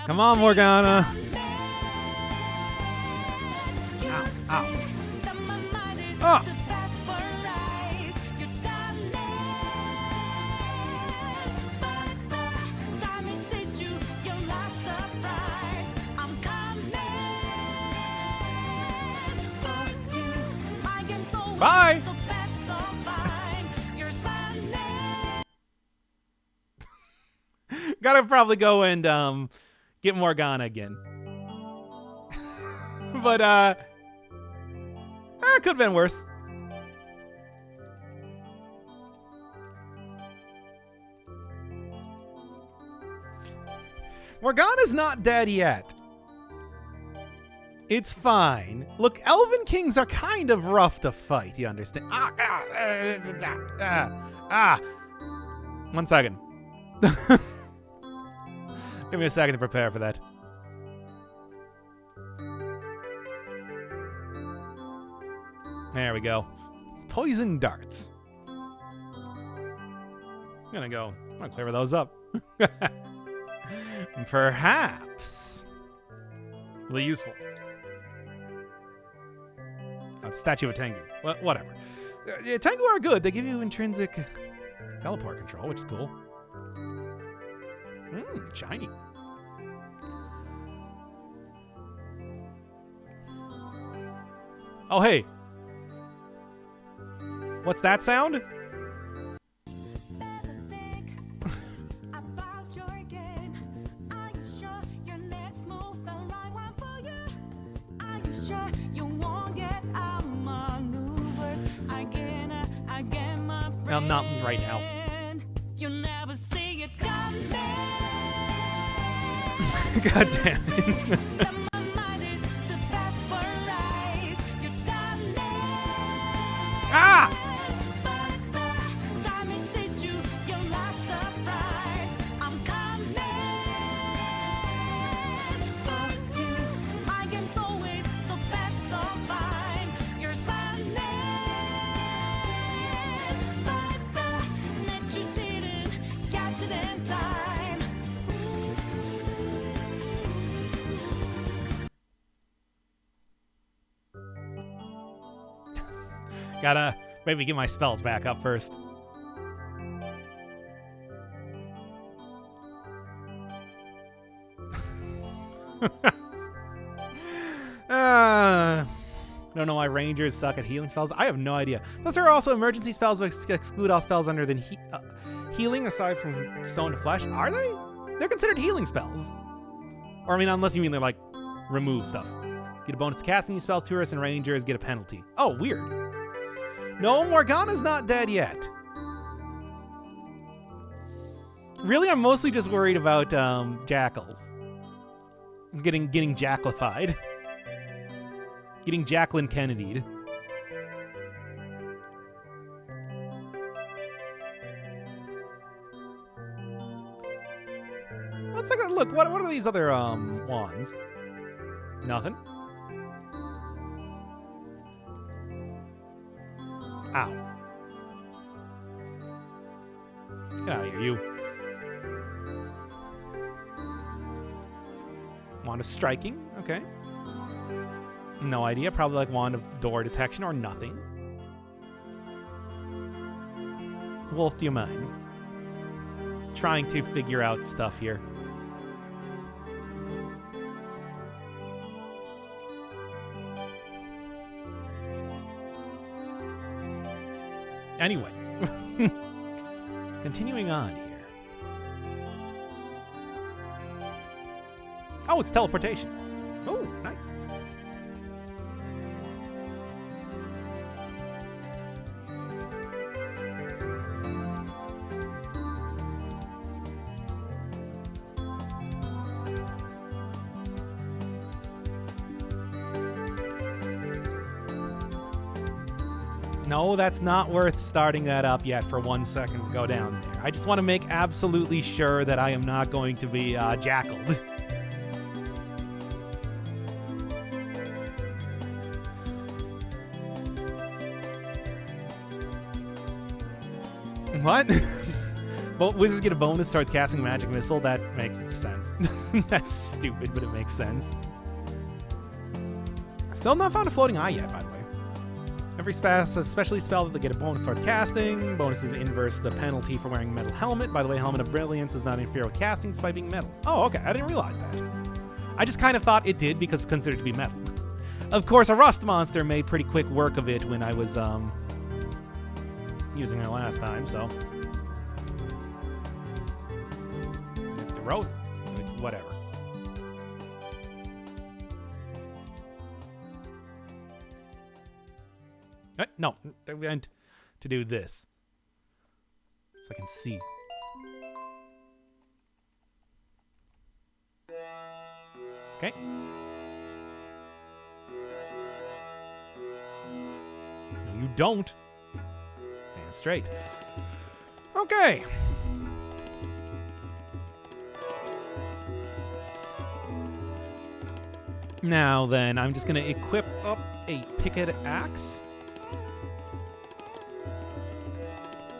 Come on, Morgana. Ow, ow. Oh. Bye. Gotta probably go and get Morgana again. But could have been worse. Morgana's not dead yet. It's fine. Look, Elven Kings are kind of rough to fight, you understand? 1 second. Give me a second to prepare for that. There we go. Poison darts. I'm gonna clear those up. Perhaps. Really useful. Statue of Tengu. Well, whatever. Tengu are good. They give you intrinsic teleport control, which is cool. Shiny. Oh, hey. What's that sound? Well, not right now. God damn it. Ah! Gotta maybe get my spells back up first. Don't know why rangers suck at healing spells. I have no idea. Those are also emergency spells which exclude all spells under than healing aside from stone to flesh. Are they? They're considered healing spells. Or I mean, unless you mean they're like remove stuff. Get a bonus to casting these spells. Tourists and rangers get a penalty. Oh, weird. No, Morgana's not dead yet. Really, I'm mostly just worried about jackals. Getting jacklified. Getting Jacqueline Kennedy'd. Let's take a look. What are these other wands? Nothing. Ow. Get out of here, you. Wand of striking. Okay. No idea. Probably like wand of door detection or nothing. Wolf, do you mind? Trying to figure out stuff here. Anyway. Continuing on here. Oh, it's teleportation. Oh, nice. No, that's not worth starting that up yet for 1 second to go down there. I just want to make absolutely sure that I am not going to be jackaled. What? But wizards get a bonus, starts casting magic missile. That makes sense. That's stupid, but it makes sense. Still not found a floating eye yet, by the way. Every especially spell that they get a bonus starts casting. Bonuses inverse the penalty for wearing a metal helmet. By the way, Helmet of Brilliance does not interfere with casting despite being metal. Oh, okay. I didn't realize that. I just kind of thought it did because it's considered to be metal. Of course, a rust monster made pretty quick work of it when I was using her last time, so. Growth? Whatever. No, I meant to do this. So I can see. Okay. No, you don't. Stand straight. Okay. Now then, I'm just going to equip up a picket axe.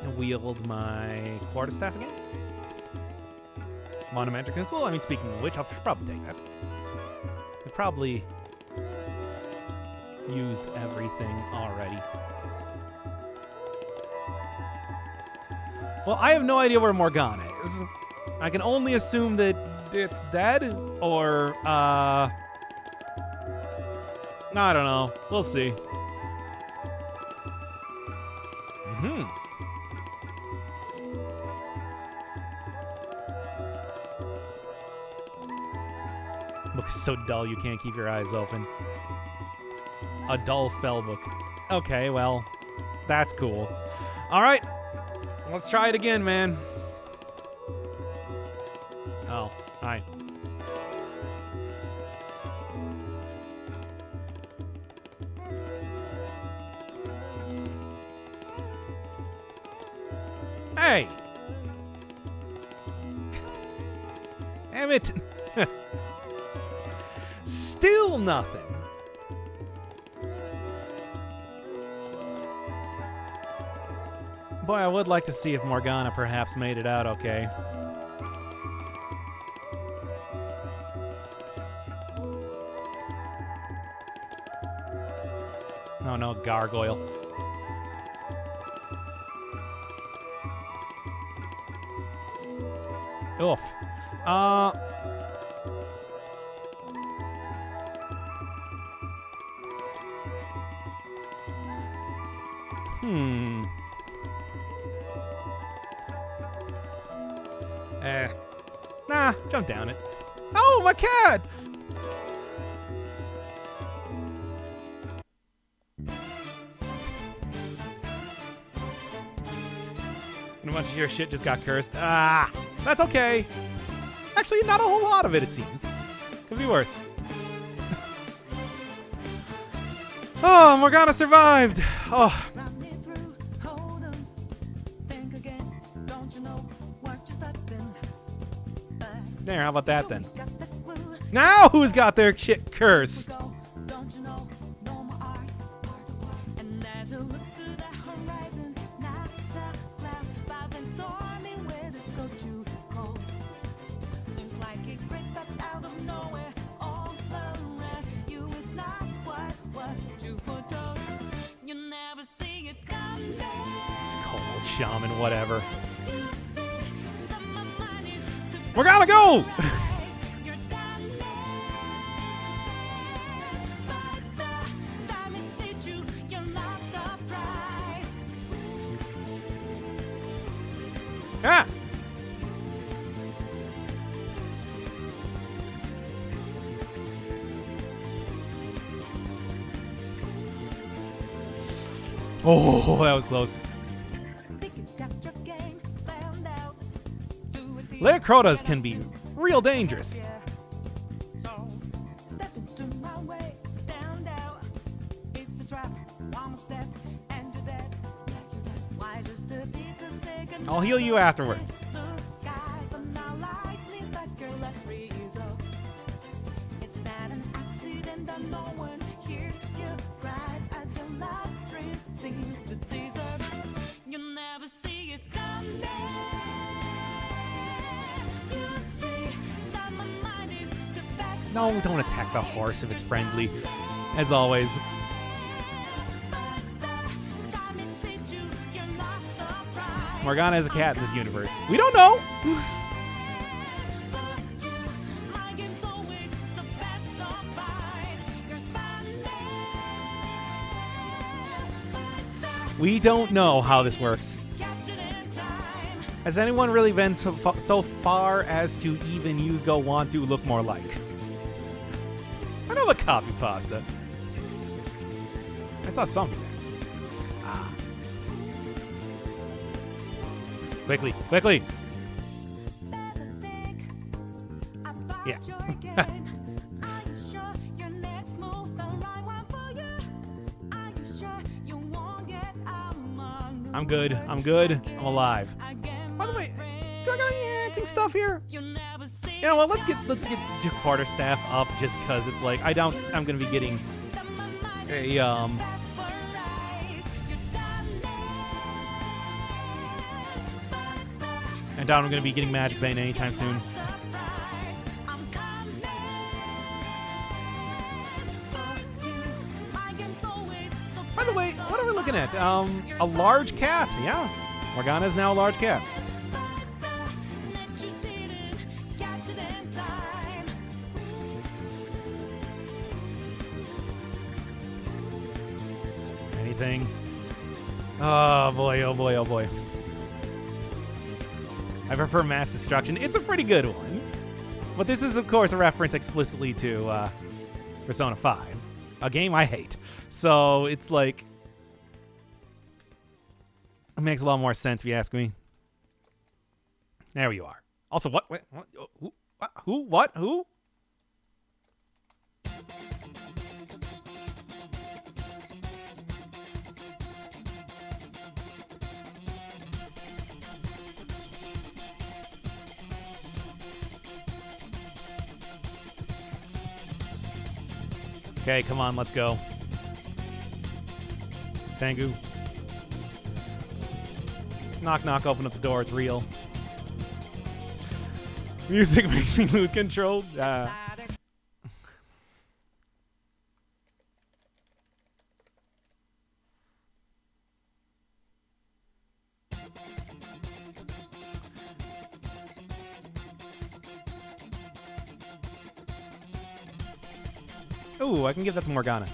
And wield my quarterstaff again. Monometric missile. I mean, speaking of which, I'll probably take that. I probably used everything already. Well, I have no idea where Morgana is. I can only assume that it's dead, or, I don't know. We'll see. Mm-hmm. Book is so dull you can't keep your eyes open. A dull spell book. Okay, well, that's cool. All right, let's try it again, man. Oh, hi. Hey! Damn it! Still nothing. Boy, I would like to see if Morgana perhaps made it out okay. Oh no, gargoyle. Oof. Nah, jump down it. Oh, my cat! And a bunch of your shit just got cursed. Ah, that's okay. Actually, not a whole lot of it seems. Could be worse. Oh, Morgana survived. Oh. There, how about that then? Now who's got their shit cursed? Cold shaman, whatever. We're gonna go! Ah! Oh, that was close. Leocrotas can be real dangerous. I'll heal you afterwards. No, don't attack the horse if it's friendly. As always. Morgana is a cat in this universe. We don't know! We don't know how this works. Has anyone really been so far as to even use Go Want to look more like? I know the copy pasta. I saw something there. Ah. Quickly, quickly. Yeah. I'm good. I'm good. I'm alive. By the way, do I got any enhancing stuff here? You know what? Let's get the quarterstaff up just because it's like I'm gonna be getting a and I'm gonna be getting Magic Bane anytime soon. By the way, what are we looking at? A large cat. Yeah, Morgana is now a large cat. Anything? Oh boy, oh boy, oh boy. I prefer Mass Destruction. It's a pretty good one. But this is, of course, a reference explicitly to Persona 5, a game I hate. So it's like, it makes a lot more sense if you ask me. There you are. Also, what? Wait, what? Who? What? Who? Okay, come on, let's go. Tengu. Knock, knock, open up the door, it's real. Music makes me lose control. Ooh, I can give that to Morgana.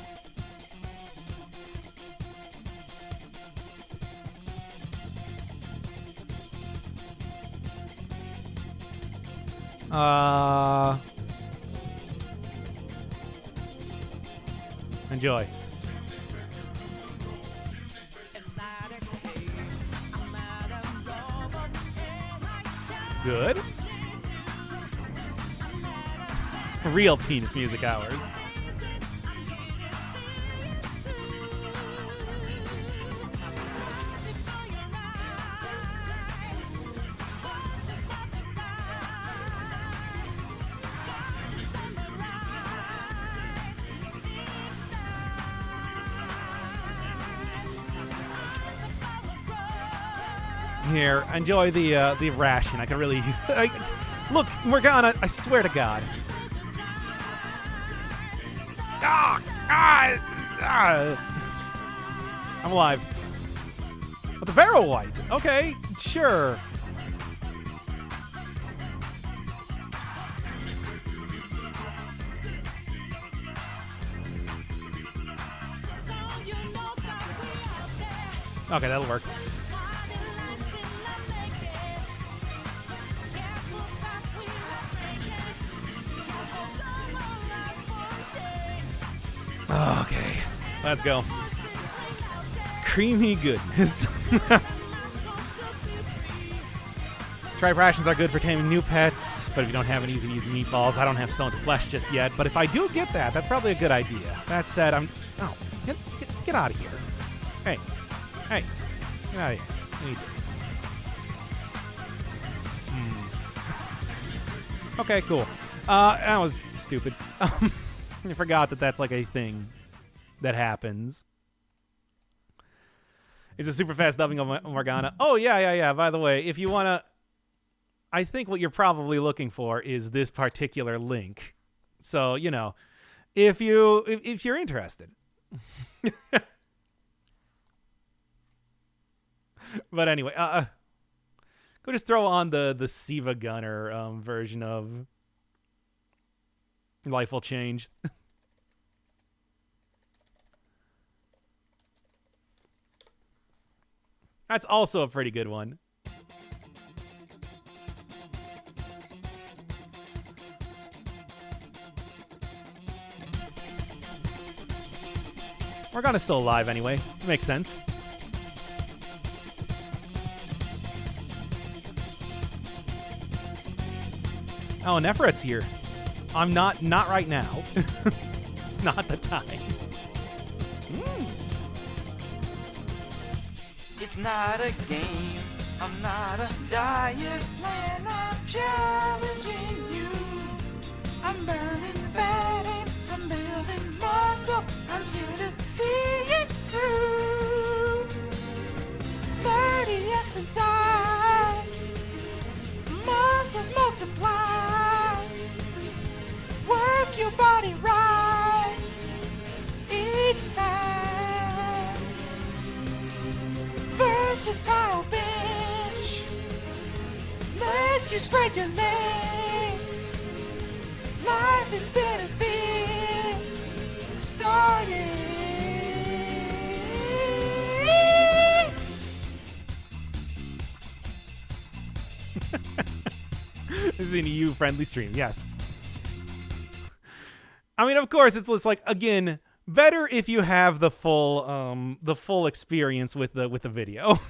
Enjoy. Good. Real penis music hours. Here, enjoy the ration. I can really look, Morgana. I swear to God. I'm alive. What's a barrel white? Okay, sure. Okay, that'll work. Okay, let's go. Creamy goodness. Tribe rations are good for taming new pets, but if you don't have any, you can use meatballs. I don't have stoned flesh just yet, but if I do get that, that's probably a good idea. That said, Oh, get out of here. Hey, get out of here. I need this. Okay, cool. That was stupid. I forgot that that's like a thing that happens. It's a super fast dubbing of Morgana. Oh, yeah. By the way, if you want to... I think what you're probably looking for is this particular link. So, you know, if you're interested. But anyway, go just throw on the Siva Gunner version of Life Will Change. That's also a pretty good one. Morgana's still alive anyway. Makes sense. Oh, Neferet's here. I'm not right now. It's not the time. It's not a game, I'm not a diet plan, I'm challenging you. I'm burning fat and I'm building muscle, I'm here to see it through. 30 exercise, muscles multiply. Work your body right, it's time. Versatile bench lets you spread your legs. Life is benefit starting. This is an EU friendly stream, yes. I mean, of course, it's just like, again, better if you have the full experience with the video.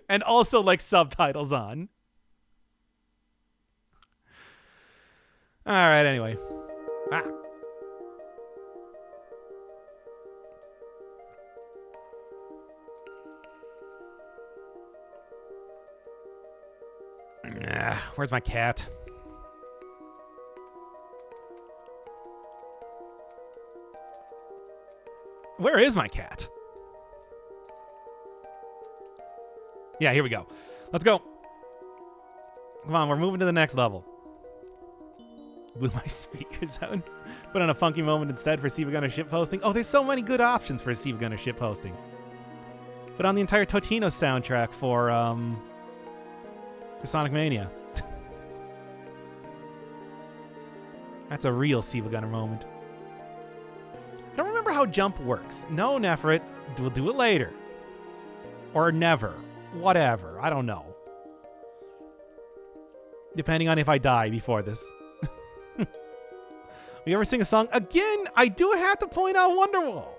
And also like subtitles on. All right, anyway. Where's my cat? Where is my cat? Yeah, here we go. Let's go. Come on, we're moving to the next level. Blew my speakers out. Put on a funky moment instead for Siva Gunner ship posting. Oh, there's so many good options for Siva Gunner ship posting. Put on the entire Totino soundtrack for Sonic Mania. That's a real Siva Gunner moment. I don't remember how jump works. No, Nefrit. We'll do it later. Or never. Whatever. I don't know. Depending on if I die before this. You ever sing a song? Again, I do have to point out Wonderwall.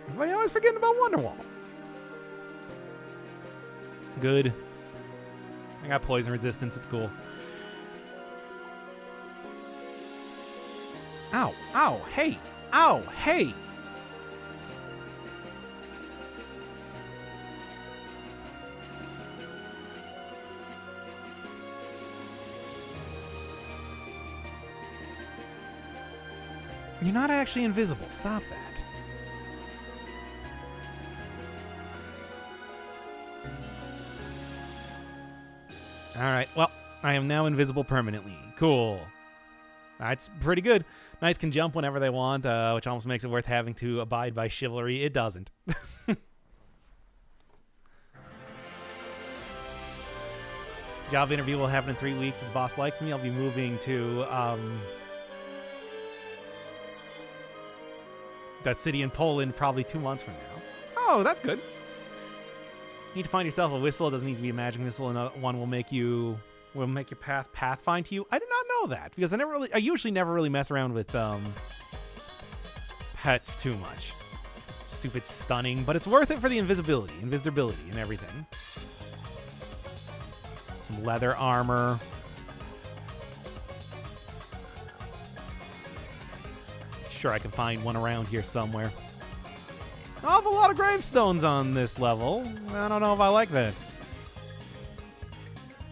Everybody always forgetting about Wonderwall. Good. I got poison resistance. It's cool. Ow. Ow. Hey. Ow. Hey. You're not actually invisible. Stop that. All right. Well, I am now invisible permanently. Cool. That's pretty good. Knights can jump whenever they want, which almost makes it worth having to abide by chivalry. It doesn't. Job interview will happen in 3 weeks. If the boss likes me, I'll be moving to that city in Poland probably 2 months from now. Oh, that's good. You need to find yourself a whistle. It doesn't need to be a magic whistle. Another one will make your path find to you. I did not know that because I usually never really mess around with pets too much. Stupid stunning, but it's worth it for the invisibility and everything. Some leather armor. Sure, I can find one around here somewhere. I have a lot of gravestones on this level. I don't know if I like that.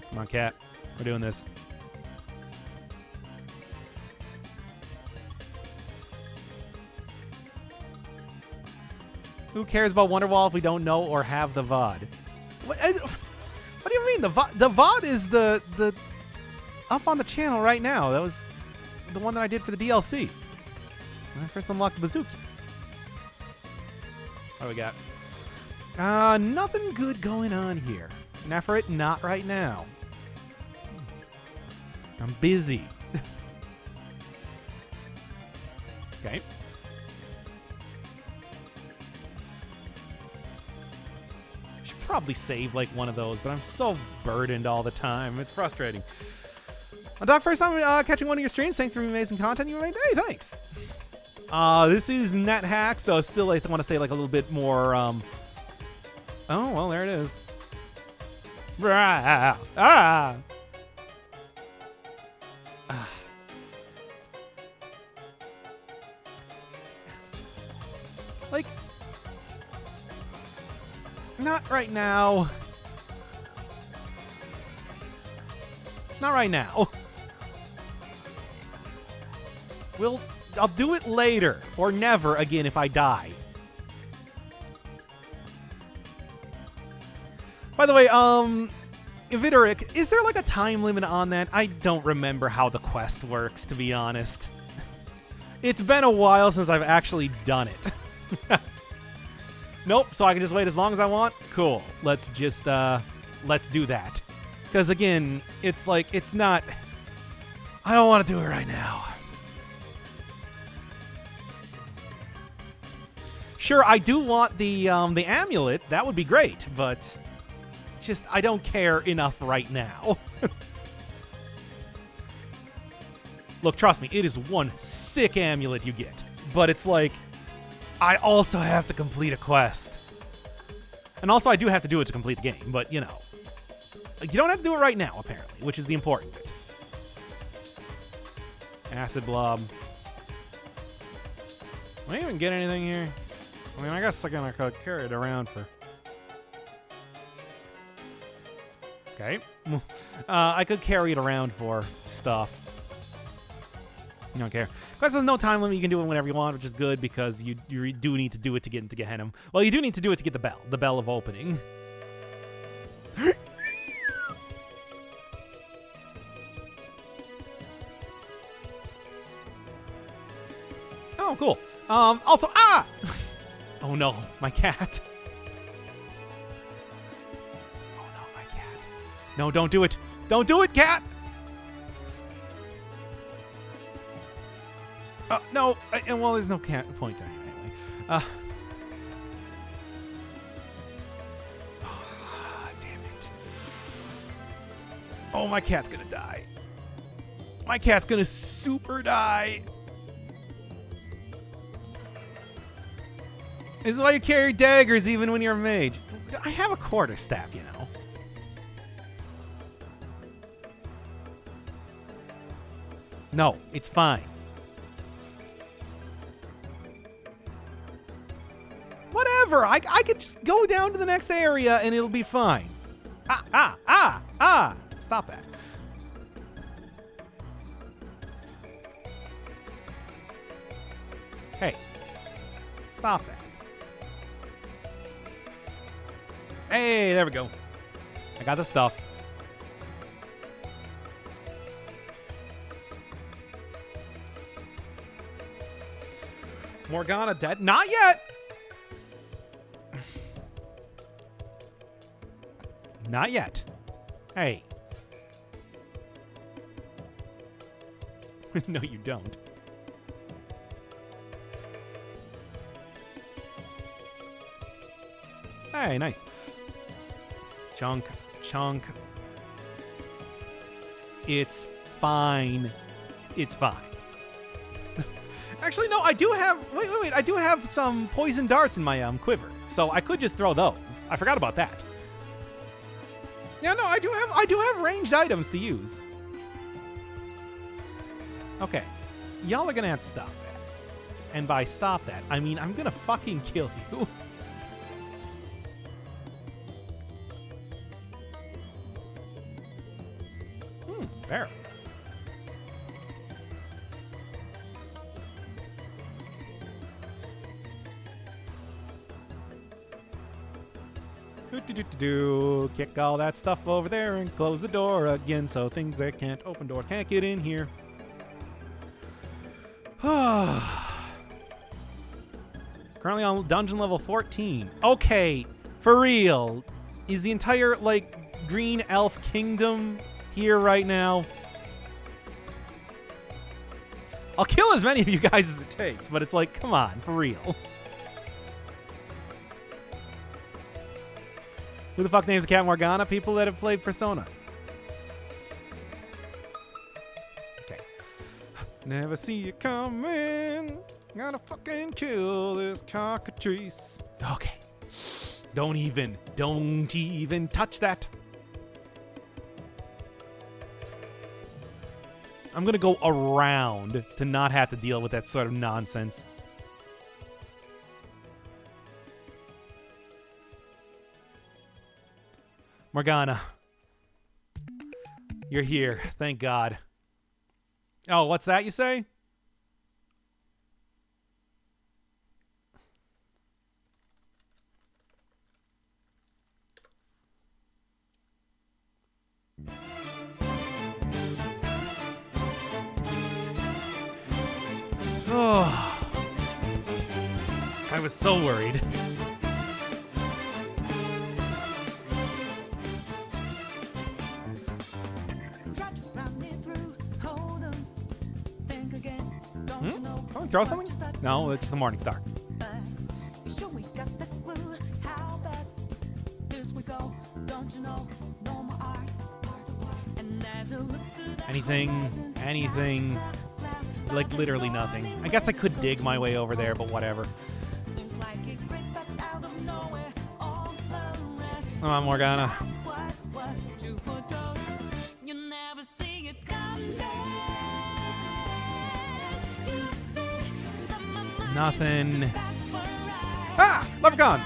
Come on, cat. We're doing this. Who cares about Wonderwall if we don't know or have the VOD? What do you mean? The VOD is the up on the channel right now. That was the one that I did for the DLC. When I first unlocked the Bazooki. What do we got? Nothing good going on here. Nefrit, not right now. I'm busy. Okay. Should probably save like one of those, but I'm so burdened all the time. It's frustrating. Doc, first time catching one of your streams. Thanks for the amazing content you made. Hey, thanks. This is NetHack, so still I want to say like a little bit more. Oh, well, there it is. Like, not right now. Not right now. I'll do it later or never again if I die. By the way, Videric, is there like a time limit on that? I don't remember how the quest works, to be honest. It's been a while since I've actually done it. Nope, so I can just wait as long as I want? Cool. Let's just, let's do that. Because again, it's like, it's not... I don't want to do it right now. Sure, I do want the amulet. That would be great, but just I don't care enough right now. Look, trust me, it is one sick amulet you get, but it's like I also have to complete a quest. And also I do have to do it to complete the game, but you know. You don't have to do it right now, apparently, which is the important bit. Acid blob. Will I even get anything here? I mean, I guess I could carry it around for... Okay. I could carry it around for stuff. You don't care. Quest has no time limit. You can do it whenever you want, which is good because you do need to do it to get into Gehenna. Well, you do need to do it to get the bell of opening. Oh, cool. Also, oh no, my cat. Oh no, my cat. No, don't do it. Don't do it, cat. No. And well, there's no points anyway. Damn it. Oh, my cat's gonna die. My cat's gonna super die. This is why you carry daggers even when you're a mage. I have a quarterstaff, you know. No, it's fine. Whatever. I could just go down to the next area and it'll be fine. Stop that. Hey. Stop that. Hey, there we go. I got the stuff. Morgana dead? Not yet! Not yet. Hey. No, you don't. Hey, nice. Chunk. It's fine. It's fine. Actually, no, I do have... Wait. I do have some poison darts in my quiver, so I could just throw those. I forgot about that. Yeah, no, I do have ranged items to use. Okay. Y'all are gonna have to stop that. And by stop that, I mean I'm gonna fucking kill you. Fair. Kick all that stuff over there and close the door again so things that can't open doors can't get in here. Currently on dungeon level 14. Okay, for real. Is the entire, like, green elf kingdom here right now? I'll kill as many of you guys as it takes, but it's like, come on, for real. Who the fuck names a cat Morgana? People that have played Persona. Okay. Never see you coming. Gotta fucking kill this cockatrice. Okay. Don't even touch that. I'm gonna go around to not have to deal with that sort of nonsense. Morgana. You're here. Thank God. Oh, what's that you say? Oh. I was so worried. Someone throw something? No, it's just a morning star. Anything. Like literally nothing. I guess I could dig my way over there, but whatever. Come on, Morgana. Nothing. Ah! Leprechauns!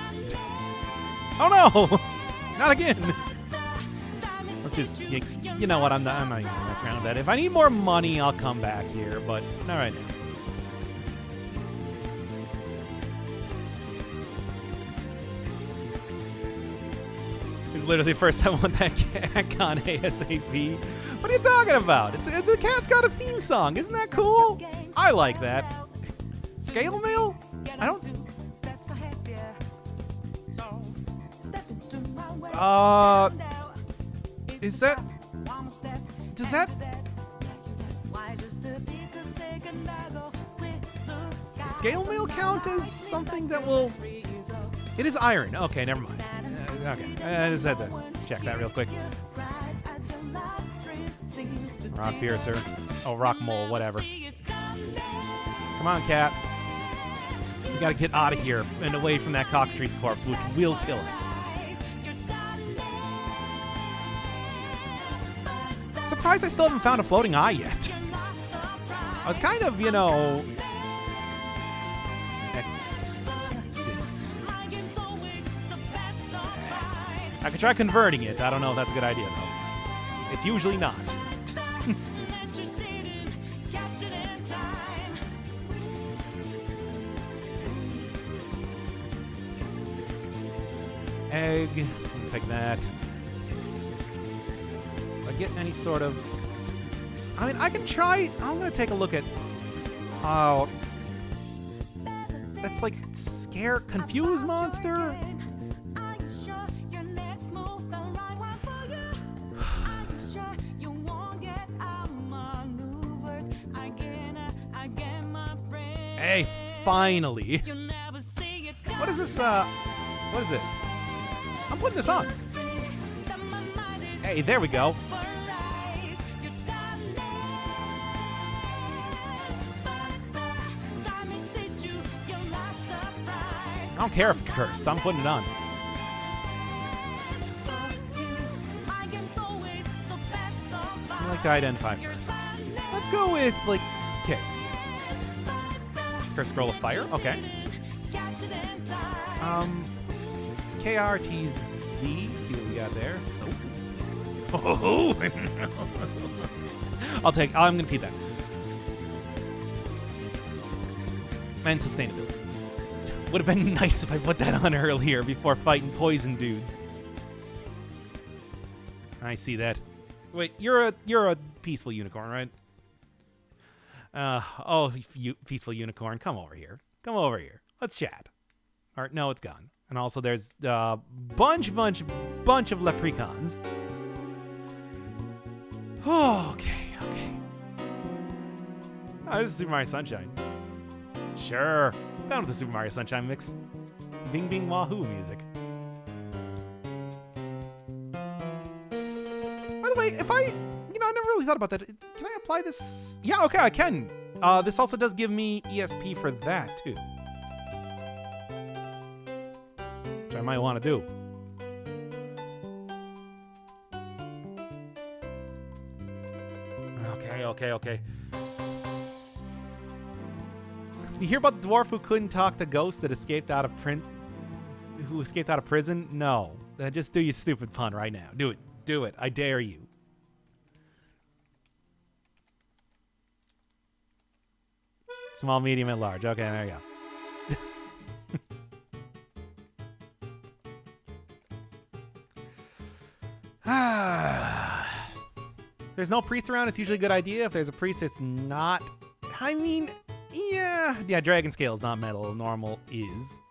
Oh no! Not again! Let's just... You know what? I'm not even gonna mess around with that. If I need more money, I'll come back here, but not right now. It's literally the first time I want that cat gone ASAP. What are you talking about? The cat's got a theme song. Isn't that cool? I like that. Scale mail? I don't... Is that... Does that... scale mail count as something that will... It is iron. Okay, never mind. Okay, I just had to check that real quick. Rock Piercer. Oh, Rock Mole, whatever. Come on, cat. We gotta get out of here and away from that cockatrice corpse, which will kill us. Surprised I still haven't found a floating eye yet. I was kind of, you know... I could try converting it. I don't know if that's a good idea, though. It's usually not. Egg. Take that. If I get any sort of... I mean, I can try... I'm going to take a look at... Oh... That's like... Scare... Confuse monster? Hey, finally. What is this, what is this? I'm putting this on. Hey, there we go. I don't care if it's cursed. I'm putting it on. I like to identify first. Let's go with, like, K. Curse Scroll of Fire. Okay. KRTZ. See what we got there. Soap. Oh. I'm going to keep that. And sustainability. Would have been nice if I put that on earlier before fighting poison dudes. I see that. Wait, you're a peaceful unicorn, right? Peaceful unicorn, come over here. Come over here. Let's chat. All right, no, it's gone. And also, there's a bunch of leprechauns. Okay. Oh, this is Super Mario Sunshine. Sure. Down with the Super Mario Sunshine mix. Bing Bing Wahoo music. By the way, if I never really thought about that. Can I apply this? Yeah, okay, I can. This also does give me ESP for that, too. Which I might want to do. Okay. You hear about the dwarf who couldn't talk to ghosts that escaped out of prison? No. Just do your stupid pun right now. Do it. I dare you. Small, medium, and large. Okay, there you go. There's no priest around. It's usually a good idea. If there's a priest, it's not. I mean, yeah, dragon scale is not metal. Normal is.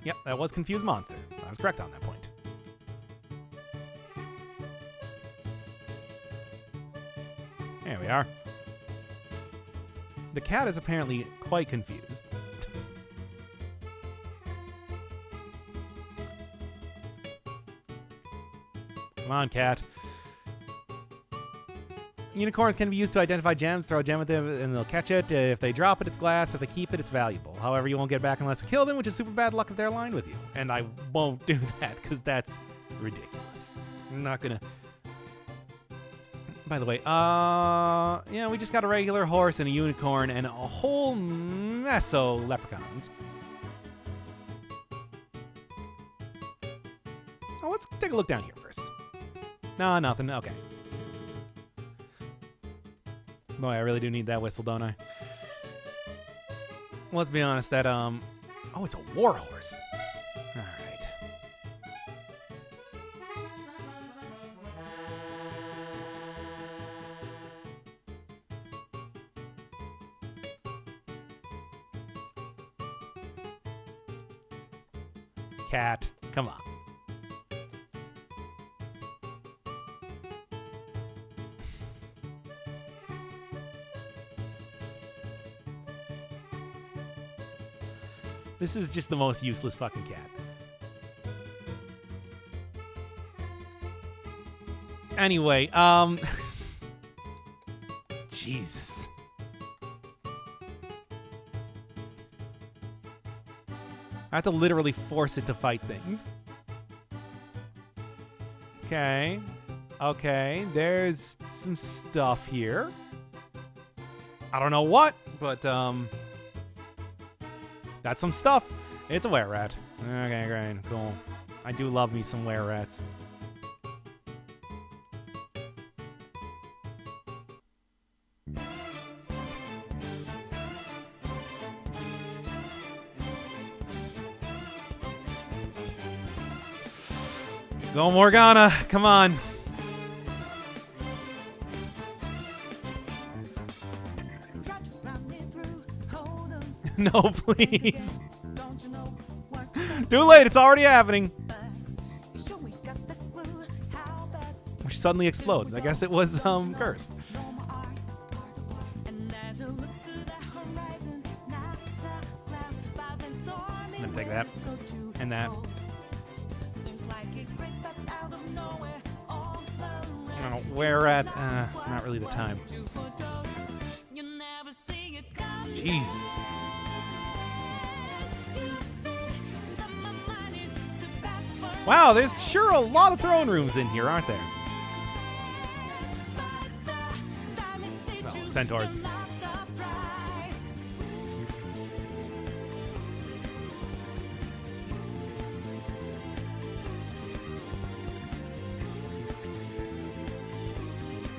Yep, that was Confused Monster. I was correct on that point. There we are. The cat is apparently quite confused. Come on, cat. Unicorns can be used to identify gems. Throw a gem at them and they'll catch it. If they drop it, it's glass. If they keep it, it's valuable. However, you won't get it back unless you kill them, which is super bad luck if they're aligned with you. And I won't do that because that's ridiculous. I'm not gonna... By the way, yeah, we just got a regular horse and a unicorn and a whole mess of leprechauns. Oh, let's take a look down here first. No, nothing. Okay. Boy, I really do need that whistle, don't I? Let's be honest, that, oh, it's a war horse. All right. Cat, come on. This is just the most useless fucking cat. Anyway, Jesus. I have to literally force it to fight things. Okay. Okay, there's some stuff here. I don't know what, but, that's some stuff. It's a were-rat. Okay, great, cool. I do love me some were-rats. Go Morgana, come on. No, please. Too late, it's already happening. Which suddenly explodes. I guess it was cursed. I'm gonna take that. And that. I don't know where at. Not really the time. Jesus. Wow, there's sure a lot of throne rooms in here, aren't there? Oh, centaurs.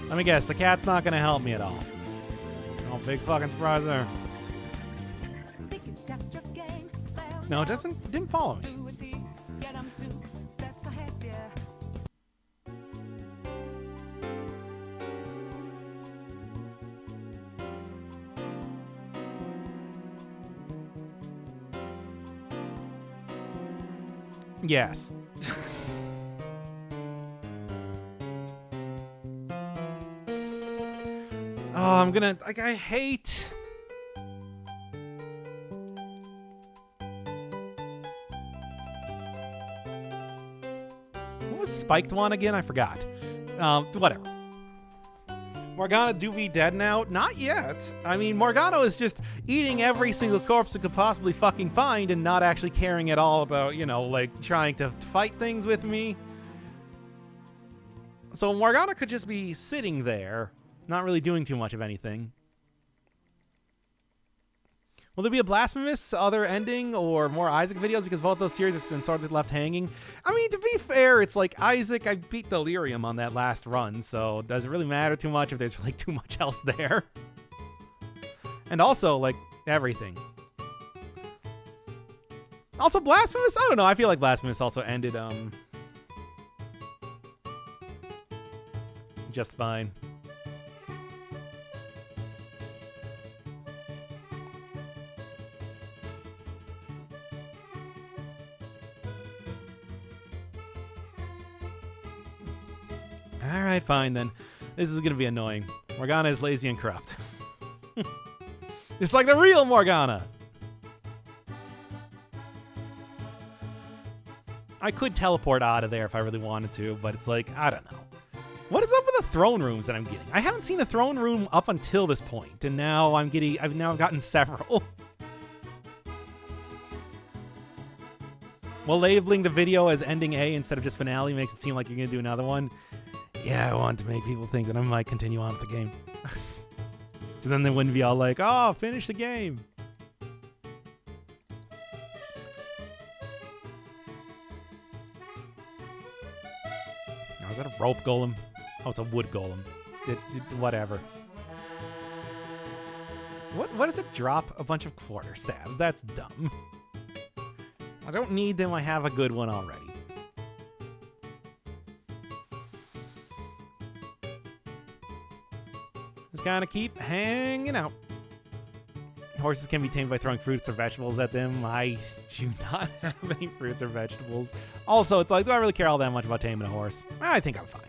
Let me guess, the cat's not gonna help me at all. Oh, big fucking surprise there. No, it didn't follow me. Yes. Oh, I'm gonna, like, I hate... What was spiked one again? I forgot. Whatever. Morgana do be dead now? Not yet. I mean, Morgana is just eating every single corpse it could possibly fucking find and not actually caring at all about, you know, like, trying to fight things with me. So Morgana could just be sitting there, not really doing too much of anything. Will there be a Blasphemous other ending or more Isaac videos? Because both those series have been sort of left hanging. I mean, to be fair, it's like Isaac, I beat Delirium on that last run, so it doesn't really matter too much if there's like too much else there. And also, like, everything. Also, Blasphemous? I don't know. I feel like Blasphemous also ended, just fine. Alright, fine then. This is gonna be annoying. Morgana is lazy and corrupt. It's like the real Morgana! I could teleport out of there if I really wanted to, but it's like, I don't know. What is up with the throne rooms that I'm getting? I haven't seen a throne room up until this point, and now I've now gotten several. Well, labeling the video as ending A instead of just finale makes it seem like you're gonna do another one. Yeah, I want to make people think that I might continue on with the game. So then they wouldn't be all like, oh, finish the game. Oh, is that a rope golem? Oh, it's a wood golem. Whatever. What does it drop? A bunch of quarter stabs. That's dumb. I don't need them. I have a good one already. Just gotta keep hanging out. Horses can be tamed by throwing fruits or vegetables at them. I do not have any fruits or vegetables. Also, it's like, do I really care all that much about taming a horse? I think I'm fine.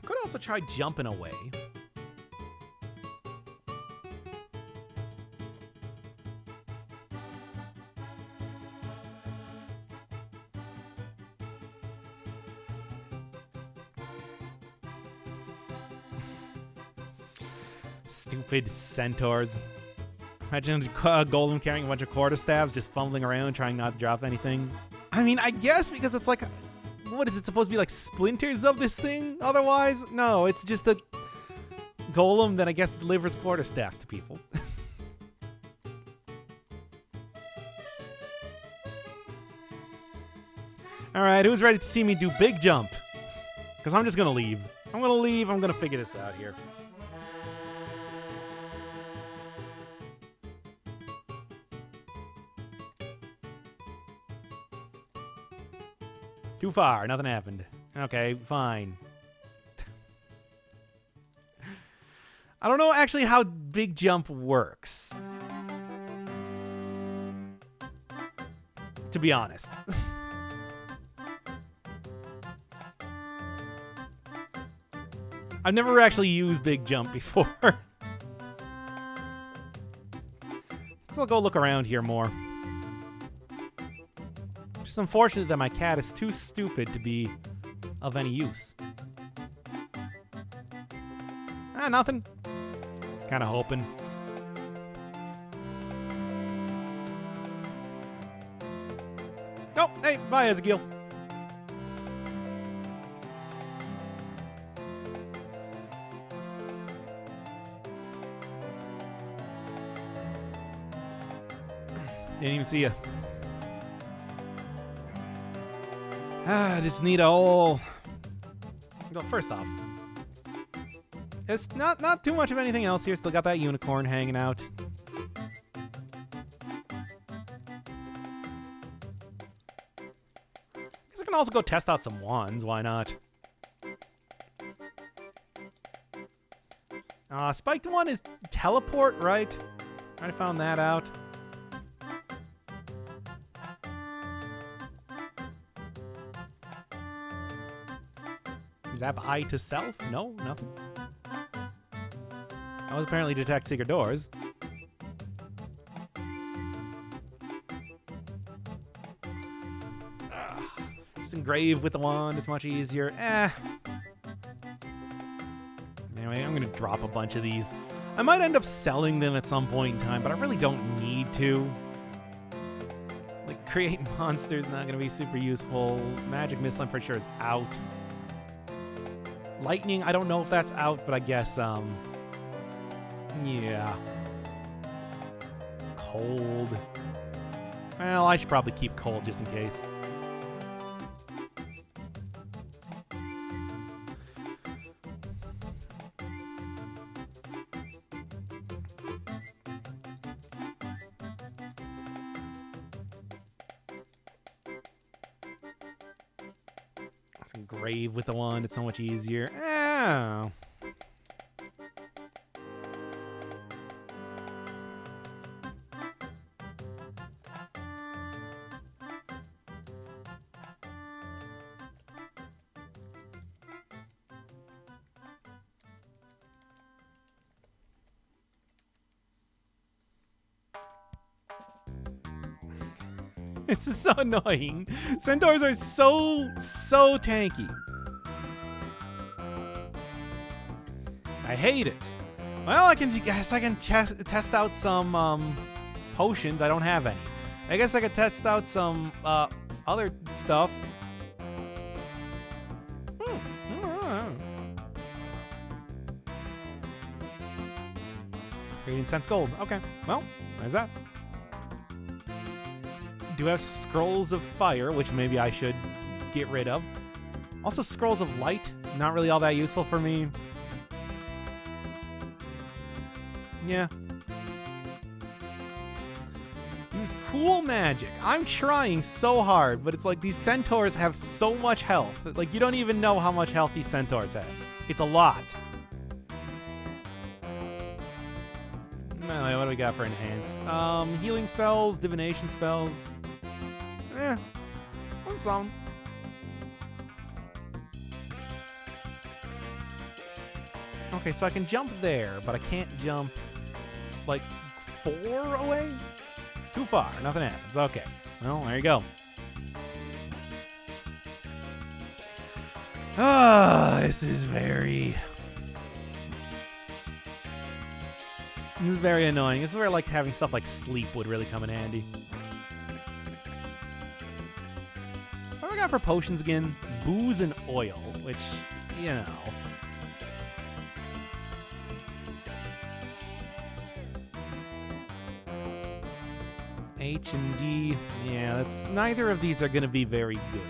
Could also try jumping away. Stupid centaurs. Imagine a golem carrying a bunch of quarterstaffs, just fumbling around, trying not to drop anything. I mean, I guess because it's like, what is it supposed to be, like splinters of this thing? Otherwise, no, it's just a golem that I guess delivers quarterstaffs to people. All right, who's ready to see me do big jump? Because I'm just gonna leave. I'm gonna figure this out here. Too far. Nothing happened. Okay, fine. I don't know actually how big jump works. To be honest. I've never actually used big jump before. So I'll go look around here more. It's unfortunate that my cat is too stupid to be of any use. Ah, nothing. Kind of hoping. Oh, hey, bye, Ezekiel. Didn't even see you. I just need a whole... Well, first off, there's not too much of anything else here. Still got that unicorn hanging out. I can also go test out some wands. Why not? Spiked one is teleport, right? I found that out. Zap eye to self? No, nothing. That was apparently detect secret doors. Just engrave with the wand. It's much easier. Anyway, I'm going to drop a bunch of these. I might end up selling them at some point in time, but I really don't need to. Like, create monsters, not going to be super useful. Magic missile, I'm pretty sure, is out. Lightning, I don't know if that's out, but I guess, yeah. Cold. Well, I should probably keep cold just in case. Engrave with the wand, it's so much easier. Oh. This is so annoying. Centaurs are so tanky. I hate it. Well, I guess I can test out some potions. I don't have any. I guess I could test out some other stuff. Radiant Sense Gold. Okay, well, there's that. Do have Scrolls of Fire, which maybe I should get rid of. Also, Scrolls of Light, not really all that useful for me. Yeah. Use Cool Magic. I'm trying so hard, but it's like these centaurs have so much health. Like, you don't even know how much health these centaurs have. It's a lot. Anyway, what do we got for enhance? Healing spells, divination spells. Some. Okay, so I can jump there, but I can't jump like 4 away? Too far, nothing happens. Okay, well, there you go. This is very This is very annoying. This is where like having stuff like sleep would really come in handy. What do I got for potions again? Booze and oil, which, you know. H and D. Yeah, that's neither of these are going to be very good.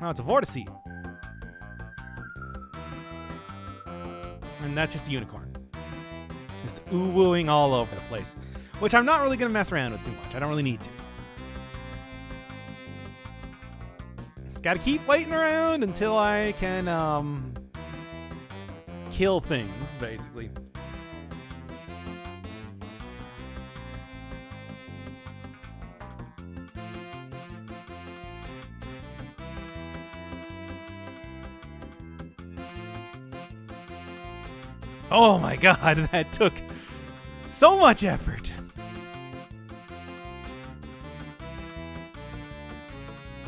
Oh, it's a Vortiseed. And that's just a unicorn. Just ooh-wooing all over the place. Which I'm not really going to mess around with too much. I don't really need to. Just got to keep waiting around until I can kill things, basically. Oh my god, that took so much effort.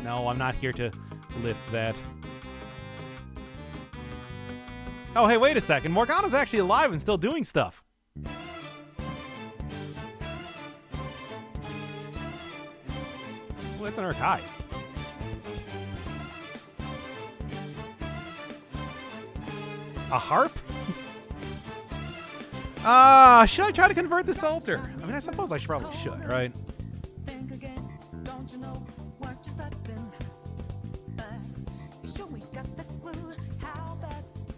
No, I'm not here to lift that. Oh, hey, wait a second. Morgana's actually alive and still doing stuff. Oh, that's an Urkai. A harp? Should I try to convert this altar? I mean, I suppose I probably should, right?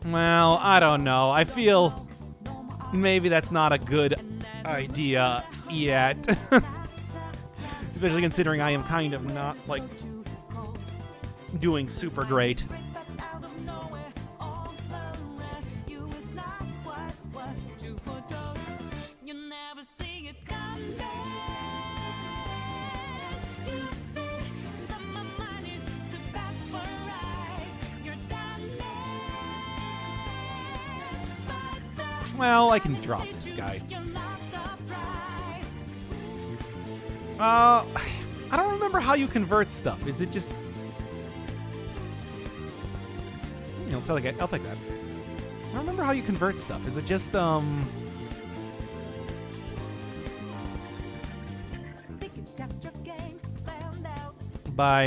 Well, I don't know. I feel maybe that's not a good idea yet. Especially considering I am kind of not, like, doing super great. Well, I can drop this guy. I don't remember how you convert stuff. Is it just... I'll take that. I don't remember how you convert stuff. Is it just, by,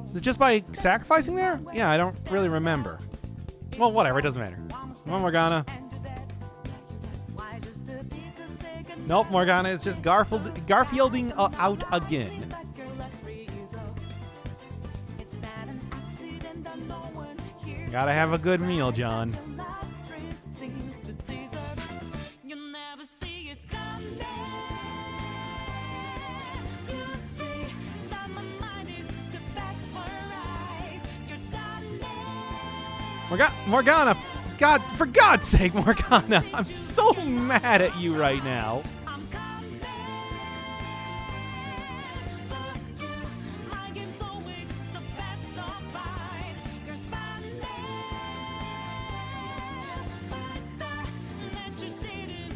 is it just by sacrificing there? Yeah, I don't really remember. Well, whatever. It doesn't matter. Come on, Morgana. Nope, Morgana is just Garfielding out again. Gotta have a good meal, John. Morgana, God, for God's sake, Morgana, I'm so mad at you right now.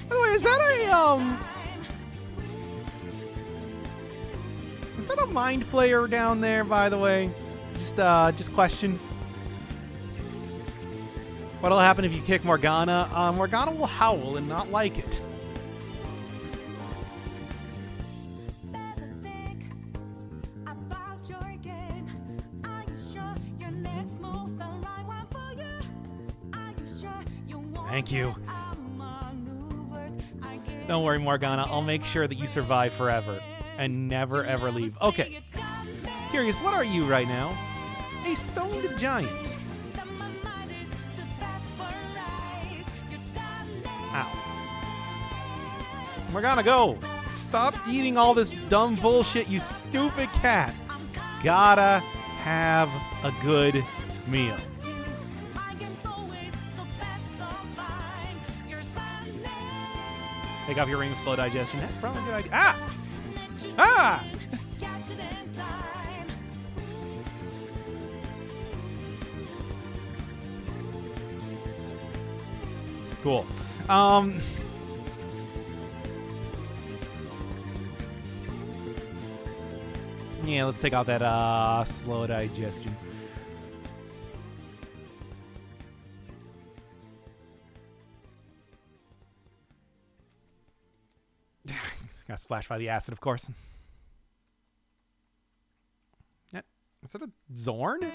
By the way, is that a mind flayer down there, by the way? Just question. What'll happen if you kick Morgana? Morgana will howl and not like it. Thank you. Don't worry, Morgana. I'll make sure that you survive forever and never, ever leave. Okay. Curious, what are you right now? A stoned giant. Ow. Morgana, go! Stop eating all this dumb bullshit, you stupid cat! Gotta have a good meal. Take off your ring of slow digestion. That's probably a good idea. Ah! Ah! Cool. Yeah, let's take out that slow digestion. Got splashed by the acid, of course. Yeah, is that a Zorn?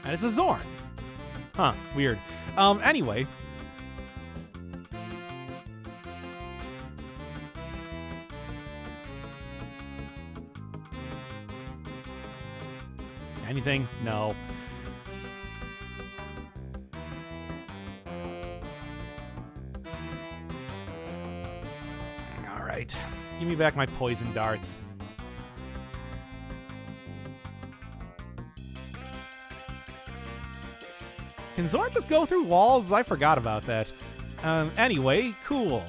And it's a Zorn. Huh, weird. Anyway. Anything? No. All right. Give me back my poison darts. Can Zorn just go through walls? I forgot about that. Anyway, cool.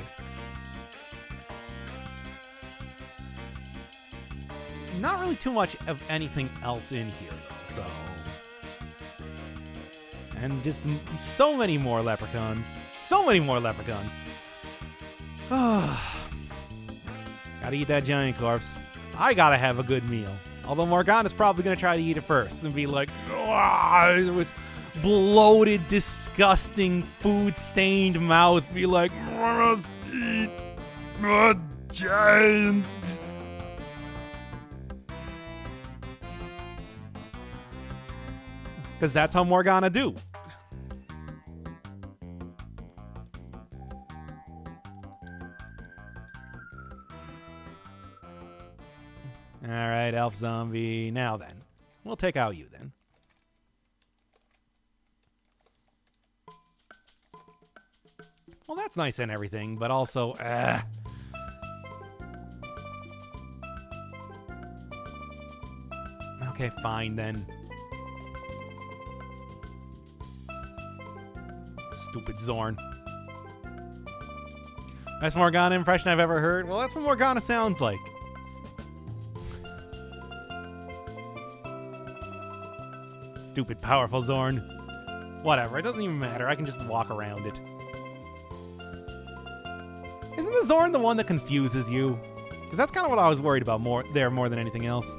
Not really too much of anything else in here, so. And just so many more leprechauns. So many more leprechauns. Gotta eat that giant corpse. I gotta have a good meal. Although Morgana's probably gonna try to eat it first and be like, with bloated, disgusting, food-stained mouth, be like, must eat a giant. Because that's how Morgana do. All right, elf zombie. Now then, we'll take out you then. Well, that's nice and everything, but also, Okay, fine then. Stupid Zorn. Best Morgana impression I've ever heard. Well, that's what Morgana sounds like. Stupid, powerful Zorn. Whatever, it doesn't even matter. I can just walk around it. Isn't the Zorn the one that confuses you? Because that's kind of what I was worried about more than anything else.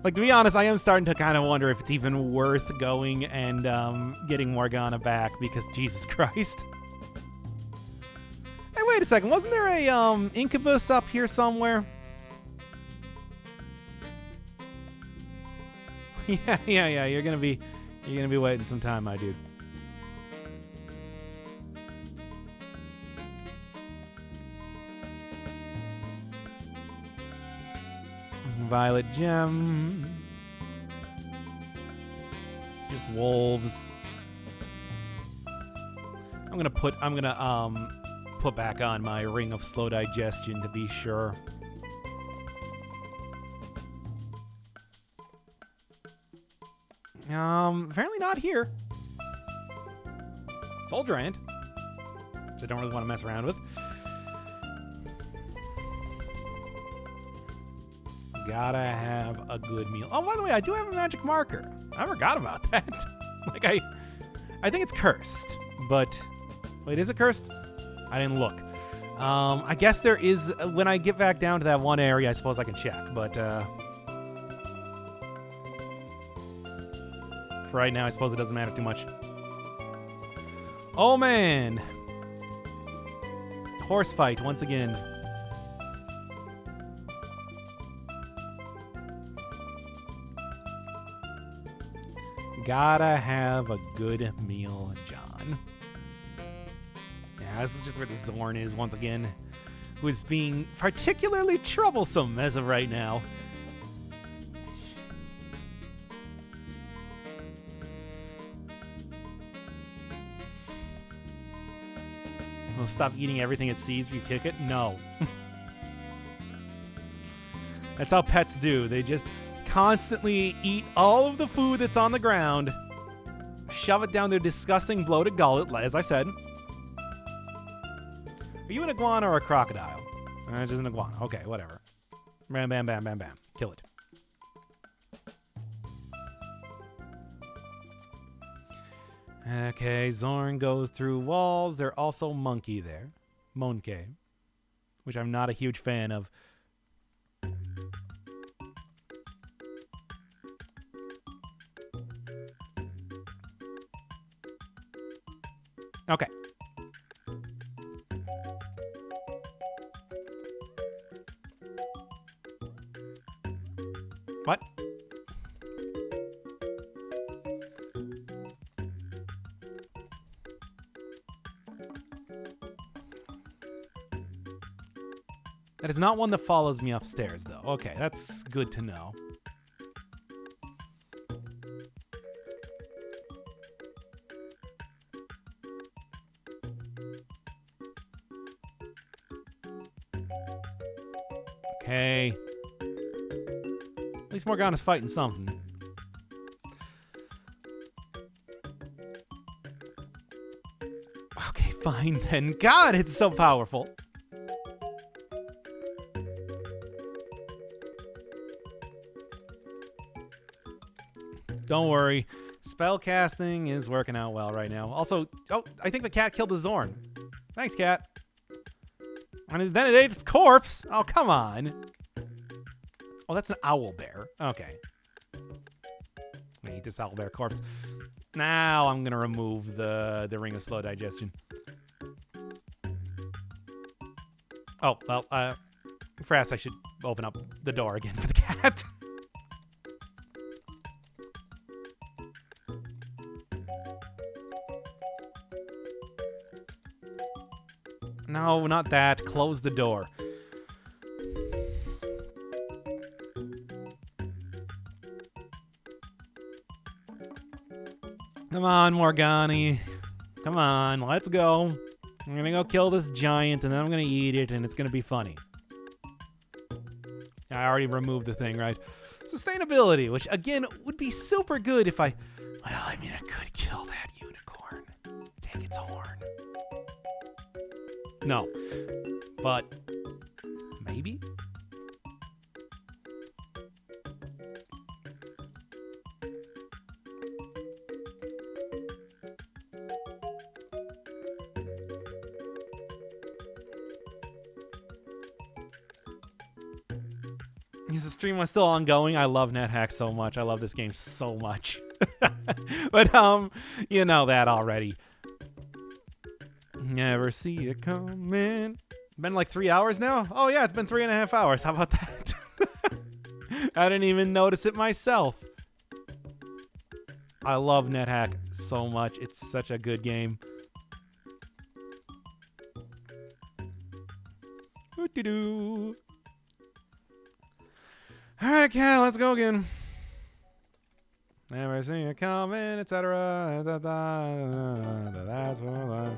Like, to be honest, I am starting to kind of wonder if it's even worth going and getting Morgana back, because Jesus Christ. Hey, wait a second. Wasn't there a incubus up here somewhere? Yeah. You're gonna be waiting some time, my dude. Violet gem. Just wolves. I'm gonna put back on my ring of slow digestion to be sure. Apparently not here. Soldier Ant, which I don't really want to mess around with. Gotta have a good meal. Oh, by the way, I do have a magic marker. I forgot about that. Like, I think it's cursed, but wait, is it cursed? I didn't look. I guess there is, when I get back down to that one area, I suppose I can check, but, for right now, I suppose it doesn't matter too much. Oh, man. Horse fight once again. Gotta have a good meal, John. Yeah, this is just where the Zorn is once again, who is being particularly troublesome as of right now. Will stop eating everything it sees if you kick it? No. That's how pets do. They just constantly eat all of the food that's on the ground, shove it down their disgusting bloated gullet, as I said. Are you an iguana or a crocodile? Just an iguana. Okay, whatever. Bam, bam, bam, bam, bam. Kill it. Okay, Zorn goes through walls. There's also Monkey there. Monkey. which I'm not a huge fan of. Okay. What? That is not one that follows me upstairs, though. Okay, that's good to know. Okay. At least Morgana's fighting something. Okay, fine then. God, it's so powerful. Don't worry. Spell casting is working out well right now. Also, oh, I think the cat killed the Zorn. Thanks, cat. And then it ate its corpse. Oh, come on. Oh, that's an owl bear. Okay. I'm gonna eat this owl bear corpse. Now I'm gonna remove the ring of slow digestion. Oh, well, first I should open up the door again for the cat. No, not that. Close the door. Come on, Morgani. Come on, let's go. I'm gonna go kill this giant, and then I'm gonna eat it, and it's gonna be funny. I already removed the thing, right? Sustainability, which, again, would be super good if I... Well, I mean, I could kill that unicorn. Take its horn. No. But... maybe? Because the stream was still ongoing. I love NetHack so much. I love this game so much. But, you know that already. Never see it coming. Been like 3 hours now? Oh, yeah, it's been 3.5 hours. How about that? I didn't even notice it myself. I love NetHack so much. It's such a good game. Doo-doo-doo. All right, Cal, let's go again. Never see it coming, etc. That's what I...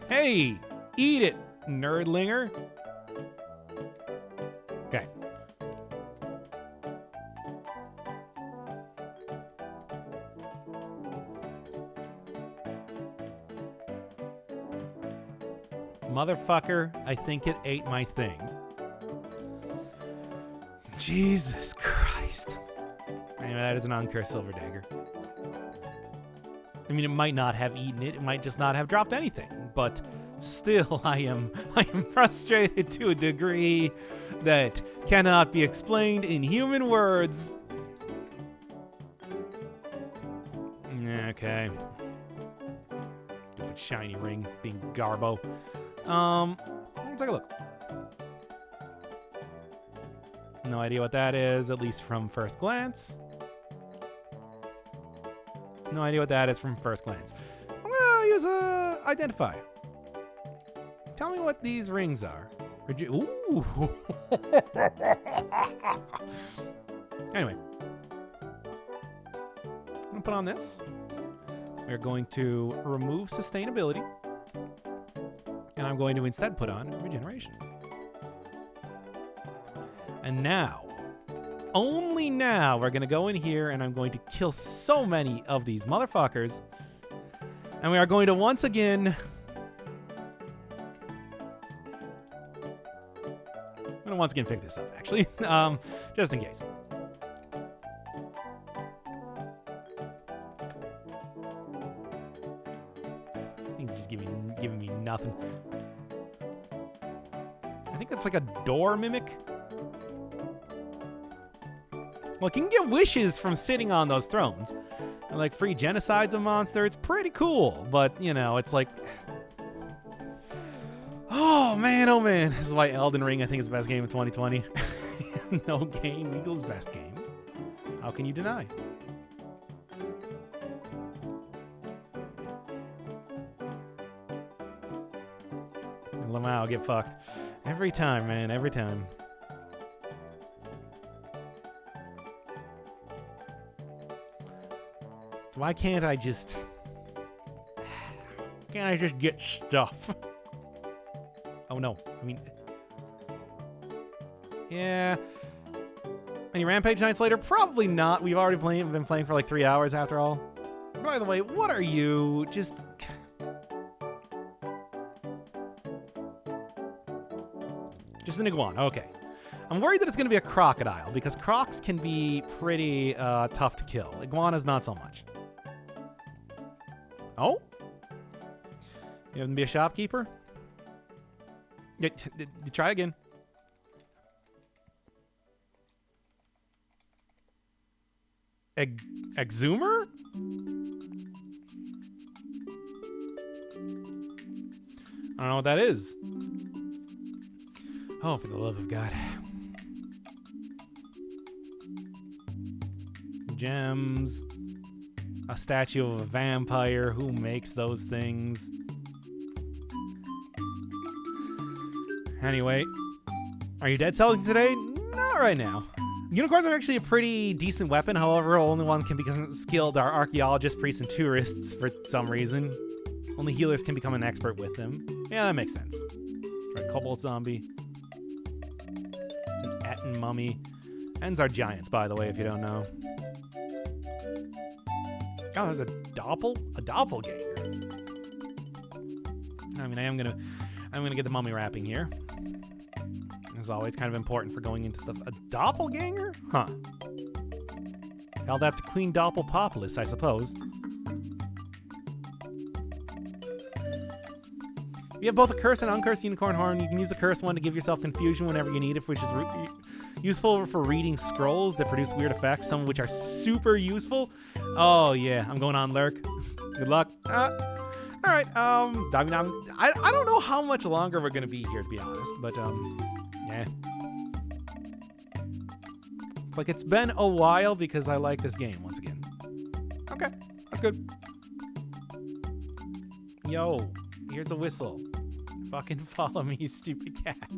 Hey, eat it, nerdlinger. Okay. Motherfucker, I think it ate my thing. Jesus Christ. Anyway, that is an uncursed silver dagger. I mean, it might not have eaten it. It might just not have dropped anything. But still, I am frustrated to a degree that cannot be explained in human words. Okay. Stupid shiny ring being garbo. Let's take a look. No idea what that is, at least from first glance. No idea what that is from first glance. I'm gonna use identify. Tell me what these rings are. Ooh. Anyway, I'm gonna put on this. We're going to remove sustainability, and I'm going to instead put on regeneration. And now, only now, we're going to go in here and I'm going to kill so many of these motherfuckers. And we are going to once again... I'm going to once again pick this up, actually. Just in case. nothing. I think it's like a door mimic. Look, you can get wishes from sitting on those thrones. And, like, free genocides a monster. It's pretty cool. But, you know, it's like... Oh, man, oh, man. This is why Elden Ring, I think, is the best game of 2020. No game equals best game. How can you deny? Lamau, get fucked. Every time, man, every time. Why can't I just... Can't I just get stuff? Oh, no. I mean... Yeah. Any Rampage nights later? Probably not. We've already been playing for like 3 hours after all. By the way, what are you? Just... Just an iguana. Okay. I'm worried that it's going to be a crocodile because crocs can be pretty tough to kill. Iguanas, not so much. Oh? You have to be a shopkeeper? Yeah, try again. Exhumer? I don't know what that is. Oh, for the love of God. Gems. A statue of a vampire. Who makes those things? Anyway. Are you dead selling today? Not right now. Unicorns are actually a pretty decent weapon. However, only one can become skilled are archaeologists, priests, and tourists for some reason. Only healers can become an expert with them. Yeah, that makes sense. Right, Cobalt Zombie. It's an Etten Mummy. Ents are giants, by the way, if you don't know. Oh, there's a doppelganger. I mean, I'm gonna get the mummy wrapping here. As always, kind of important for going into stuff. A doppelganger? Huh. Tell that to Queen Doppelpopulis, I suppose. You have both a cursed and uncursed unicorn horn. You can use the cursed one to give yourself confusion whenever you need it, which is useful for reading scrolls that produce weird effects, some of which are super useful. Oh, yeah. I'm going on Lurk. Good luck. All right. I mean, I don't know how much longer we're going to be here, to be honest, but, yeah. It's like it's been a while because I like this game once again. Okay. That's good. Yo, here's a whistle. Fucking follow me, you stupid cat.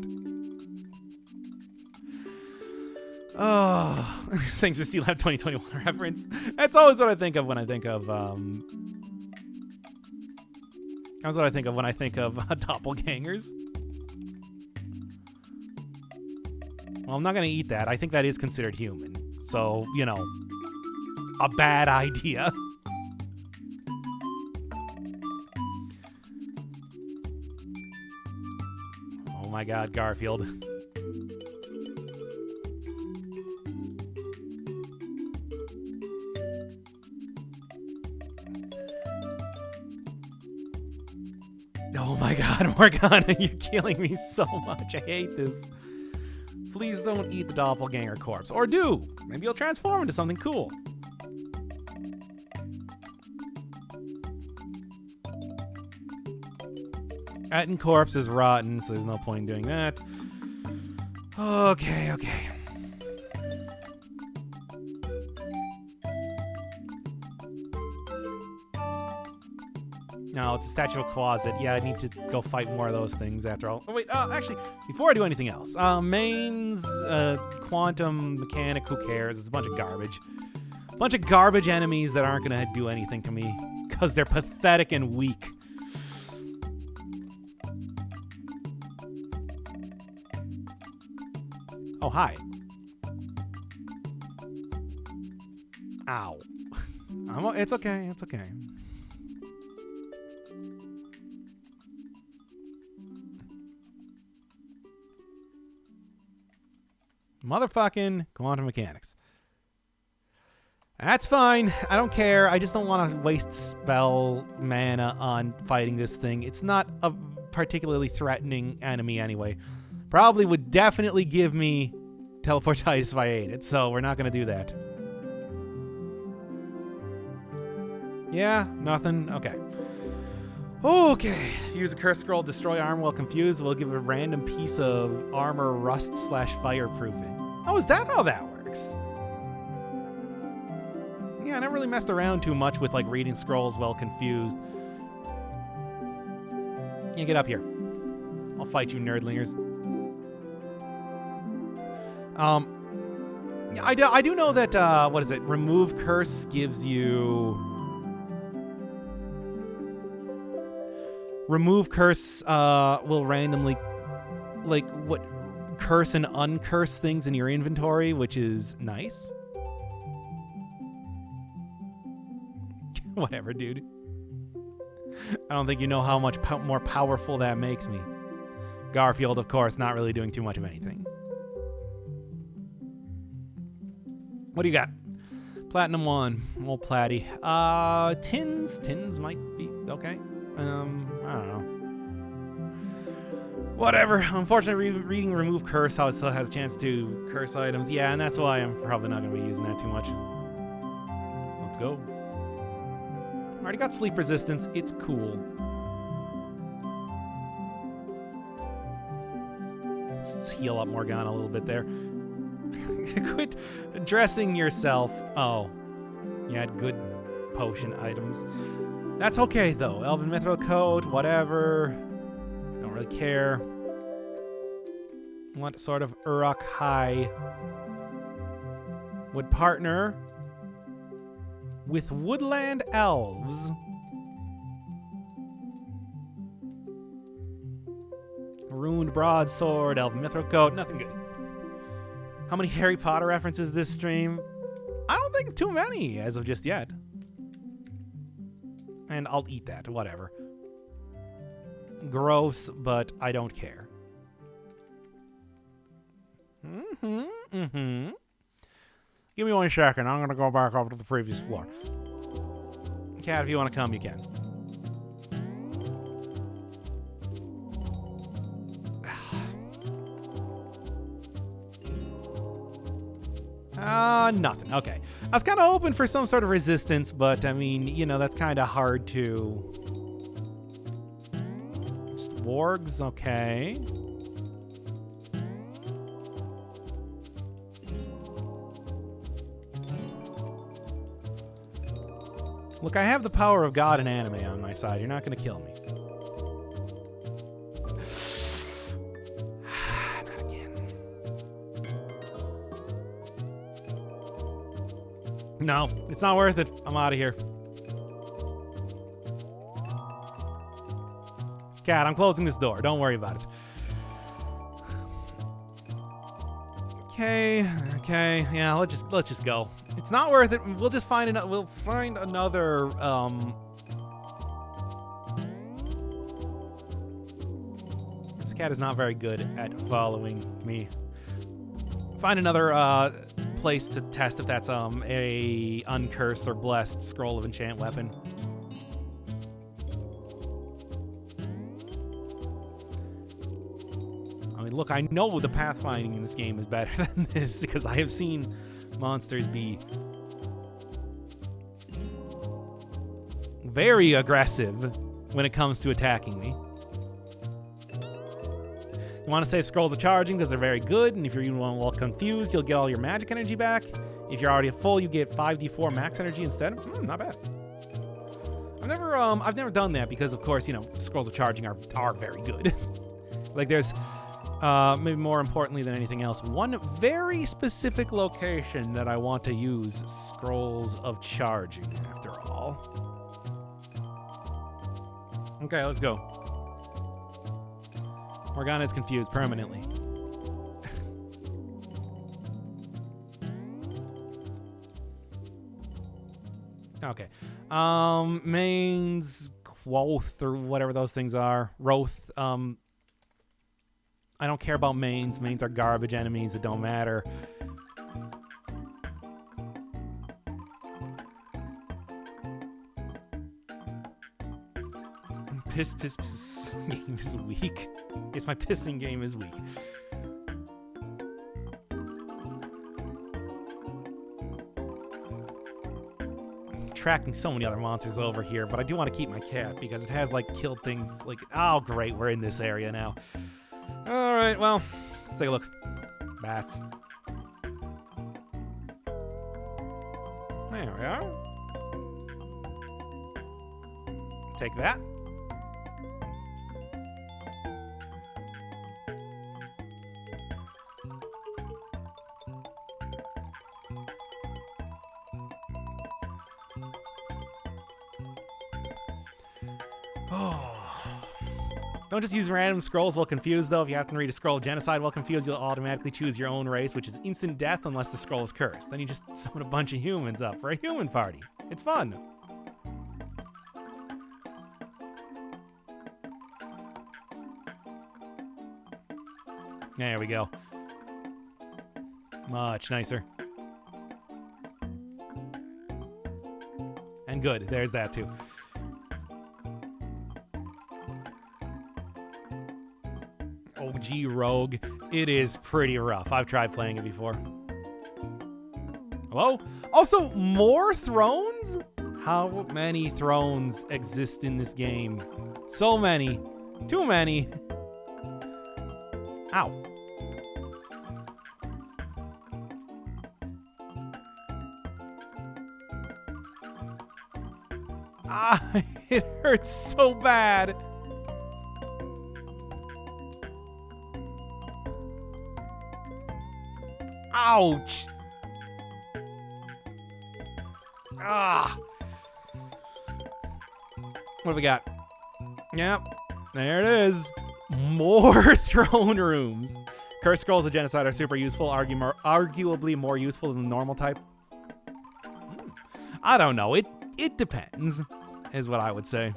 Oh, thanks for Sea Lab 2021 reference. That's always what I think of when I think of, that's what I think of when I think of doppelgangers. Well, I'm not going to eat that. I think that is considered human. So, you know, a bad idea. Oh my God, Garfield. Oh my God, Morgana, you're killing me so much. I hate this. Please don't eat the doppelganger corpse. Or do. Maybe you'll transform into something cool. Etten corpse is rotten, so there's no point in doing that. Okay. No, it's a statue of a closet. Yeah, I need to go fight more of those things after all. Oh, wait, actually, before I do anything else, mains, quantum, mechanic, who cares? It's a bunch of garbage. A bunch of garbage enemies that aren't going to do anything to me because they're pathetic and weak. Oh, hi. Ow. It's okay. Motherfucking quantum mechanics. That's fine. I don't care. I just don't want to waste spell mana on fighting this thing. It's not a particularly threatening enemy anyway. Probably would definitely give me teleportitis if I ate it, so we're not going to do that. Yeah, nothing? Okay. Okay. Use a curse scroll, destroy armor while confused. We'll give a random piece of armor rust/fireproofing. Oh, is that how that works? Yeah, I never really messed around too much with like reading scrolls while confused. Yeah, get up here. I'll fight you, nerdlingers. I do know that what is it? Remove curse gives you. Remove curse will randomly, like, what curse and uncurse things in your inventory, which is nice. Whatever, dude. I don't think you know how much more powerful that makes me. Garfield, of course, not really doing too much of anything. What do you got? Platinum 1. Old Platty. Tins. Tins might be okay. I don't know. Whatever. Unfortunately, reading Remove Curse, how it still has a chance to curse items. Yeah, and that's why I'm probably not going to be using that too much. Let's go. Already got sleep resistance. It's cool. Let's heal up Morgana a little bit there. Quit dressing yourself. Oh. You had good potion items. That's okay, though. Elven Mithril Coat, whatever. Don't really care. What sort of Uruk Hai would partner with woodland elves? Ruined Broadsword, Elven Mithril Coat, nothing good. How many Harry Potter references this stream? I don't think too many as of just yet. And I'll eat that, whatever. Gross, but I don't care. Give me 1 second. I'm going to go back up to the previous floor. Cat, if you want to come, you can. Nothing. Okay. I was kind of hoping for some sort of resistance, but I mean, you know, that's kind of hard to... Just wargs, okay. Look, I have the power of God and anime on my side. You're not going to kill me. Not again. No, it's not worth it. I'm out of here. Cat, I'm closing this door. Don't worry about it. Okay. Yeah, let's just go. It's not worth it. We'll just find another. We'll find another. This cat is not very good at following me. Find another place to test if that's a uncursed or blessed scroll of enchant weapon. I mean, look, I know the pathfinding in this game is better than this because I have seen monsters be very aggressive when it comes to attacking me. You want to save scrolls of charging because they're very good, and if you're even well confused, you'll get all your magic energy back. If you're already full, you get 5d4 max energy instead. Not bad. I've never done that because, of course, you know, scrolls of charging are very good. Like there's maybe more importantly than anything else, one very specific location that I want to use scrolls of charging after all. Okay, let's go. Morgana is confused permanently. Okay. Mains, Quoth, or whatever those things are. Roth. I don't care about mains. Mains are garbage enemies that don't matter. piss game is weak. Yes, my pissing game is weak. I'm tracking so many other monsters over here, but I do want to keep my cat because it has like killed things. Like, oh great, we're in this area now. All right, well, let's take a look. Bats. There we are. Take that. Don't just use random scrolls while confused, though. If you happen to read a scroll genocide while confused, you'll automatically choose your own race, which is instant death unless the scroll is cursed. Then you just summon a bunch of humans up for a human party. It's fun. There we go. Much nicer. And good. There's that, too. OG Rogue. It is pretty rough. I've tried playing it before. Hello? Also, more thrones? How many thrones exist in this game? So many. Too many. Ow. Ah, it hurts so bad. Ouch! Ah! What do we got? Yep, there it is. More throne rooms. Curse scrolls of genocide are super useful, arguably more useful than the normal type. I don't know. It depends, is what I would say.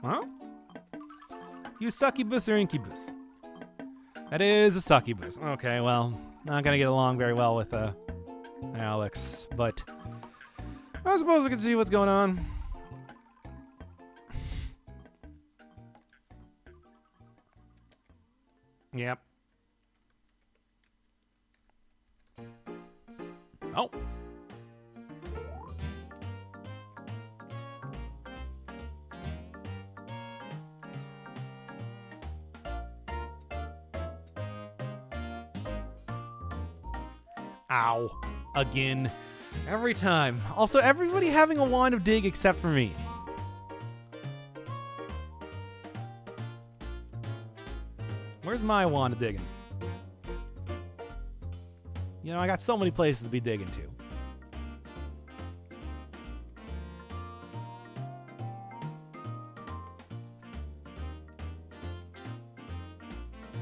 Huh? You succubus or incubus? That is a succubus. Okay, well, not gonna get along very well with Alex, but I suppose we can see what's going on. Yep. Oh. Ow. Again. Every time. Also, everybody having a wand of dig except for me. Where's my wand of digging? You know, I got so many places to be digging to.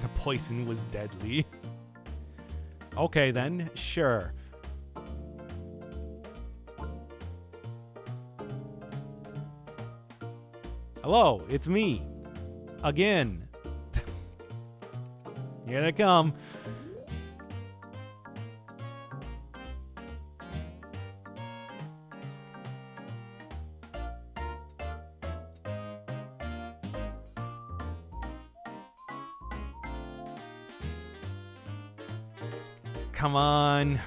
The poison was deadly. Okay then, sure. Hello, it's me. Again. Here they come. Come on.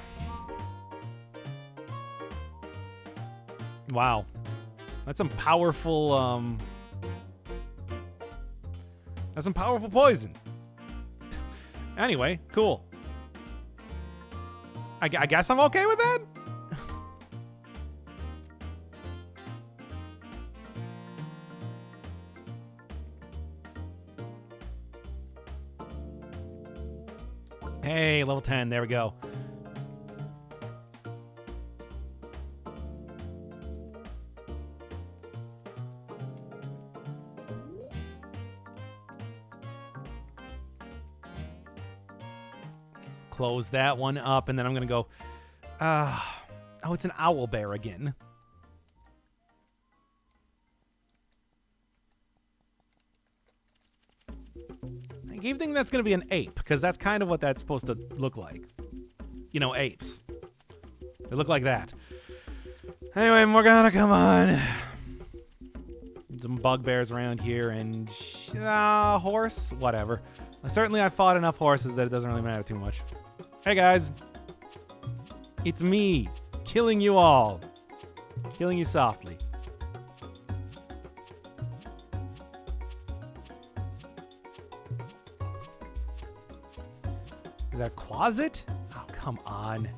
Wow. That's some powerful, that's some powerful poison. Anyway, cool. I guess I'm okay with that? Hey, level 10. There we go. Close that one up, and then I'm going to go... oh, it's an owl bear again. I keep thinking that's going to be an ape, because that's kind of what that's supposed to look like. apes. They look like that. Anyway, Morgana, come on. Some bugbears around here and horse, whatever. Certainly, I've fought enough horses that it doesn't really matter too much. Hey guys, it's me, killing you all, killing you softly. Is that a closet? Oh, come on.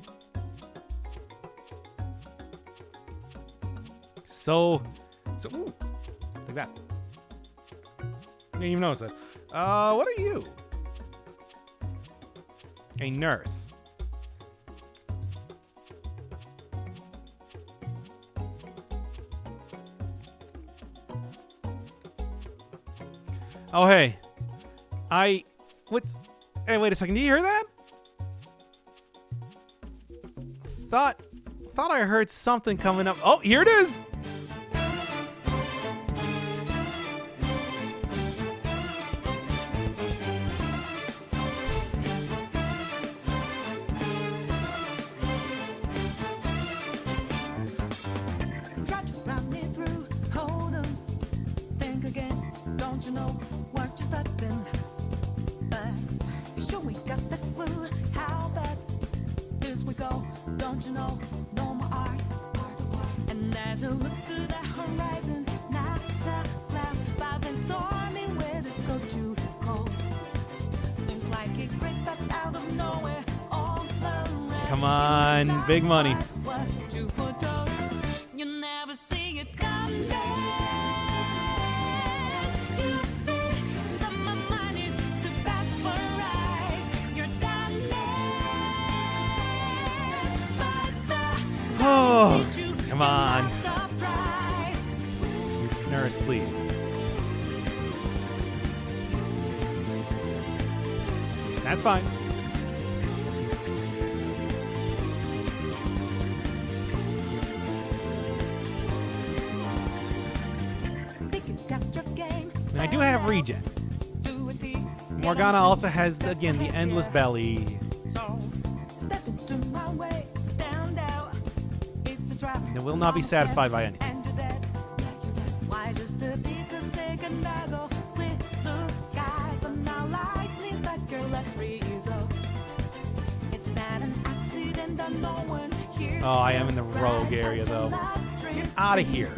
So, ooh, like that. I didn't even notice it. What are you? A nurse. Oh, hey. Hey, wait a second. Do you hear that? Thought I heard something coming up. Oh, here it is. Come on, big money. Oh, come on. Nurse, please. That's fine. And I do have regen. Morgana also has, again, the endless belly. And will not be satisfied by anything. Oh, I am in the rogue area, though. Get out of here.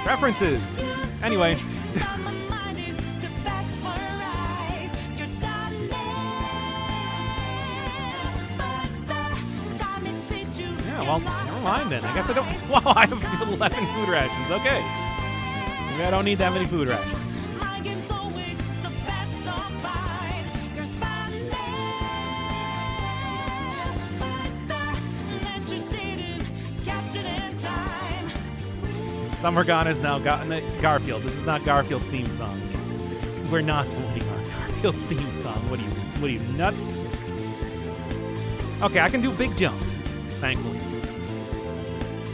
References. Anyway. Yeah, well, never mind then. I guess I don't... Wow, I have 11 food rations. Okay. Maybe I don't need that many food rations. The Morgana's now gotten it. Garfield. This is not Garfield's theme song. We're not voting on Garfield's theme song. What are you nuts? Okay, I can do big jump, thankfully.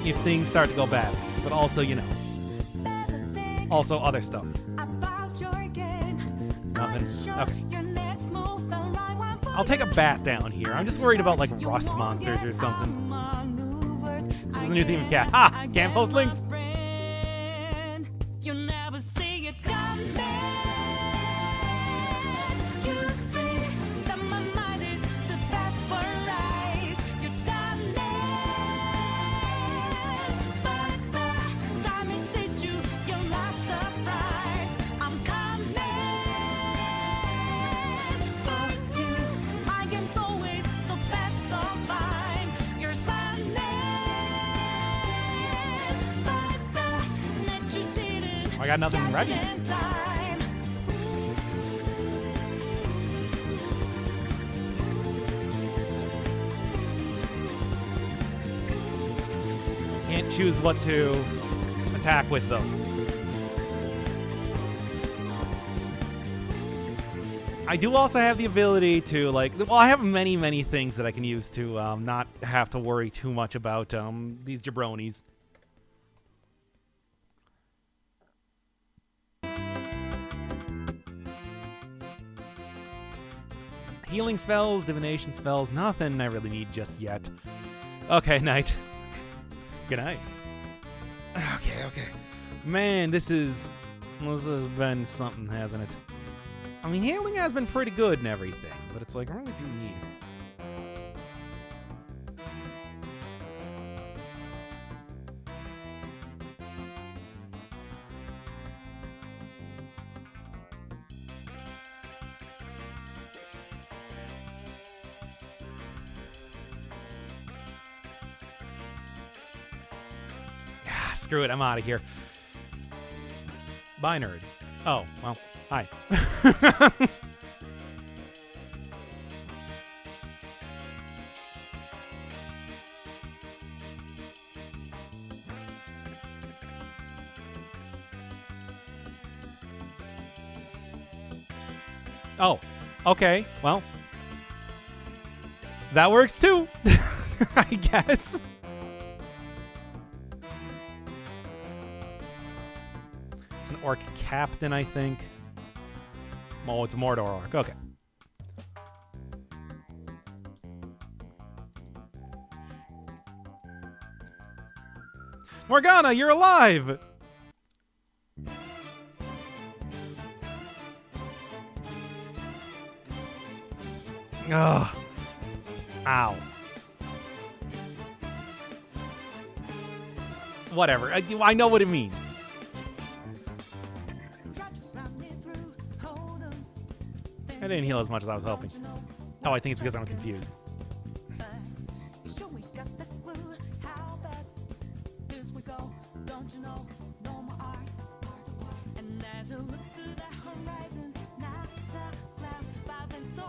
If things start to go bad. But also, also other stuff. Nothing. Okay. I'll take a bat down here. I'm just worried about, like, rust monsters or something. This is a new theme of cat. Ha! Can't post links! I got nothing ready. Can't choose what to attack with, though. I do also have the ability to, I have many, many things that I can use to not have to worry too much about these jabronis. healing spells, divination spells, nothing I really need just yet. Okay, night. Good night. Okay. Man, this has been something, hasn't it? I mean, healing has been pretty good and everything, but it's like, I really do need it. Screw it, I'm out of here. Bye, nerds. Oh, well, hi. Oh, okay, well. That works too, I guess. It's an orc captain, I think. Oh, it's a Mordor orc. Okay. Morgana, you're alive! Ugh. Ow. Whatever. I know what it means. I didn't heal as much as I was hoping. Oh, I think it's because I'm confused.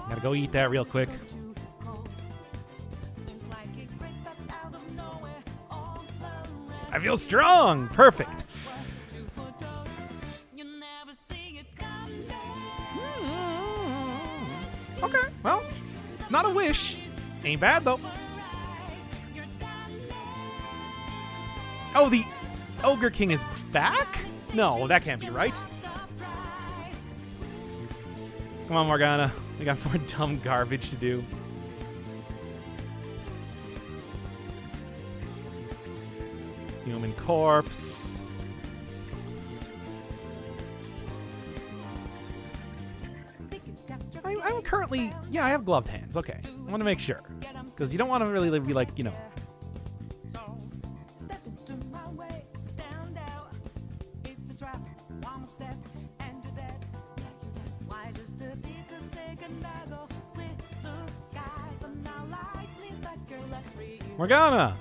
Gotta go eat that real quick. I feel strong! Perfect! Okay, well, it's not a wish. Ain't bad, though. Oh, the Ogre King is back? No, that can't be right. Come on, Morgana. We got more dumb garbage to do. Human corpse. I'm currently... Yeah, I have gloved hands. Okay. I want to make sure. Because you don't want to really be like, you know... Morgana!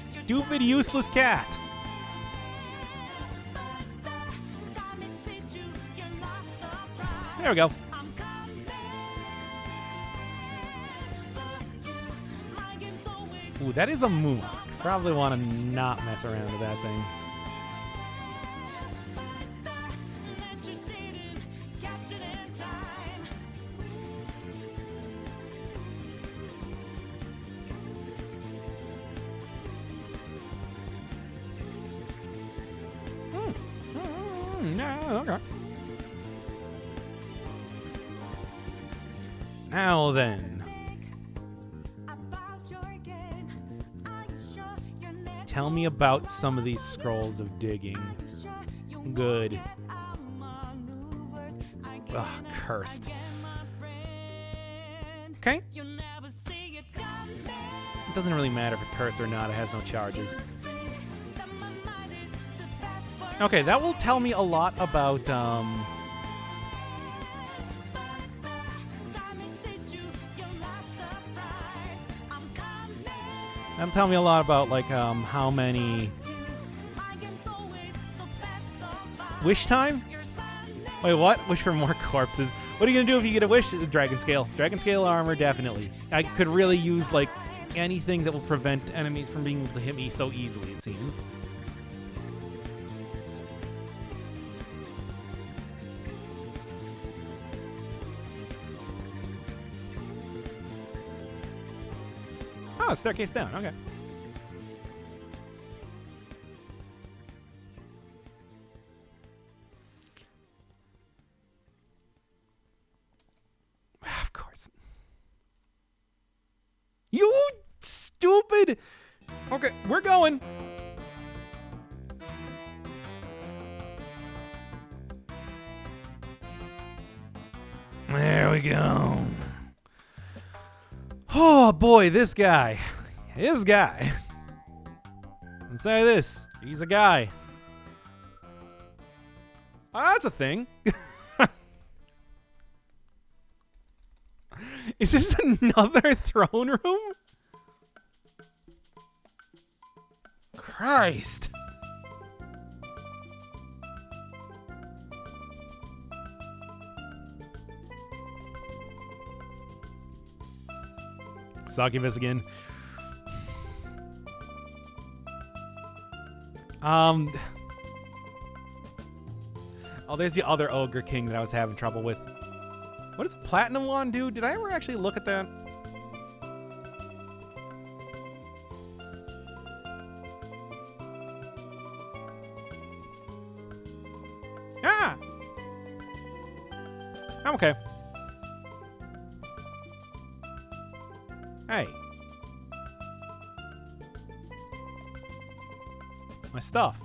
Stupid, useless cat. There we go. Ooh, that is a mook. Probably want to not mess around with that thing. No, okay. Now then. Tell me about some of these scrolls of digging. Good. Ugh, cursed. Okay. It doesn't really matter if it's cursed or not. It has no charges. Okay, that will tell me a lot about, that'll tell me a lot about, like, how many... Wish time? Wait, what? Wish for more corpses. What are you going to do if you get a wish? Dragon scale. Dragon scale armor, definitely. I could really use, like, anything that will prevent enemies from being able to hit me so easily, it seems. Oh, staircase down. Okay. Of course. You stupid. Okay, we're going. There we go. Oh boy, this guy. Let's say this. He's a guy. Oh, that's a thing. Is this another throne room? Christ. Succubus again. Oh, there's the other Ogre King that I was having trouble with. What does the Platinum Wand do? Did I ever actually look at that? Ah! I'm okay. Hey. My stuff.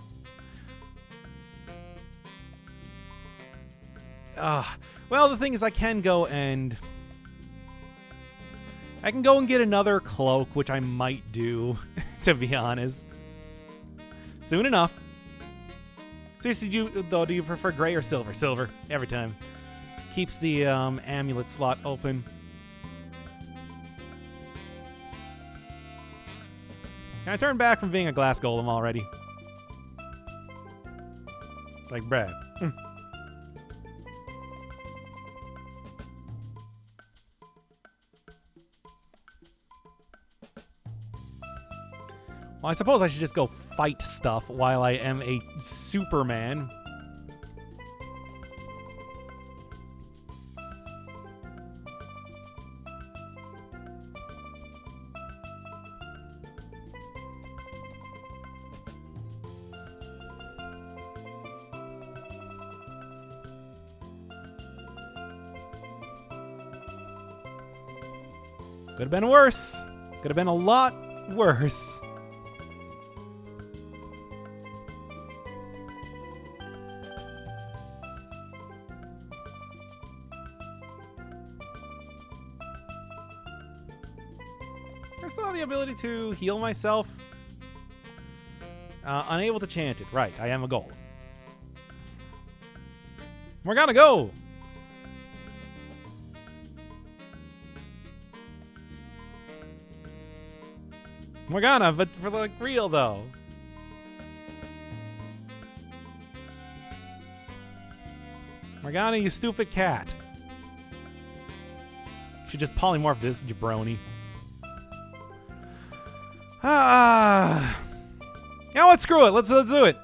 Well, the thing is I can go and get another cloak, which I might do, to be honest. Soon enough. Seriously, do you prefer gray or silver? Silver, every time. Keeps the amulet slot open. Can I turn back from being a glass golem already? Like Brad. Well, I suppose I should just go fight stuff while I am a Superman. Could have been worse. Could have been a lot worse. I still have the ability to heal myself. Unable to chant it. Right, I am a golem. We're gonna go! Morgana, but for like real though. Morgana, you stupid cat. Should just polymorph this jabroni. Ah. You know what? Screw it. Let's do it.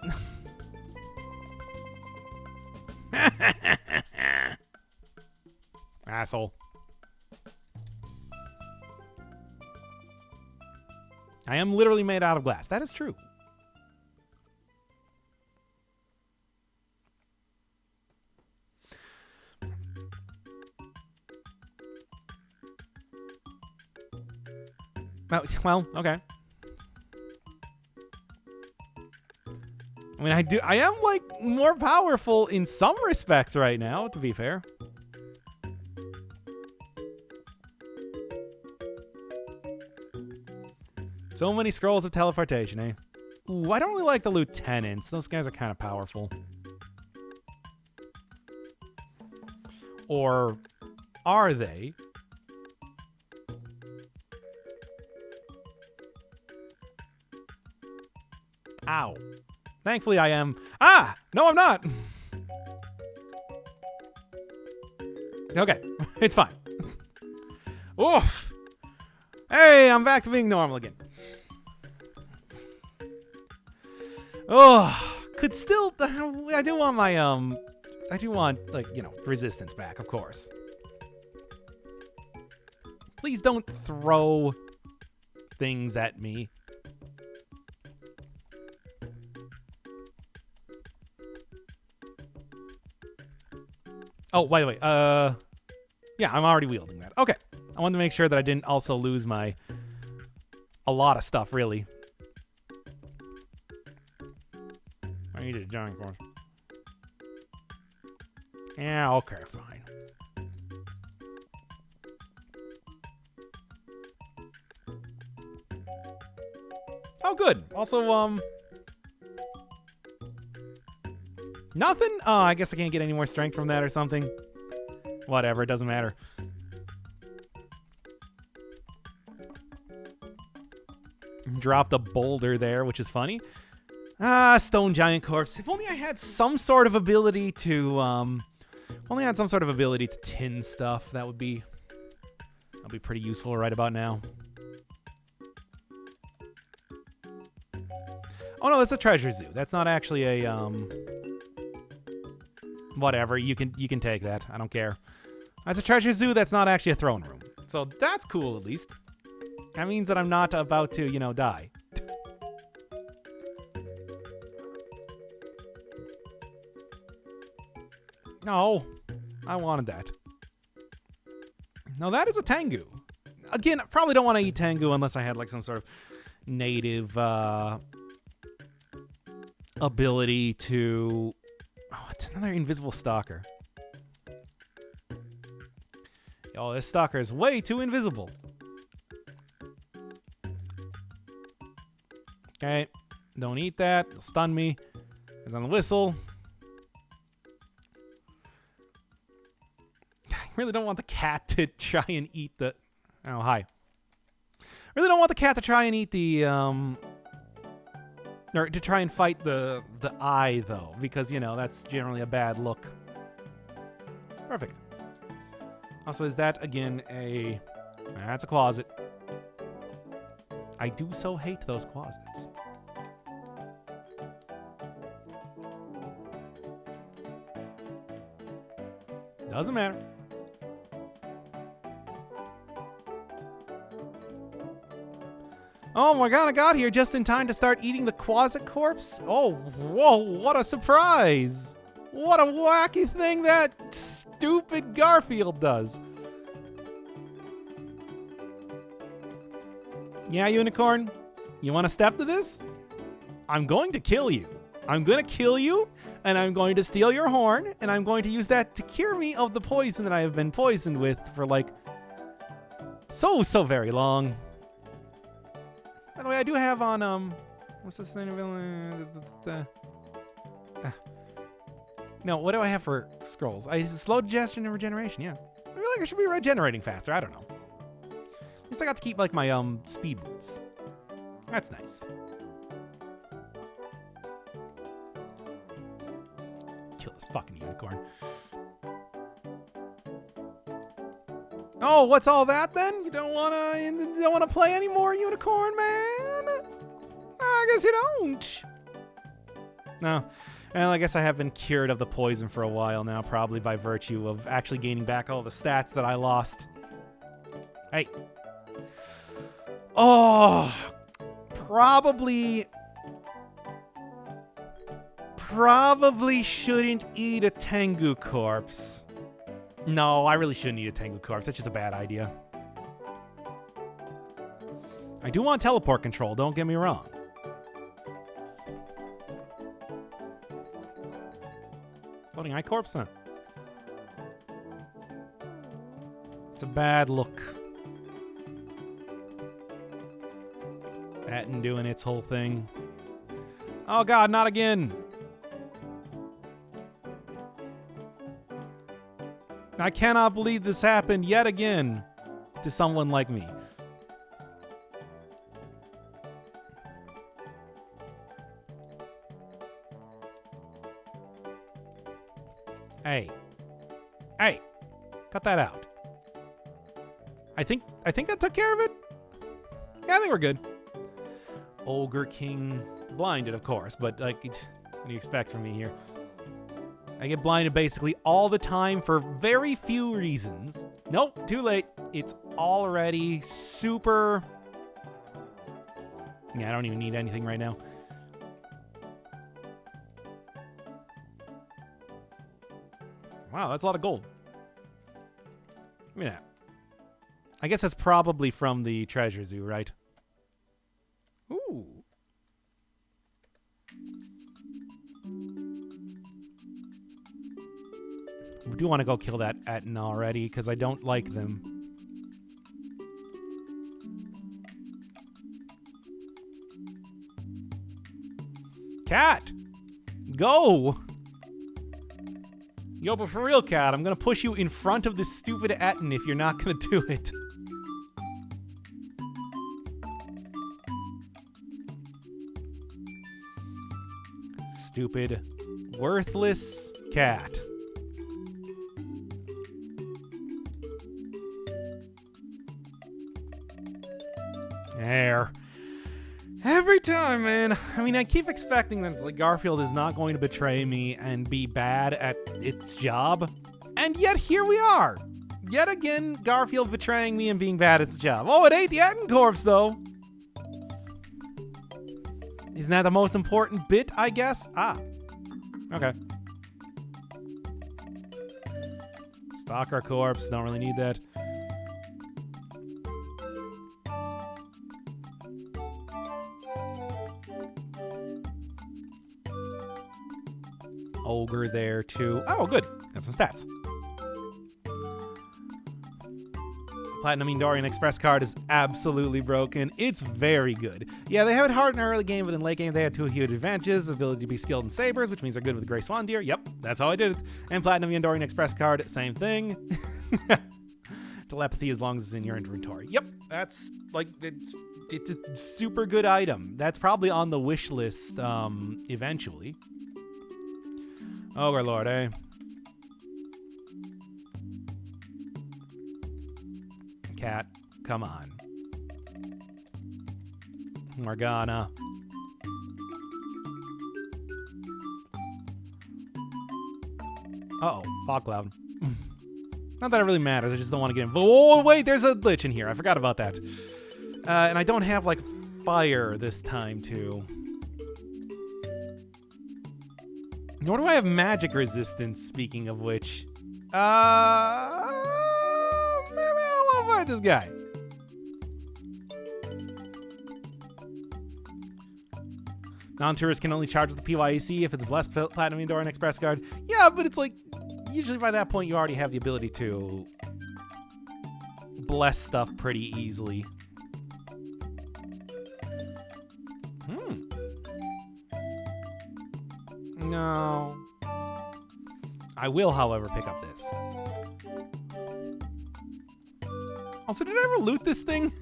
Asshole. I am literally made out of glass. That is true. Well, okay. I mean, I am like more powerful in some respects right now, to be fair. So many scrolls of teleportation, eh? Ooh, I don't really like the lieutenants. Those guys are kind of powerful. Or are they? Ow. Thankfully I am. Ah! No, I'm not! Okay. It's fine. Oof! Hey, I'm back to being normal again. Oh, could still. I do want my I do want, like, you know, resistance back, of course. Please don't throw things at me. Oh, by the way, yeah, I'm already wielding that. Okay. I wanted to make sure that I didn't also lose a lot of stuff, really. I needed a giant course. Yeah, okay, fine. Oh, good. Also, nothing? Oh, I guess I can't get any more strength from that or something. Whatever, it doesn't matter. Dropped a boulder there, which is funny. Ah, stone giant corpse. If only I had some sort of ability to, tin stuff, that'd be pretty useful right about now. Oh no, that's a treasure zoo. That's not actually a, whatever, you can take that. I don't care. That's a treasure zoo. That's not actually a throne room. So that's cool, at least. That means that I'm not about to, die. No, I wanted that. No, that is a Tengu. Again, I probably don't want to eat Tengu unless I had like some sort of native ability to... Oh, it's another invisible stalker. Oh, this stalker is way too invisible. Okay, don't eat that. It'll stun me. It's on the whistle. I really don't want the cat to try and eat the... Oh, hi. I really don't want the cat to try and eat the... Or to try and fight the eye, though, because, that's generally a bad look. Perfect. Also, is that, again, a... That's a closet. I do so hate those closets. Doesn't matter. Oh my god, I got here just in time to start eating the closet corpse? Oh, whoa, what a surprise! What a wacky thing that stupid Garfield does. Yeah, Unicorn? You want to step to this? I'm going to kill you. I'm going to kill you, and I'm going to steal your horn, and I'm going to use that to cure me of the poison that I have been poisoned with for, like, so very long. By the way, I do have on, what's this thing? No, what do I have for scrolls? Slow digestion and regeneration, yeah. I feel like I should be regenerating faster, I don't know. At least I got to keep, like, my, speed boots. That's nice. Kill this fucking unicorn. Oh, what's all that then? You don't wanna play anymore, unicorn man? I guess you don't. No. Well, I guess I have been cured of the poison for a while now, probably by virtue of actually gaining back all the stats that I lost. Hey. Oh, probably shouldn't eat a Tengu corpse. No, I really shouldn't eat a Tengu corpse. That's just a bad idea. I do want teleport control, don't get me wrong. Floating eye corpse, huh? It's a bad look. Batten doing its whole thing. Oh god, not again! I cannot believe this happened yet again to someone like me. Hey. Hey. Cut that out. I think that took care of it. Yeah, I think we're good. Ogre King blinded, of course, but like, what do you expect from me here? I get blinded basically all the time for very few reasons. Nope, too late. It's already super Yeah, I don't even need anything right now. Wow, that's a lot of gold. Look at that. I guess that's probably from the treasure zoo, right? Ooh. I do want to go kill that Etten already, because I don't like them. Cat! Go! Yo, but for real, Cat, I'm gonna push you in front of this stupid Etten if you're not gonna do it. Stupid, worthless cat. There. Every time, man. I mean, I keep expecting that like Garfield is not going to betray me and be bad at its job. And yet here we are. Yet again, Garfield betraying me and being bad at its job. Oh, it ate the Etten corpse, though. Isn't that the most important bit, I guess? Ah. Okay. Stalker corpse. Don't really need that. Ogre there too. Oh, good. Got some stats. Platinum Endorian Express card is absolutely broken. It's very good. Yeah, they have it hard in early game, but in late game they had two huge advantages. Ability to be skilled in sabers, which means they're good with the Gray Swan Deer. Yep, that's how I did it. And Platinum Endorian Express card, same thing. Telepathy as long as it's in your inventory. Yep, that's like, it's a super good item. That's probably on the wish list eventually. Ogre Lord, eh? Cat, come on. Morgana. Uh-oh, fog cloud. Not that it really matters, I just don't want to get in. Oh, wait, there's a glitch in here. I forgot about that. And I don't have, like, fire this time, too. Nor do I have magic resistance, speaking of which. Maybe I want to fight this guy. Non-tourists can only charge the PYEC if it's a Blessed Platinum Endorian Express card. Yeah, but it's like, usually by that point you already have the ability to bless stuff pretty easily. No. I will, however, pick up this. Also, did I ever loot this thing?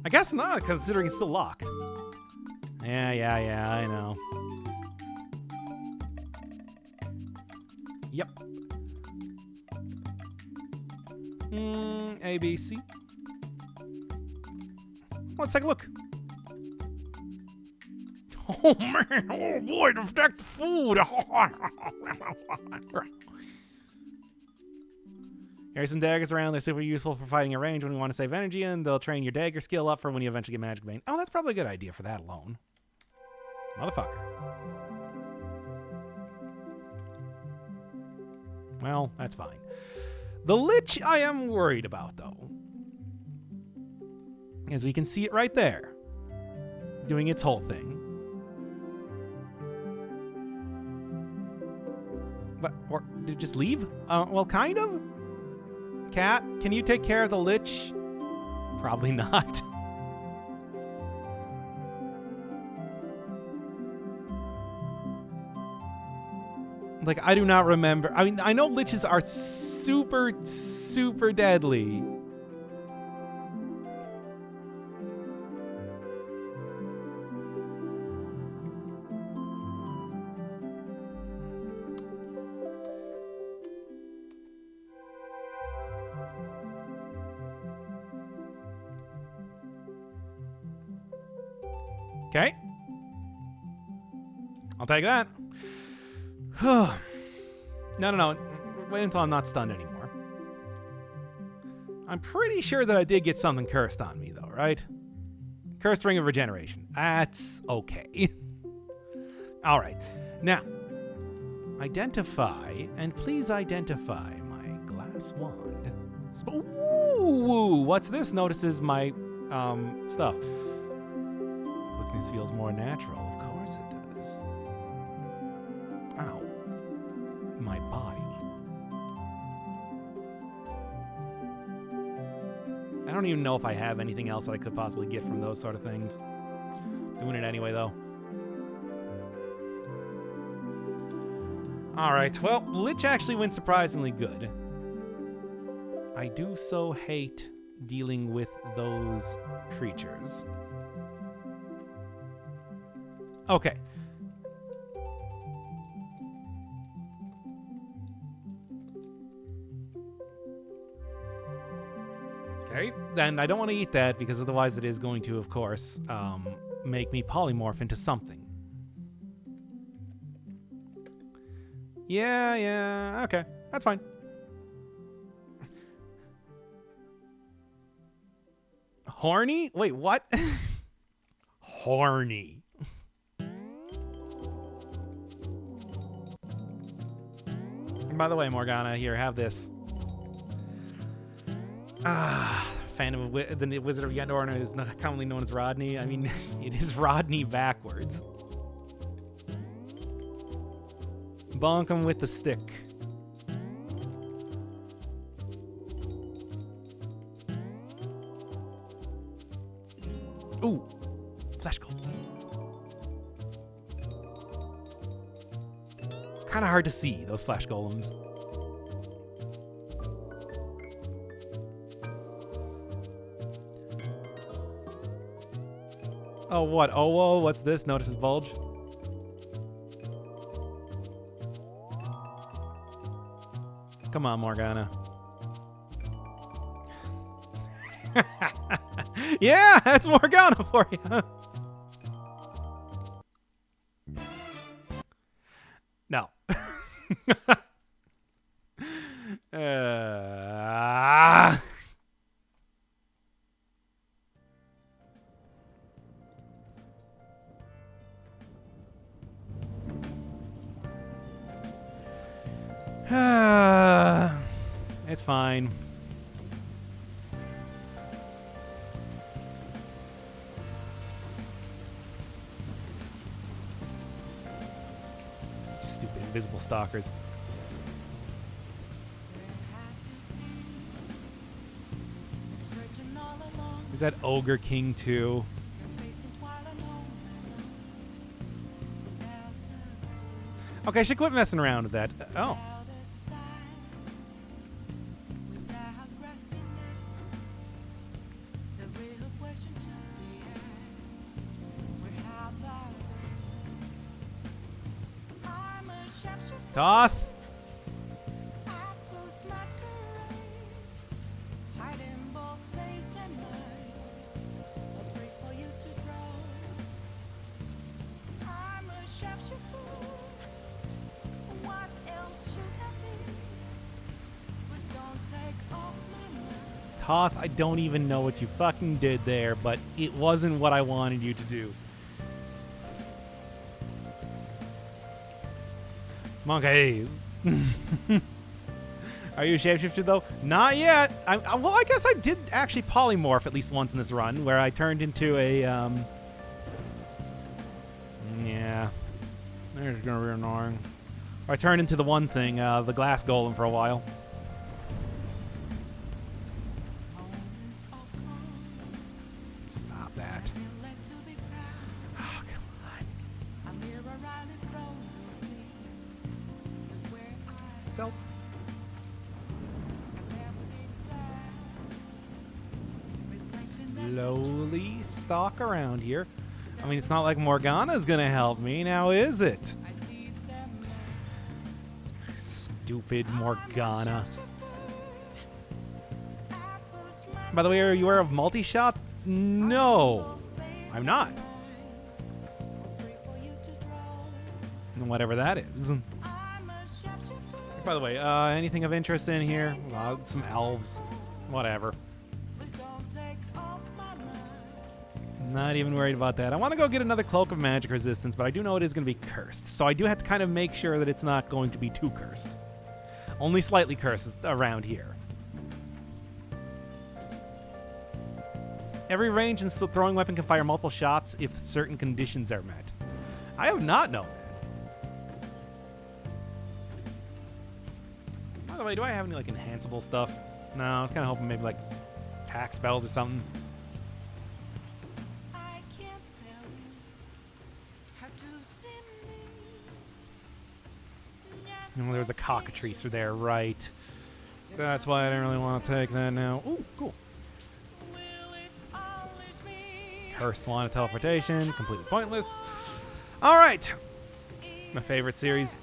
I guess not, considering it's still locked. Yeah, I know. Yep. A, B, C. Let's take a look. Oh, man. Oh, boy. To protect the food. Here's some daggers around. They're super useful for fighting at range when you want to save energy, and they'll train your dagger skill up for when you eventually get Magic Bane. Oh, that's probably a good idea for that alone. Motherfucker. Well, that's fine. The Lich I am worried about, though. As we can see it right there. Doing its whole thing. But, or did it just leave? Well, kind of. Cat, can you take care of the Lich? Probably not. Like, I do not remember. I mean, I know Liches are super, super deadly. Okay. I'll take that. No. Wait until I'm not stunned anymore. I'm pretty sure that I did get something cursed on me, though, right? Cursed Ring of Regeneration. That's okay. All right. Now, identify, and please identify my glass wand. Ooh, what's this? Notices my stuff. Quickness feels more natural. Of course it does. Ow. My body. I don't even know if I have anything else that I could possibly get from those sort of things. Doing it anyway, though. Alright, well, Lich actually went surprisingly good. I do so hate dealing with those creatures. Okay. Okay, then I don't want to eat that because otherwise it is going to, of course, make me polymorph into something. Yeah, okay, that's fine. Horny? Wait, what? Horny. And by the way, Morgana, here, have this. Phantom of the Wizard of Yendor is not commonly known as Rodney. I mean, it is Rodney backwards. Bonk him with the stick. Ooh, flash gold. Kind of hard to see, those flash golems. Oh, what? Oh, whoa, what's this? Notices bulge? Come on, Morgana. Yeah, that's Morgana for you. No. It's fine. Stupid invisible stalkers. Is that Ogre King too? Okay, I should quit messing around with that. Oh. Toth. Toth, I don't even know what you fucking did there, but it wasn't what I wanted you to do. Monkeys. Are you shapeshifted though? Not yet. Well, I guess I did actually polymorph at least once in this run, where I turned into a yeah, there's gonna be annoying. Or I turned into the one thing, the glass golem for a while. Stop that. Oh, come on. Self. Slowly stalk around here. I mean, it's not like Morgana's gonna help me, now is it? Stupid Morgana. By the way, are you aware of multi-shot? No, I'm not. Whatever that is. By the way, anything of interest in here? Some elves. Whatever. Not even worried about that. I want to go get another Cloak of Magic Resistance, but I do know it is going to be cursed. So I do have to kind of make sure that it's not going to be too cursed. Only slightly cursed around here. Every range and throwing weapon can fire multiple shots if certain conditions are met. I have not known that. By the way, do I have any like enhanceable stuff? No, I was kind of hoping maybe like attack spells or something. I can't tell you how to simply There was a cockatrice through there, right. That's why I didn't really want to take that now. Ooh, cool. Cursed line of teleportation, completely pointless. All right. My favorite series.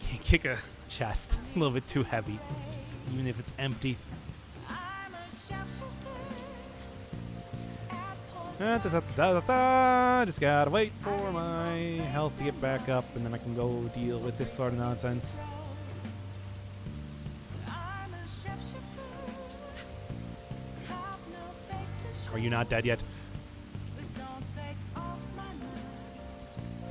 Can't kick a chest. A little bit too heavy, even if it's empty. Just gotta wait for my health to get back up, and then I can go deal with this sort of nonsense. Are you not dead yet?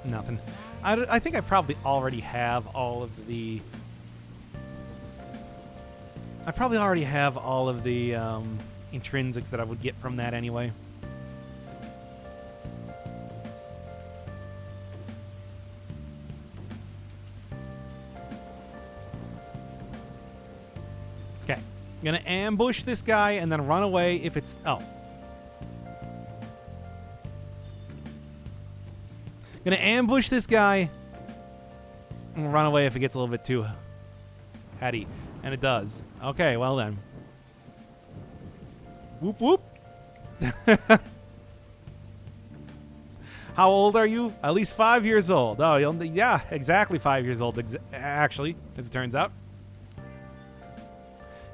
Nothing. I think I probably already have all of the... I probably already have all of the intrinsics that I would get from that anyway. Okay. Gonna ambush this guy and then run away if it's... Oh. Gonna ambush this guy and run away if it gets a little bit too heady. And it does. Okay, well then. Whoop whoop. How old are you? At least 5 years old. Oh, yeah, exactly 5 years old, actually, as it turns out.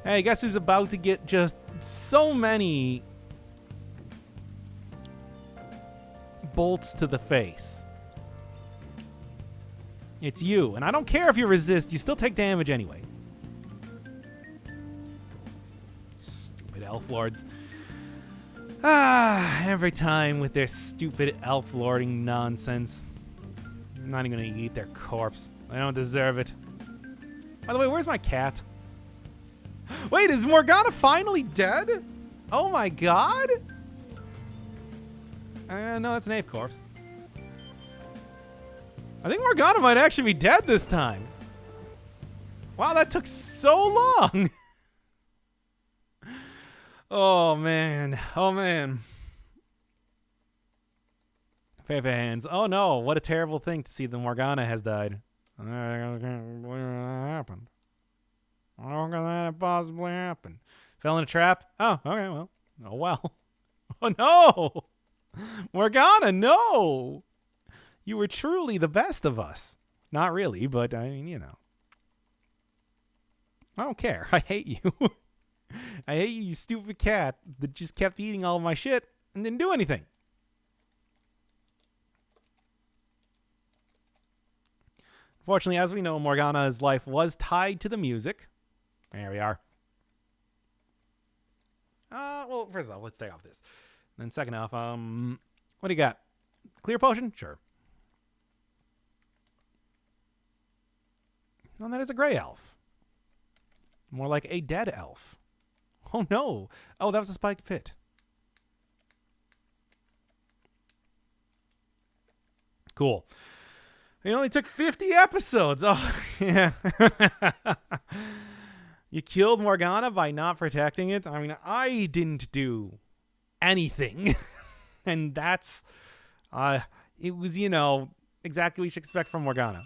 Hey, guess who's about to get just so many bolts to the face? It's you. And I don't care if you resist, you still take damage anyway. Stupid elf lords. Every time with their stupid elf lording nonsense. I'm not even gonna eat their corpse. I don't deserve it. By the way, where's my cat? Wait, is Morgana finally dead? Oh my god? No, that's an ape corpse. I think Morgana might actually be dead this time. Wow, that took so long. Oh, man. Oh, man. Fair hands. Oh, no. What a terrible thing to see that Morgana has died. I can't believe that happened. How can that possibly happen? Fell in a trap? Oh, okay, well. Oh, well. Oh, no. Morgana, no. You were truly the best of us. Not really, but I mean, you know. I don't care. I hate you. I hate you stupid cat that just kept eating all of my shit and didn't do anything. Fortunately, as we know, Morgana's life was tied to the music. There we are. Well, first off, let's take off this. And then second off, what do you got? Clear potion? Sure. Oh, that is a gray elf. More like a dead elf. Oh, no. Oh, that was a spiked pit. Cool. It only took 50 episodes. Oh, yeah. You killed Morgana by not protecting it? I mean, I didn't do anything. And that's... it was, you know, exactly what you should expect from Morgana.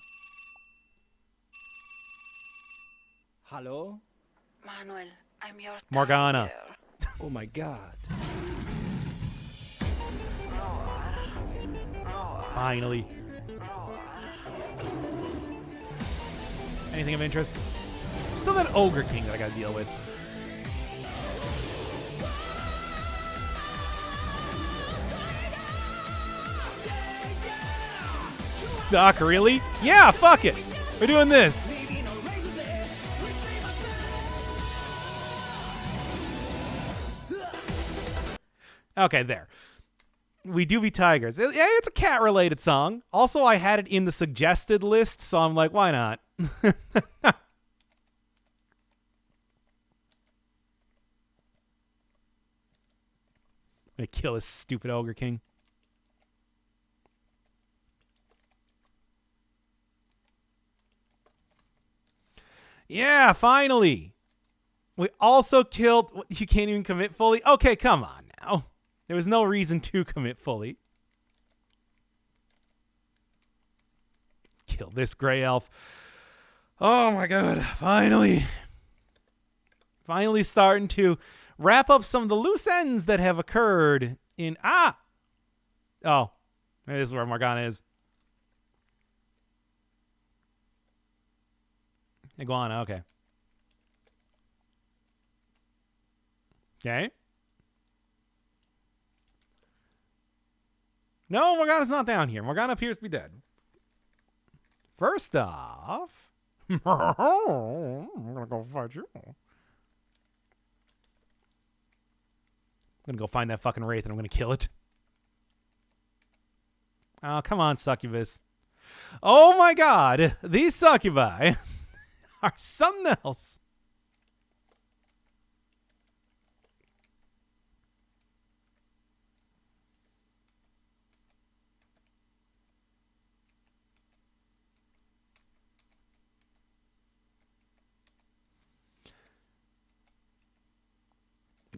Hello? Manuel, I'm your Morgana. tiger. Oh my god. Finally. Anything of interest? Still that Ogre King that I gotta deal with. Doc, really? Yeah, fuck it. We're doing this. Okay, there. We do be tigers. Yeah, it's a cat-related song. Also, I had it in the suggested list, so I'm like, why not? I'm gonna kill this stupid Ogre King. Yeah, finally. We also killed... You can't even commit fully? Okay, come on now. There was no reason to commit fully. Kill this gray elf. Oh my god, finally. Finally starting to wrap up some of the loose ends that have occurred in... Oh, maybe this is where Morgana is. Iguana, okay. Okay. No, Morgana's not down here. Morgana appears to be dead. First off... I'm gonna go fight you. I'm gonna go find that fucking wraith and I'm gonna kill it. Oh, come on, succubus. Oh my god, these succubi are something else.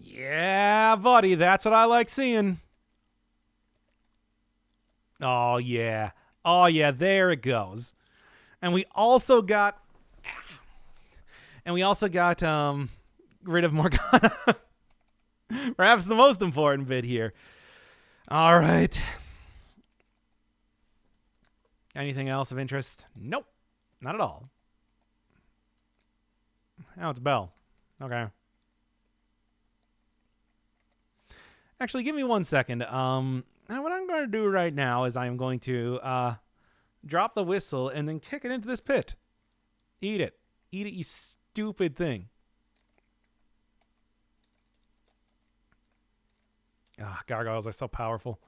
Yeah, buddy, that's what I like seeing. Oh, yeah. Oh, yeah, there it goes. And we also got... rid of Morgana. Perhaps the most important bit here. All right. Anything else of interest? Nope. Not at all. Oh, it's Belle. Okay. Actually, give me 1 second. What I'm going to do right now is I'm going to drop the whistle and then kick it into this pit. Eat it. Eat it, you stupid thing. Gargoyles are so powerful.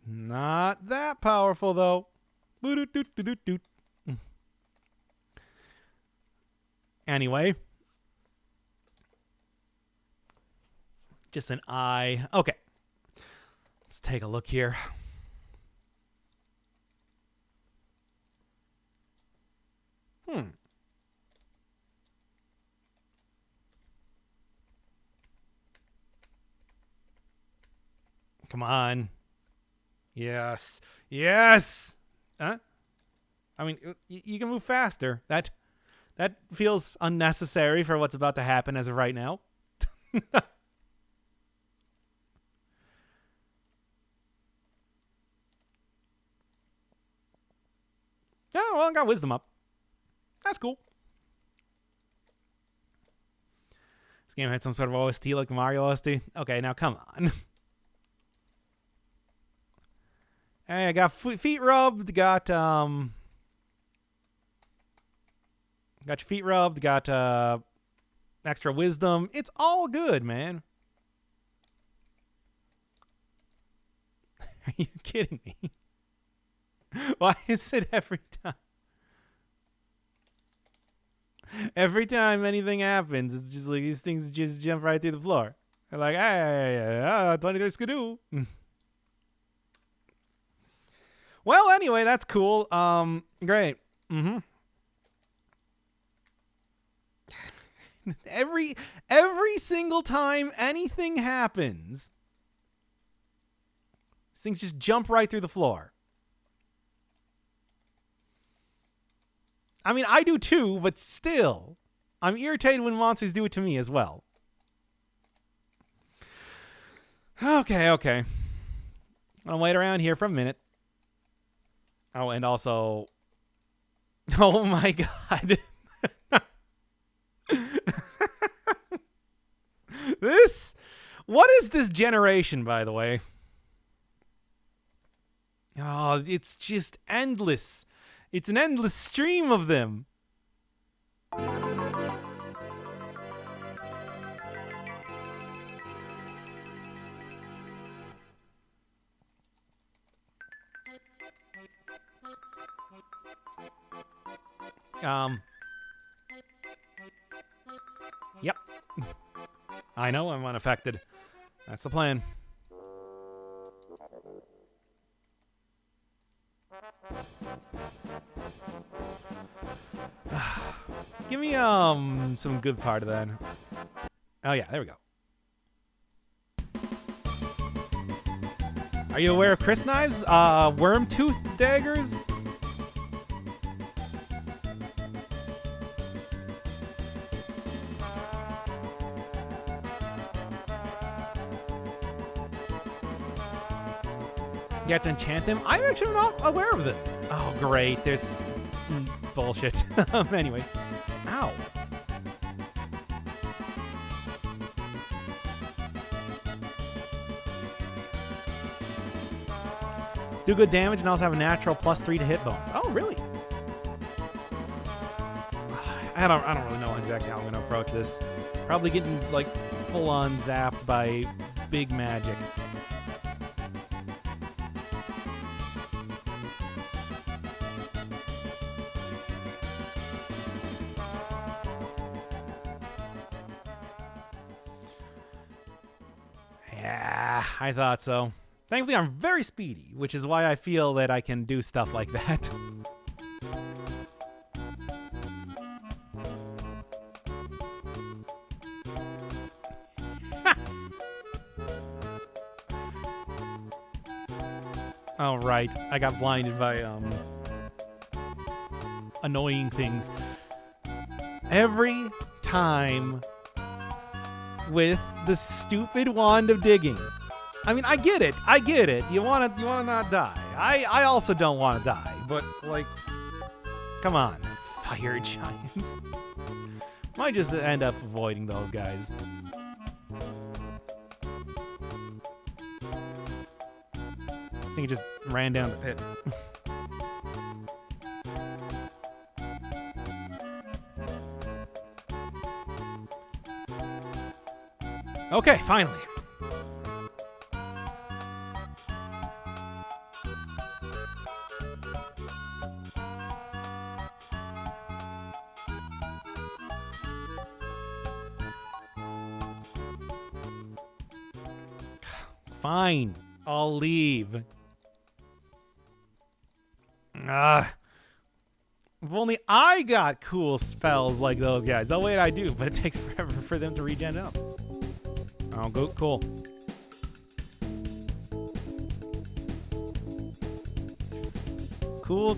Not that powerful, though. Anyway. Just an eye. Okay. Let's take a look here. Come on. Yes. Yes. Huh? I mean, you can move faster. That feels unnecessary for what's about to happen as of right now. Oh, well, I got wisdom up. That's cool. This game had some sort of OST like the Mario OST. Okay, now come on. Hey, I got feet rubbed, got your feet rubbed, got extra wisdom. It's all good, man. Are you kidding me? Why is it every time? Every time anything happens, it's just like these things just jump right through the floor. They're like, hey, 23 skidoo. Well, anyway, that's cool. Great. Every single time anything happens, things just jump right through the floor. I mean, I do too, but still, I'm irritated when monsters do it to me as well. Okay. I'm gonna wait around here for a minute. Oh, and also... Oh my god. What is this generation, by the way? Oh, it's just endless. It's an endless stream of them. Yep. I know I'm unaffected. That's the plan. Give me some good part of that. Oh yeah, there we go. Are you aware of Chris knives? Worm tooth daggers? You have to enchant them? I'm actually not aware of them. Oh, great. There's bullshit. Anyway. Ow. Do good damage and also have a natural +3 to hit bonus. Oh, really? I don't really know exactly how I'm going to approach this. Probably getting, like, full-on zapped by big magic. Yeah, I thought so. Thankfully, I'm very speedy, which is why I feel that I can do stuff like that. All right, I got blinded by annoying things. Every time with the stupid wand of digging. I mean, I get it. You wanna not die. I also don't want to die, but like, come on, fire giants. Might just end up avoiding those guys. I think it just ran down the pit. Okay, finally. Fine, I'll leave. If only I got cool spells like those guys. Oh wait, I do, but it takes forever for them to regen up. Oh, go cool. Cool.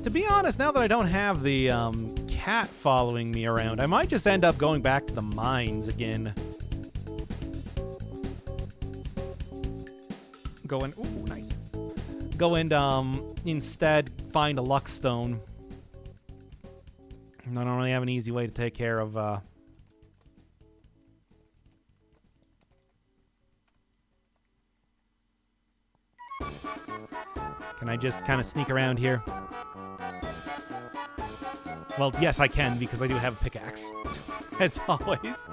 To be honest, now that I don't have the cat following me around, I might just end up going back to the mines again. Ooh, nice. Go and instead find a luck stone. I don't really have an easy way to take care of Can I just kind of sneak around here? Well, yes, I can, because I do have a pickaxe. As always.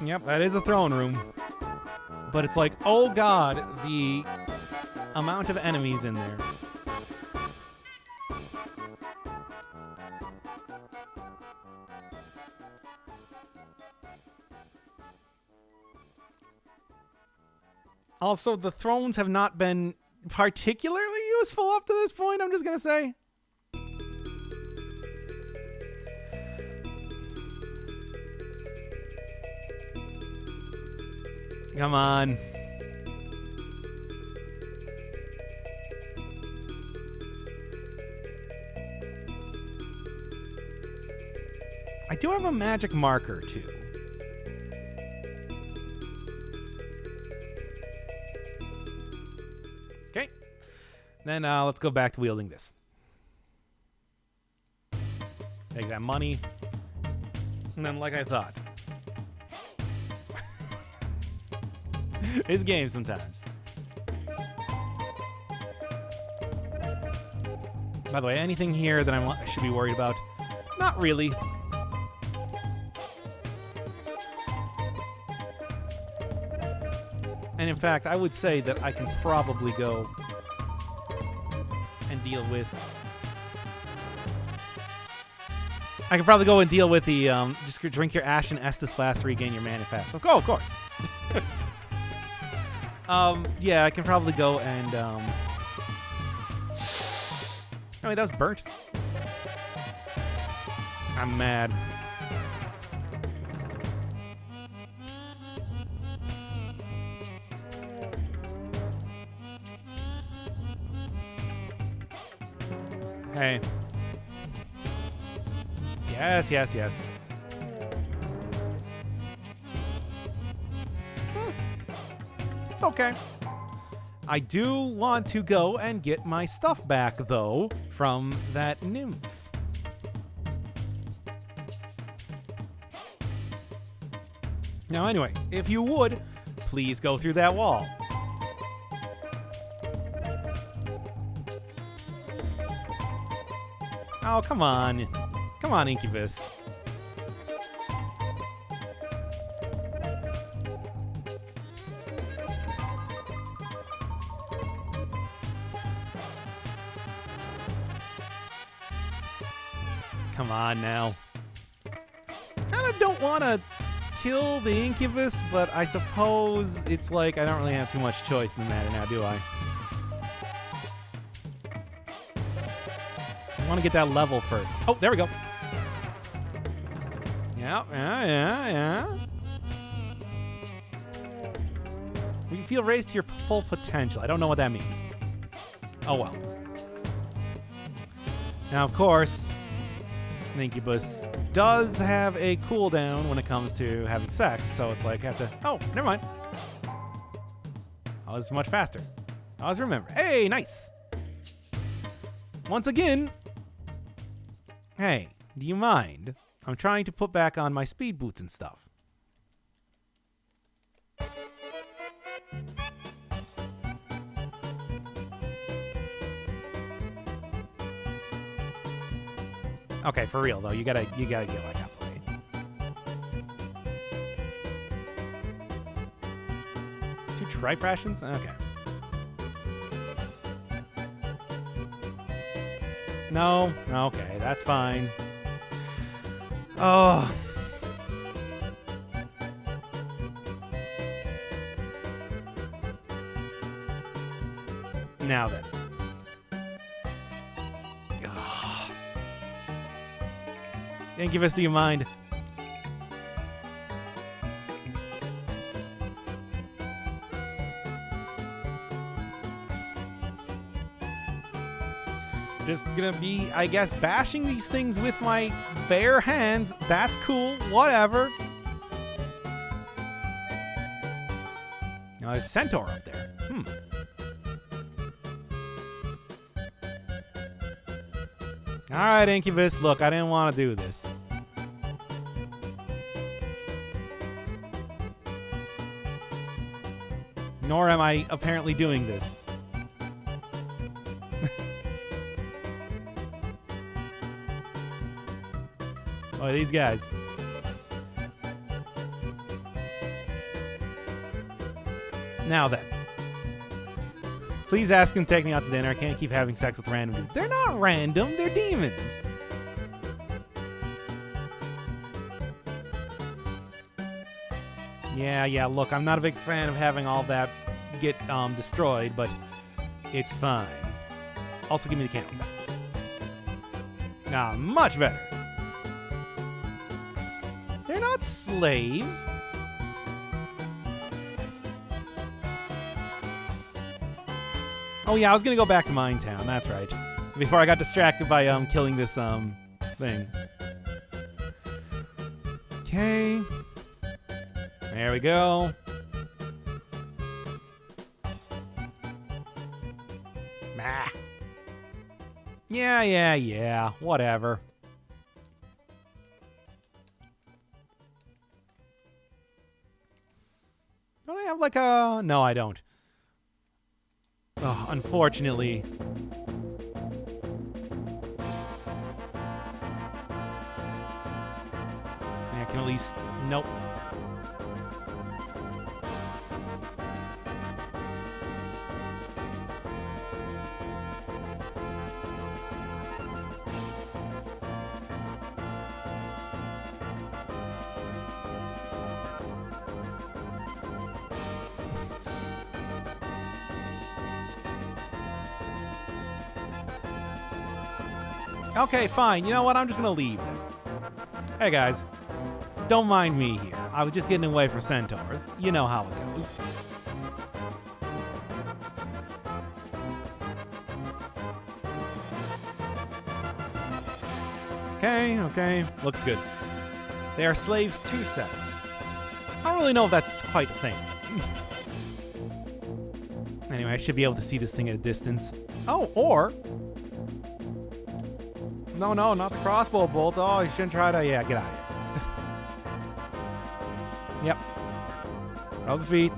Yep, that is a throne room. But it's like, oh god, the amount of enemies in there. Also, the thrones have not been particularly useful up to this point, I'm just gonna say. Come on. I do have a magic marker, too. Okay, Then let's go back to wielding this. Take that money. And then, like I thought. This game sometimes. By the way, anything here that I should be worried about? Not really. And in fact, I would say that I can probably go and deal with... I can probably go and deal with the, just drink your Ashen Estus flask to regain your mana fast. Oh, of course. Yeah, I can probably go and, oh, wait, that was burnt. I'm mad. Hey. Yes, yes, yes. It's okay. I do want to go and get my stuff back, though, from that nymph. Now, anyway, if you would, please go through that wall. Oh, come on. Come on, Incubus. Come on now. Kind of don't want to kill the Incubus, but I suppose it's like I don't really have too much choice in the matter now, do I? I want to get that level first. Oh, there we go. Yeah. You feel raised to your full potential. I don't know what that means. Oh, well. Now, of course, an Incubus does have a cooldown when it comes to having sex, so it's like I have to... Oh, never mind. I was much faster. I was remember. Hey, nice. Once again... Hey, do you mind? I'm trying to put back on my speed boots and stuff. Okay, for real though, you gotta get like out of the way. Two tripe rations? Okay. No, okay, that's fine. Oh. Now then. Ugh. Incubus, do you mind? Just gonna be, I guess, bashing these things with my bare hands. That's cool. Whatever. Now there's a centaur up there. Alright, Incubus. Look, I didn't want to do this. Nor am I apparently doing this. Oh, these guys. Now then. Please ask him to take me out to dinner. I can't keep having sex with random dudes. They're not random. They're demons. Yeah, look, I'm not a big fan of having all that get destroyed, but it's fine. Also, give me the candles back. Nah, much better. They're not slaves. Oh yeah, I was gonna go back to Minetown. That's right. Before I got distracted by killing this thing. Okay. There we go. Ah. Yeah. Whatever. Don't I have like a... No, I don't. Oh, unfortunately. I can at least... Nope. Okay, fine. You know what? I'm just gonna leave then. Hey, guys. Don't mind me here. I was just getting away from centaurs. You know how it goes. Okay. Looks good. They are slaves to sex. I don't really know if that's quite the same. Anyway, I should be able to see this thing at a distance. Oh, or... No, not the crossbow bolt. Oh, you shouldn't try to... Yeah, get out of here. Yep. Rub the feet.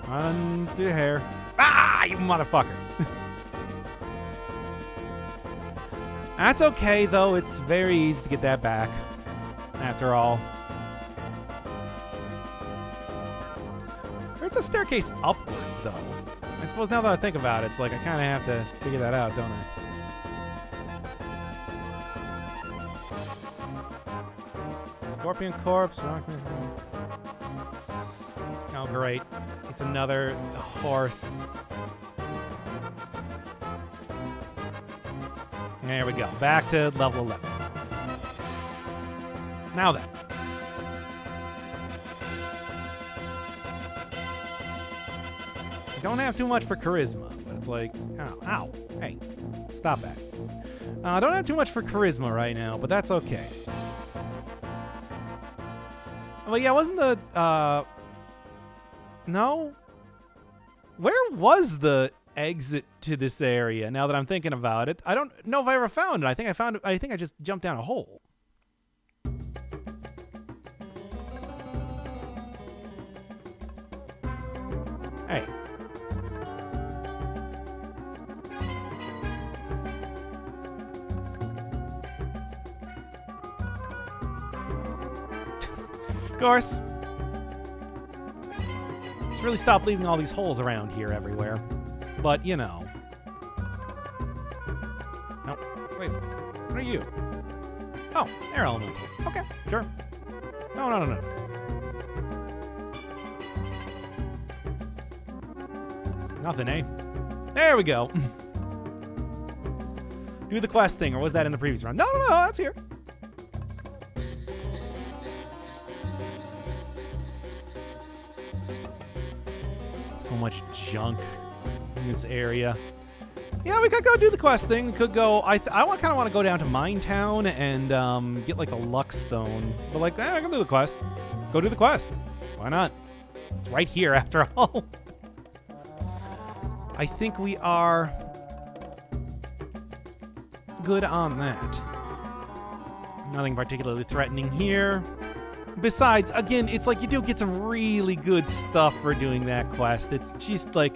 Undo the hair. Ah, you motherfucker. That's okay, though. It's very easy to get that back. After all. There's a staircase upwards, though. I suppose now that I think about it, it's like I kind of have to figure that out, don't I? Scorpion corpse. Oh, great. It's another horse. There we go. Back to level 11. Now then. I don't have too much for charisma, but it's like, ow. Hey, stop that. I don't have too much for charisma right now, but that's okay. Well, yeah, wasn't the, no? Where was the exit to this area, now that I'm thinking about it? I don't know if I ever found it. I think I just jumped down a hole. Hey. Of course. Should really stop leaving all these holes around here everywhere. But, you know. No, wait. What are you? Oh, air elemental. Okay, sure. No. Nothing, eh? There we go. Do the quest thing, or was that in the previous round? No, that's here. So much junk in this area. Yeah, we could go do the quest thing. We could go. I kind of want to go down to Mine Town and get like a Lux Stone. But like, I can do the quest. Let's go do the quest. Why not? It's right here after all. I think we are good on that. Nothing particularly threatening here. Besides, again, it's like you do get some really good stuff for doing that quest. It's just like,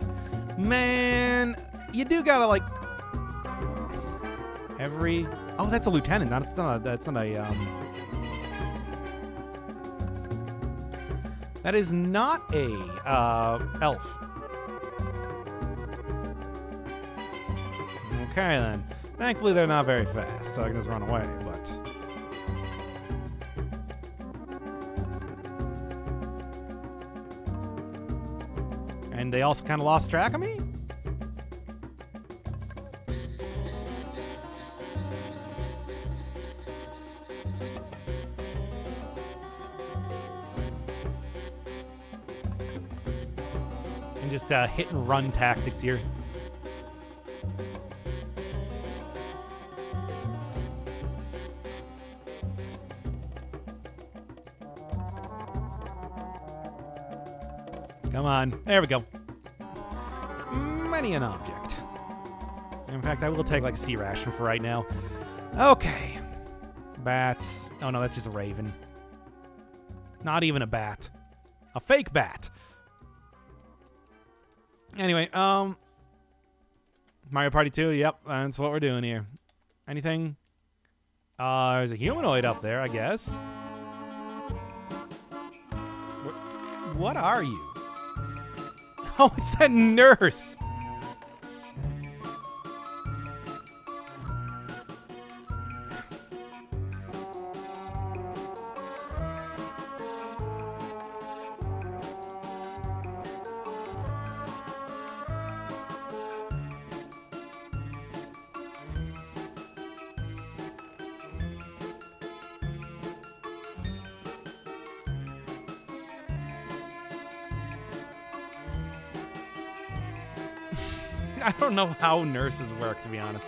man, you do gotta like every. Oh, that's a lieutenant. That's not a. That is not a elf. Okay then. Thankfully, they're not very fast, so I can just run away. But. And they also kind of lost track of me? And just hit and run tactics here. Come on. There we go. Many an object. In fact, I will take like a sea ration for right now. Okay. Bats. Oh no, that's just a raven. Not even a bat. A fake bat. Anyway, Mario Party 2, yep, that's what we're doing here. Anything? There's a humanoid up there, I guess. What are you? Oh, it's that nurse! I don't know how nurses work, to be honest.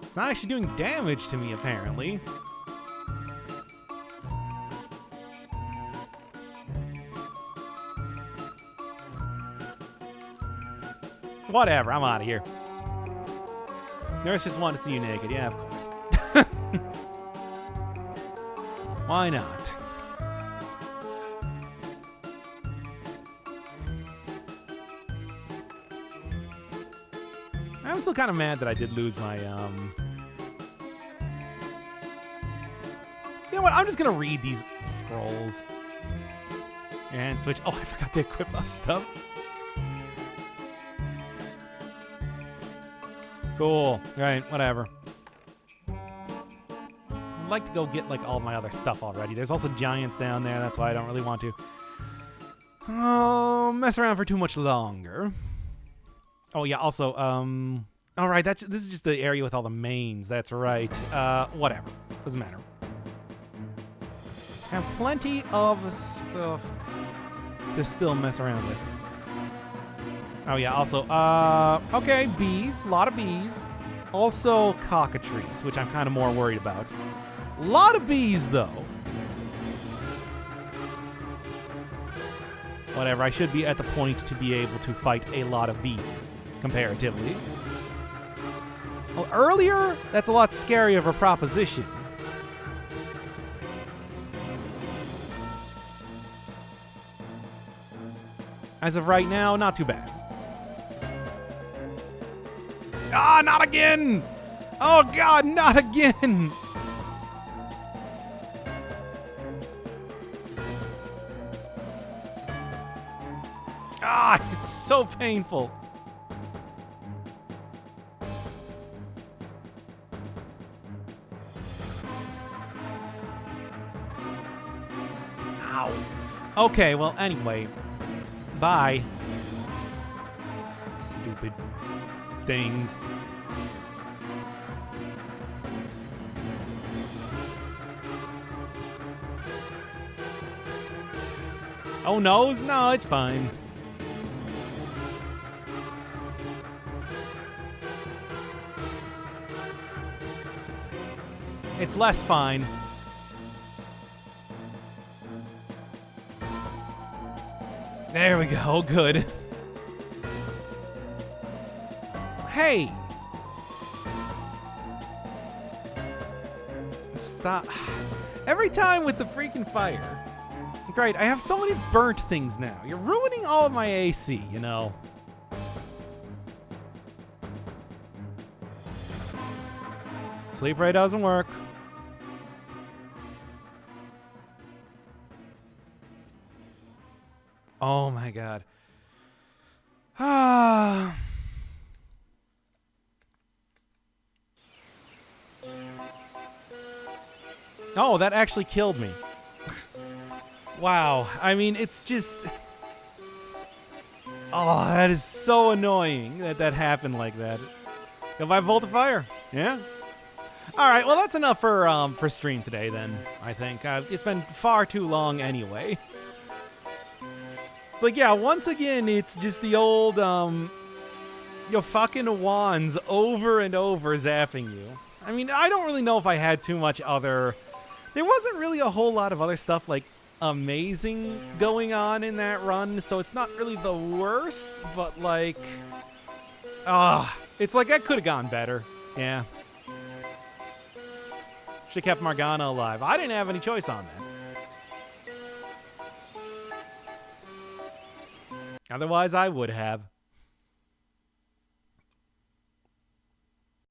It's not actually doing damage to me, apparently. Whatever, I'm out of here. Nurse just wanted to see you naked. Yeah, of course. Why not? I'm still kind of mad that I did lose my, You know what? I'm just gonna read these scrolls. And switch. Oh, I forgot to equip up stuff. Cool. Right, whatever. I'd like to go get like all my other stuff already. There's also giants down there. That's why I don't really want to mess around for too much longer. Oh yeah, also all right, this is just the area with all the mains. That's right. Whatever. Doesn't matter. Have plenty of stuff to still mess around with. Oh yeah, also okay, bees, a lot of bees. Also cockatrices, which I'm kind of more worried about. A lot of bees, though. Whatever, I should be at the point to be able to fight a lot of bees, comparatively. Well, earlier, that's a lot scarier of a proposition. As of right now, not too bad. Ah, not again! Oh god, not again! Ah, it's so painful. Ow. Okay, well, anyway. Bye. Stupid things. Oh, no? No, it's fine. It's less fine. There we go. Good. Hey! Stop. Every time with the freaking fire. Great, I have so many burnt things now. You're ruining all of my AC, you know. Sleep ray doesn't work. Oh my god. Ah. Oh, that actually killed me. Wow. I mean, it's just... Oh, that is so annoying that happened like that. If I Volt of Fire. Yeah. All right, well, that's enough for stream today, then, I think. It's been far too long anyway. It's like, yeah, once again, it's just the old, your fucking wands over and over zapping you. I mean, I don't really know if I had too much other There wasn't really a whole lot of other stuff like amazing going on in that run, so it's not really the worst, but like, it's like that could have gone better. Yeah. Should have kept Morgana alive. I didn't have any choice on that. Otherwise, I would have.